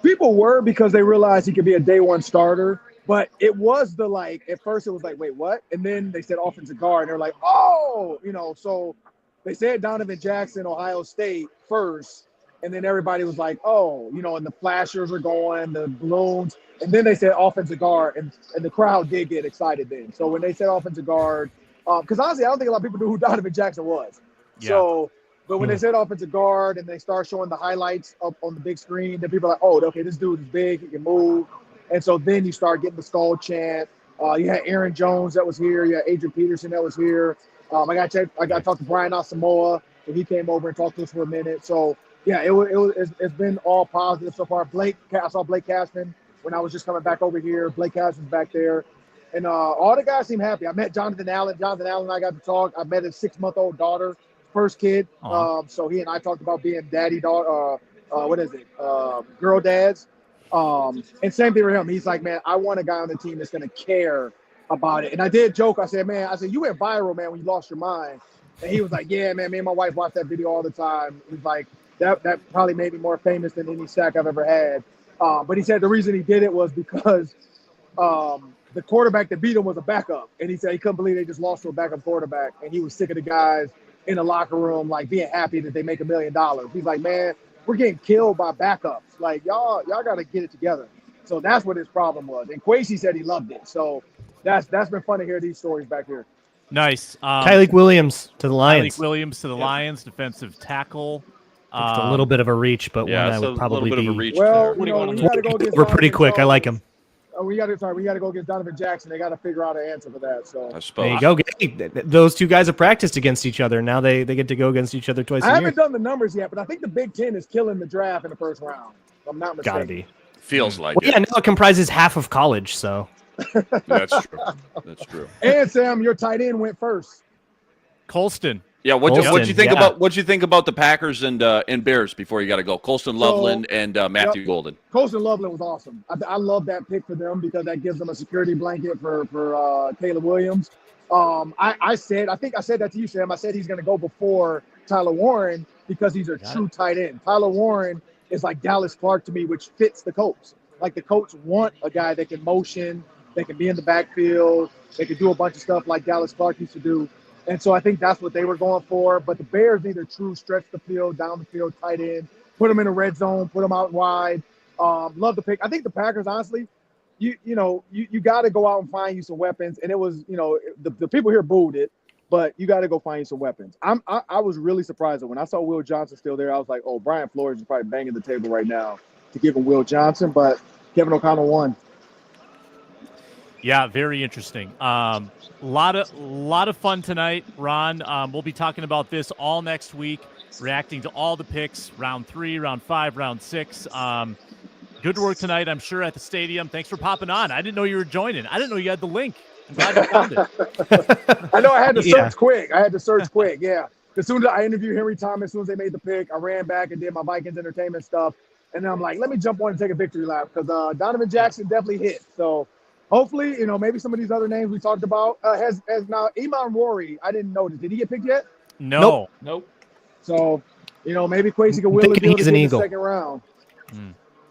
People were because they realized he could be a day one starter. But it was at first it was like, wait, what? And then they said offensive guard, and they're like, oh, so they said Donovan Jackson, Ohio State first. And then everybody was like, oh, and the flashers are going, the balloons. And then they said offensive guard, and the crowd did get excited then. So when they said offensive guard, because honestly, I don't think a lot of people knew who Donovan Jackson was. Yeah. So But when they said offensive guard and they start showing the highlights up on the big screen, then people are like, oh, okay, this dude is big, he can move. And so then you start getting the skull chant. You had Aaron Jones that was here. You had Adrian Peterson that was here. I got to talk to Brian Asamoah, and he came over and talked to us for a minute. So yeah, it's been all positive so far. I saw Blake Cashman when I was just coming back over here. Blake Cashman's back there. And all the guys seem happy. I met Jonathan Allen. Jonathan Allen and I got to talk. I met his 6-month-old daughter, first kid. So he and I talked about being girl dads. And same thing for him. He's like, man, I want a guy on the team that's going to care about it. And I did joke. I said, you went viral, man, when you lost your mind. And he was like, yeah, man, me and my wife watch that video all the time. He's like, that probably made me more famous than any sack I've ever had. But he said the reason he did it was because the quarterback that beat him was a backup. And he said he couldn't believe they just lost to a backup quarterback. And he was sick of the guys in the locker room, like, being happy that they make $1 million. He's like, man, we're getting killed by backups. Like, y'all got to get it together. So that's what his problem was. And Kwesi said he loved it. So that's been fun to hear these stories back here. Nice. Tyleek Williams to the Lions. Lions, defensive tackle. It's a little bit of a reach, but one that would probably be. Well, we got to go against. We're pretty quick. I like him. We got to go against Donovan Jackson. They got to figure out an answer for that. So I suppose. There you go. Those two guys have practiced against each other. Now they get to go against each other twice a year. I haven't done the numbers yet, but I think the Big Ten is killing the draft in the first round. If I'm not mistaken. Gotta be. Feels like it. Yeah, now it comprises half of college. So that's true. That's true. And Sam, your tight end went first. Colston. Yeah, what'd you think about the Packers and Bears before you got to go? Colston Loveland and Matthew Golden. Colston Loveland was awesome. I love that pick for them because that gives them a security blanket for Caleb Williams. I think I said that to you, Sam. I said he's going to go before Tyler Warren because he's a true tight end. Tyler Warren is like Dallas Clark to me, which fits the Colts. Like the Colts want a guy that can motion, that can be in the backfield, they can do a bunch of stuff like Dallas Clark used to do. And so I think that's what they were going for. But the Bears need a true stretch the field, down the field, tight end, put them in a red zone, put them out wide. Love the pick. I think the Packers, honestly, you got to go out and find you some weapons. And it was, the people here booed it, but you got to go find you some weapons. I was really surprised that when I saw Will Johnson still there, I was like, oh, Brian Flores is probably banging the table right now to give him Will Johnson, but Kevin O'Connell won. Yeah, very interesting. Lot of fun tonight, Ron. We'll be talking about this all next week, reacting to all the picks, round 3, round 5, round 6. Good work tonight, I'm sure, at the stadium. Thanks for popping on. I didn't know you were joining. I didn't know you had the link. I'm glad you found it. I know I had to search quick. Yeah. As soon as I interviewed Henry Thomas, as soon as they made the pick, I ran back and did my Vikings entertainment stuff. And then I'm like, let me jump on and take a victory lap because Donovan Jackson definitely hit. So hopefully, maybe some of these other names we talked about has now Iman Rory. I didn't notice. Did he get picked yet? Nope. So, maybe Kwesi can wheel it in the second round.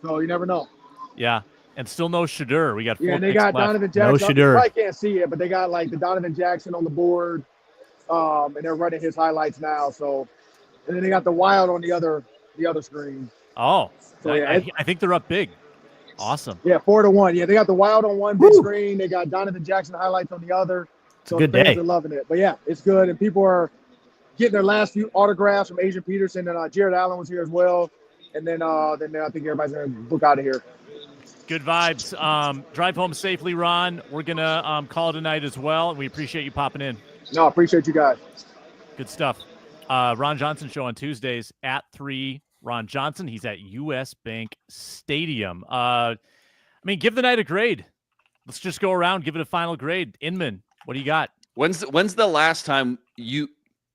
So you never know. Yeah, and still no Shadur. We got 4 and they got left. Donovan Jackson. No Shadur. I can't see it, but they got like the Donovan Jackson on the board, and they're running his highlights now. So, and then they got the Wild on the other screen. Oh, so I think they're up big. Awesome. Yeah, 4-1. Yeah, they got the Wild on one big screen. They got Donovan Jackson highlights on the other. It's a good day. Fans are loving it. But yeah, it's good, and people are getting their last few autographs from Adrian Peterson, and Jared Allen was here as well. And then I think everybody's gonna book out of here. Good vibes. Drive home safely, Ron. We're gonna call tonight as well, and we appreciate you popping in. No, I appreciate you guys. Good stuff. Ron Johnson show on Tuesdays at 3. Ron Johnson, he's at US Bank Stadium. Give the night a grade. Let's just go around, give it a final grade. Inman, what do you got? When's the last time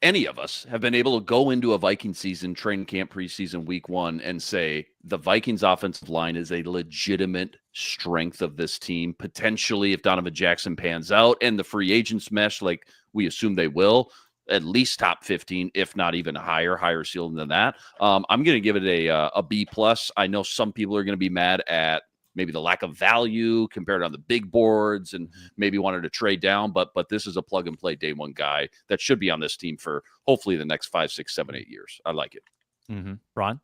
any of us have been able to go into a Viking season, training camp, preseason, week 1, and say the Vikings offensive line is a legitimate strength of this team? Potentially, if Donovan Jackson pans out and the free agents mesh like we assume they will, at least top 15, if not even higher ceiling than that. I'm going to give it a B+. I know some people are going to be mad at maybe the lack of value compared on the big boards and maybe wanted to trade down, but this is a plug and play day one guy that should be on this team for hopefully the next 5, 6, 7, 8 years. I like it. Ron?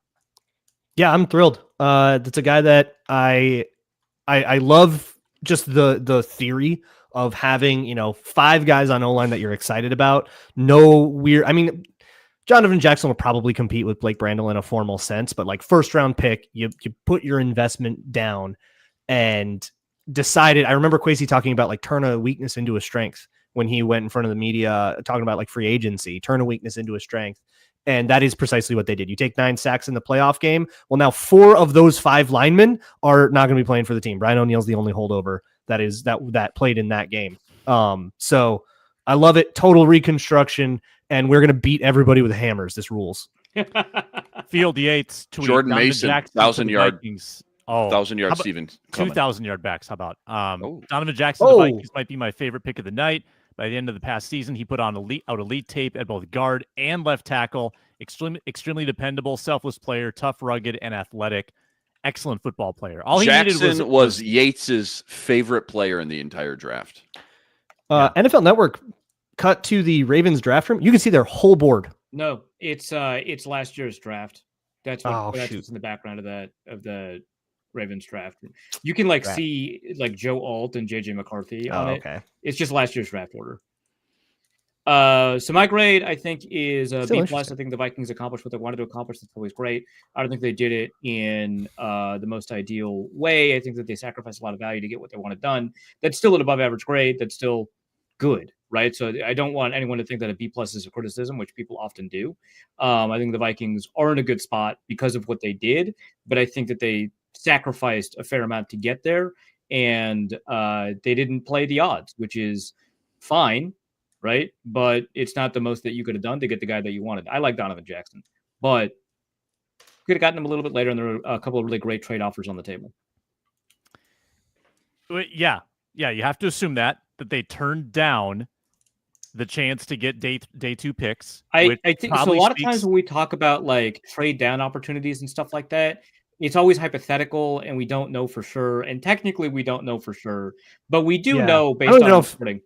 Yeah, I'm thrilled. That's a guy that I love just the theory of having, 5 guys on O-line that you're excited about. No weird, Donovan Jackson will probably compete with Blake Brandel in a formal sense, but like first round pick, you put your investment down and decided. I remember Kwesi talking about like turn a weakness into a strength when he went in front of the media talking about like free agency, turn a weakness into a strength. And that is precisely what they did. You take 9 sacks in the playoff game. Well, now 4 of those 5 linemen are not going to be playing for the team. Brian O'Neill's the only holdover that played in that game. So I love it. Total reconstruction. And we're going to beat everybody with hammers. This rules. Field Yates tweet. Jordan Donovan Mason, Jackson 1,000-yard. Vikings. Oh, 1,000-yard Steven. 2,000-yard backs. How about Donovan Jackson? The Vikings might be my favorite pick of the night. By the end of the past season, he put on elite tape at both guard and left tackle. Extremely dependable, selfless player, tough, rugged, and athletic. Excellent football player. All Jackson he needed was Yates's favorite player in the entire draft. NFL Network cut to the Ravens draft room. You can see their whole board. No, it's last year's draft. That's what's in the background of the Ravens draft. You can see like Joe Alt and JJ McCarthy on it. Okay. It's just last year's draft order. So my grade, I think, is a B+. I think the Vikings accomplished what they wanted to accomplish. That's always great. I don't think they did it in the most ideal way. I think that they sacrificed a lot of value to get what they wanted done. That's still an above average grade. That's still good, right? So I don't want anyone to think that a B+ is a criticism, which people often do. I think the Vikings are in a good spot because of what they did, but I think that they sacrificed a fair amount to get there, and they didn't play the odds, which is fine, right? But it's not the most that you could have done to get the guy that you wanted. I like Donovan Jackson, but could have gotten him a little bit later, and there were a couple of really great trade offers on the table. Yeah, you have to assume that they turned down the chance to get day 2 picks. I think so. A lot of times when we talk about like trade down opportunities and stuff like that, it's always hypothetical and we don't know for sure. And technically we don't know for sure, but we do know based on reporting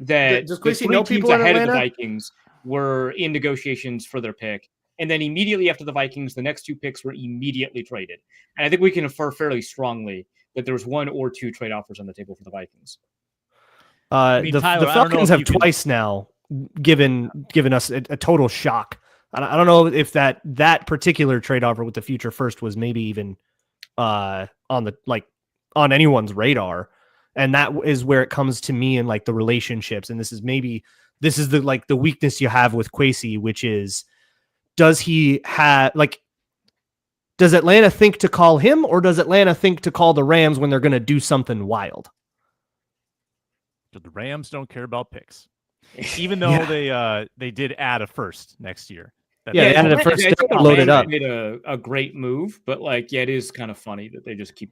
that the 3 teams ahead of the Vikings were in negotiations for their pick. And then immediately after the Vikings, the next 2 picks were immediately traded. And I think we can infer fairly strongly that there was 1 or 2 trade offers on the table for the Vikings. The Falcons have twice now given us a total shock. I don't know if that particular trade offer with the future first was maybe even on anyone's radar, and that is where it comes to me and like the relationships. And this is the weakness you have with Kwesi, which is does Atlanta think to call him, or does Atlanta think to call the Rams when they're going to do something wild? The Rams don't care about picks, even though they did add a first next year. They added a first. Loaded up. Made a great move, but it is kind of funny that they just keep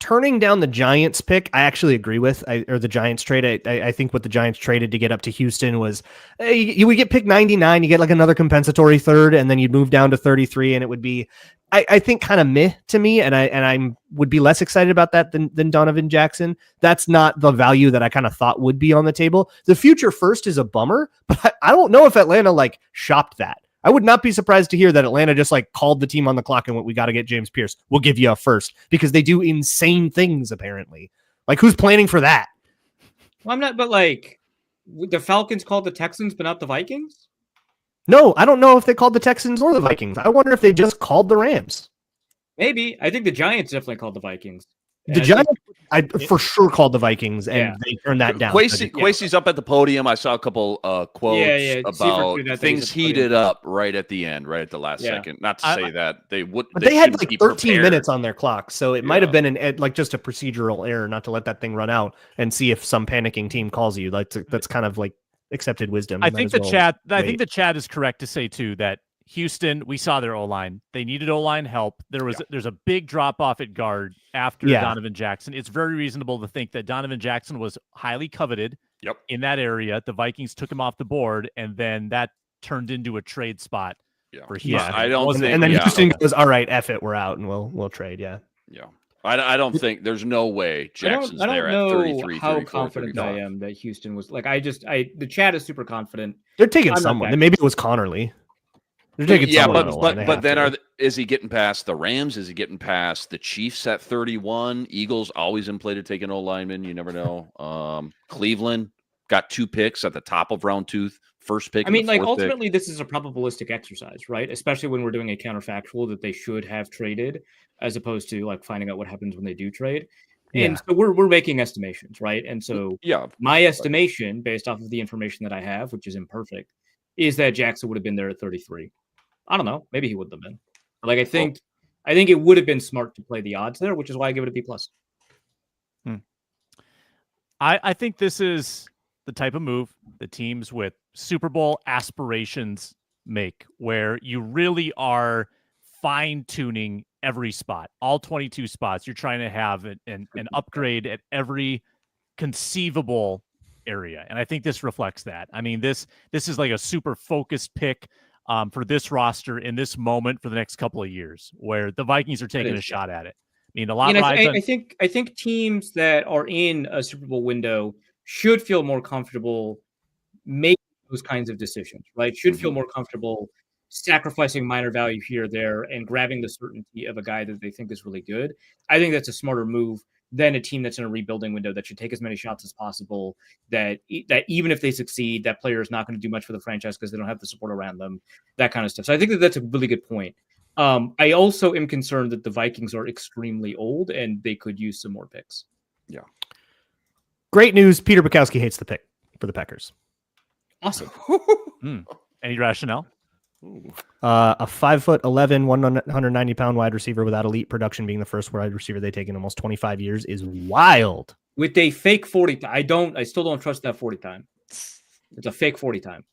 turning down the Giants pick. I actually agree with, or the Giants trade. I think what the Giants traded to get up to Houston was you would get pick 99, you get like another compensatory third, and then you'd move down to 33, and it would be. I think kind of meh to me, and I would be less excited about that than Donovan Jackson. That's not the value that I kind of thought would be on the table. The future first is a bummer, but I don't know if Atlanta shopped that. I would not be surprised to hear that Atlanta just called the team on the clock and went, we got to get James Pierce. We'll give you a first, because they do insane things apparently. Who's planning for that? Well, I'm not, but the Falcons called the Texans, but not the Vikings. No, I don't know if they called the Texans or the Vikings. I wonder if they just called the Rams. Maybe. I think the Giants definitely called the Vikings. The Giants, for sure called the Vikings, and they turned that down. Kwesi's up at the podium. I saw a couple quotes about things heated up right at the end, right at the last second. Not to say that they would, but they had 13 minutes on their clock, so it might have been just a procedural error not to let that thing run out and see if some panicking team calls you. That's kind of accepted wisdom. I think the chat is correct to say too that Houston, we saw their O-line. They needed O-line help. There's a big drop off at guard after Donovan Jackson. It's very reasonable to think that Donovan Jackson was highly coveted in that area. The Vikings took him off the board, and then that turned into a trade spot for Houston. I don't think, and then Houston goes, all right, F it, we're out, and we'll trade. Yeah. I don't think there's no way Jackson's there at 33. How confident I am that Houston was the chat is super confident. They're taking someone. Maybe it was Connerly. They're taking but then is he getting past the Rams? Is he getting past the Chiefs at 31? Eagles always in play to take an O lineman. You never know. Cleveland got 2 picks at the top of round 2 first pick. I mean, and the like fourth pick. ultimately, this is a probabilistic exercise, right? Especially when we're doing a counterfactual that they should have traded, as opposed to like finding out what happens when they do trade. And so we're making estimations, right? And so my estimation, based off of the information that I have, which is imperfect, is that Jackson would have been there at 33. I don't know. Maybe he wouldn't have been. But like I think it would have been smart to play the odds there, which is why I give it a B+. I think this is the type of move that teams with Super Bowl aspirations make, where you really are fine-tuning every spot, all 22 spots. You're trying to have an upgrade at every conceivable area, and I think this reflects that. I mean, this is like a super focused pick for this roster in this moment for the next couple of years, where the Vikings are taking a shot at it. I mean, I think teams that are in a Super Bowl window should feel more comfortable making those kinds of decisions, right? Should feel more comfortable sacrificing minor value here or there and grabbing the certainty of a guy that they think is really good. I think that's a smarter move than a team that's in a rebuilding window that should take as many shots as possible, that even if they succeed, that player is not going to do much for the franchise because they don't have the support around them, that kind of stuff. So I think that that's a really good point. I also am concerned that the Vikings are extremely old and they could use some more picks. Yeah. Great news. Peter Bukowski hates the pick for the Packers. Awesome. Any rationale? A 5'11", 190-pound wide receiver without elite production being the first wide receiver they take in almost 25 years is wild. With a fake 40 time. I still don't trust that 40 time. It's a fake 40 time.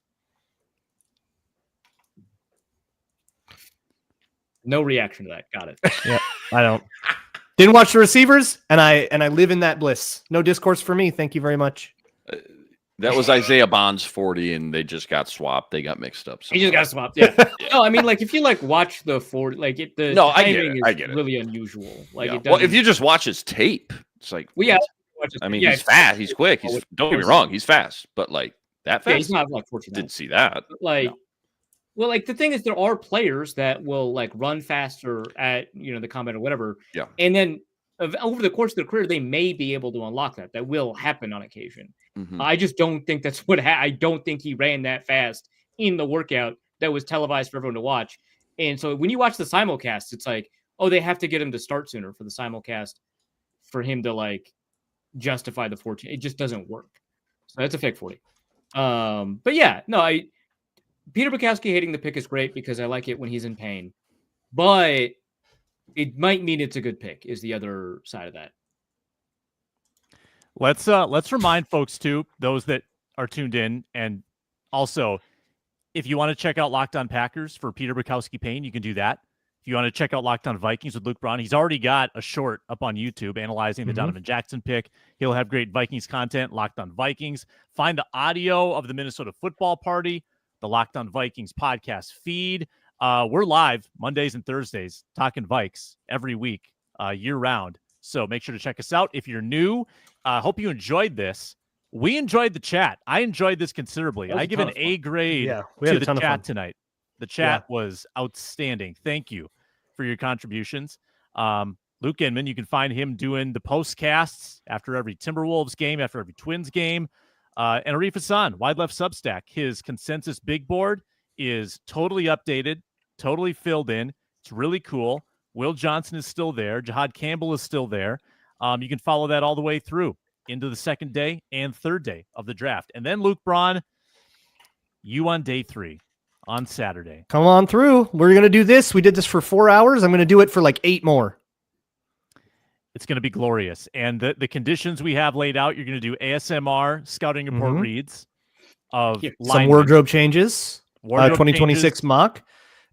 No reaction to that. Got it. Yeah, I don't. Didn't watch the receivers, and I live in that bliss. No discourse for me. Thank you very much. That was Isaiah Bond's 40, and they just got swapped. They got mixed up. He just got swapped. Yeah. No, I mean, like if you like watch the 40, like the timing is really unusual. Like it well, if you just watch his tape, it's like I mean, he's fast, he's quick. Don't get me wrong, he's fast, but like that fast. Yeah, he's not like 14. Didn't see that. But like, well, like the thing is, there are players that will like run faster at the combine or whatever. Yeah. And then over the course of their career, they may be able to unlock that. That will happen on occasion. I just don't think that's what I don't think he ran that fast in the workout that was televised for everyone to watch. And so when you watch the simulcast, it's like, oh, they have to get him to start sooner for the simulcast for him to like justify the 14. It just doesn't work. So that's a fake 40. But yeah, no, Peter Bukowski hating the pick is great because I like it when he's in pain. But it might mean it's a good pick is the other side of that. Let's remind folks too, those that are tuned in, and also if you want to check out Locked On Packers for Peter Bukowski Payne, you can do that. If you want to check out Locked On Vikings with Luke Braun, he's already got a short up on YouTube analyzing the Donovan Jackson pick. He'll have great Vikings content, Locked On Vikings. Find the audio of the Minnesota football party, the Locked On Vikings podcast feed. We're live Mondays and Thursdays talking Vikes every week, year round. So make sure to check us out. If you're new, hope you enjoyed this. We enjoyed the chat. I enjoyed this considerably. I give an A grade to the chat tonight. The chat was outstanding. Thank you for your contributions. Luke Inman, you can find him doing the postcasts after every Timberwolves game, after every Twins game. And Arif Hasan, Wide Left Substack. His consensus big board is totally updated, totally filled in. It's really cool. Will Johnson is still there. Jahad Campbell is still there. You can follow that all the way through into the second day and third day of the draft. And then Luke Braun, you on day 3 on Saturday. Come on through. We're going to do this. We did this for 4 hours. I'm going to do it for like 8 more. It's going to be glorious. And the conditions we have laid out, you're going to do ASMR scouting report reads of some wardrobe changes, 2026 mock.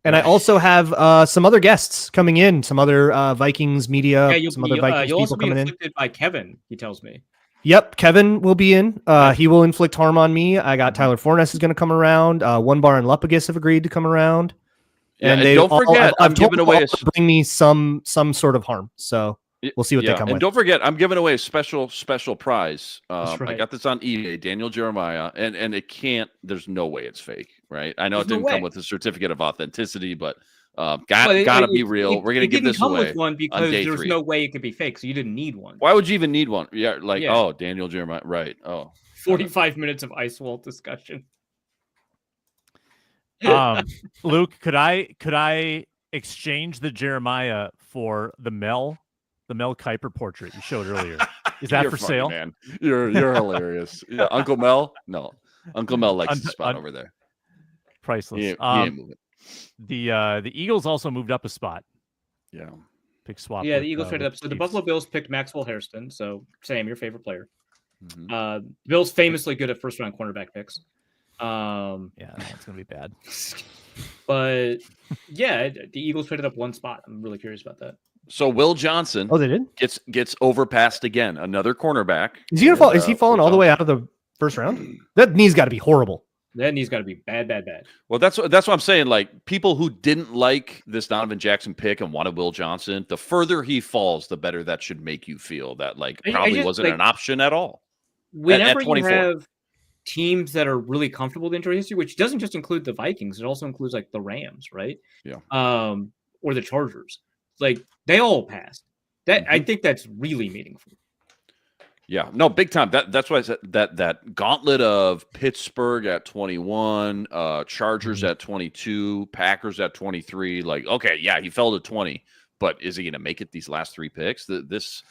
And I also have some other guests coming in, some other Vikings media, some other Vikings you'll people also be coming in. inflicted by Kevin, he tells me. Yep, Kevin will be in. He will inflict harm on me. I got Tyler Forness is going to come around. One Bar and Lupagus have agreed to come around. And don't forget, I've told them all to bring me some sort of harm. So we'll see what they come with. And don't forget, I'm giving away a special prize. Right. I got this on eBay, Daniel Jeremiah, and it can't. There's no way it's fake, right? I know it didn't come with a certificate of authenticity, but gotta be real. We're gonna give this away. It didn't come with one because there's no way it could be fake, so you didn't need one. Why would you even need one? Oh, Daniel Jeremiah, right? Oh, 45 minutes of Ice Walt discussion. Luke, could I exchange the Jeremiah for the Mel Kiper portrait you showed earlier? Is that You're for funny, sale? man. You're hilarious. Yeah, Uncle Mel? No. Uncle Mel likes the spot over there. Priceless. He ain't moving. The Eagles also moved up a spot. Yeah. Pick swap. Yeah, with, the Eagles traded with up. So the Chiefs. Buffalo Bills picked Maxwell Hairston. So Sam, your favorite player. Mhm. Bills famously good at first round cornerback picks. Yeah, that's gonna be bad. But yeah, the Eagles traded up one spot. I'm really curious about that. So Will Johnson Oh, they did. gets overpassed again. Another cornerback. Is he gonna fall? Is he falling Will all the way Johnson. out of the first round? That knee's got to be horrible. That knee's got to be bad. Well, that's what I'm saying. Like, people who didn't like this Donovan Jackson pick and wanted Will Johnson, the further he falls, the better that should make you feel. That I probably just, wasn't like, an option at all. Whenever you 24. have teams that are really comfortable with injury history, which doesn't just include the Vikings, it also includes like the Rams, right? Yeah. Or the Chargers. Like they all passed. That I think that's really meaningful. Yeah, no, big time. That's why I said that gauntlet of Pittsburgh at 21, Chargers at 22, Packers at 23. Like, okay, yeah, he fell to 20, but is he going to make it these last three picks? This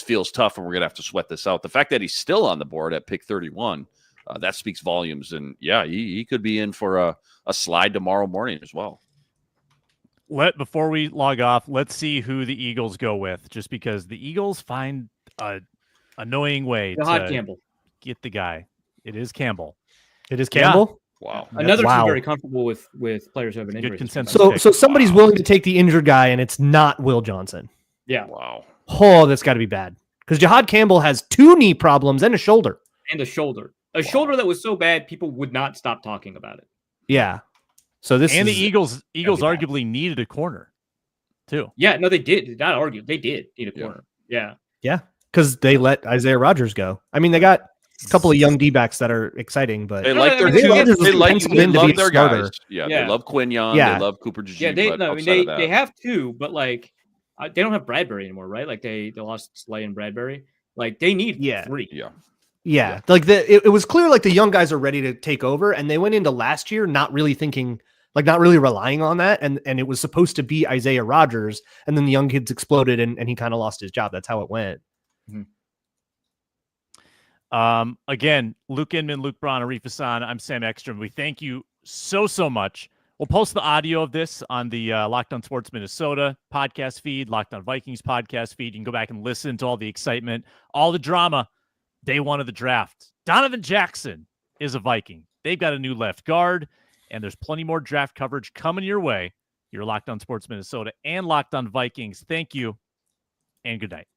feels tough, and we're going to have to sweat this out. The fact that he's still on the board at pick 31, that speaks volumes. And yeah, he could be in for a slide tomorrow morning as well. Before we log off, let's see who the Eagles go with, just because the Eagles find a annoying way Jahad to Campbell. get the guy. It is Campbell. It is Campbell. Wow. Another Wow. team very comfortable with players who have an injury. Good consensus. So pick. so somebody's willing to take the injured guy, and it's not Will Johnson. Yeah, Wow. Oh, that's got to be bad because Jahad Campbell has 2 knee problems and a shoulder. and a shoulder. A shoulder that was so bad people would not stop talking about it. Yeah. So this And is, the Eagles bad. arguably needed a corner, too. Yeah, no, they did. Not argue. They did need a corner. Yeah. because they let Isaiah Rodgers go. I mean, they got a couple of young D-backs that are exciting, but They No, like I their mean, two. Rodgers was They penciled in to love be a their starter. guys. Yeah, Yeah. they love Quinyon. Yeah. They love Cooper G. Yeah, but outside of they that, have two, but like they don't have Bradbury anymore, right? Like they lost Slay and Bradbury. Like they need three. yeah. Yeah, like it was clear like the young guys are ready to take over, and they went into last year not really thinking, like not really relying on that, and it was supposed to be Isaiah Rodgers, and then the young kids exploded, and he kind of lost his job. That's how it went. Again, Luke Inman, Luke Braun, Arif Hasan, I'm Sam Ekstrom. We thank you so much. We'll post the audio of this on the Locked On Sports Minnesota podcast feed, Locked On Vikings podcast feed. You can go back and listen to all the excitement, all the drama. Day one of the draft. Donovan Jackson is a Viking. They've got a new left guard, and there's plenty more draft coverage coming your way. You're Locked On Sports Minnesota and Locked On Vikings. Thank you, and good night.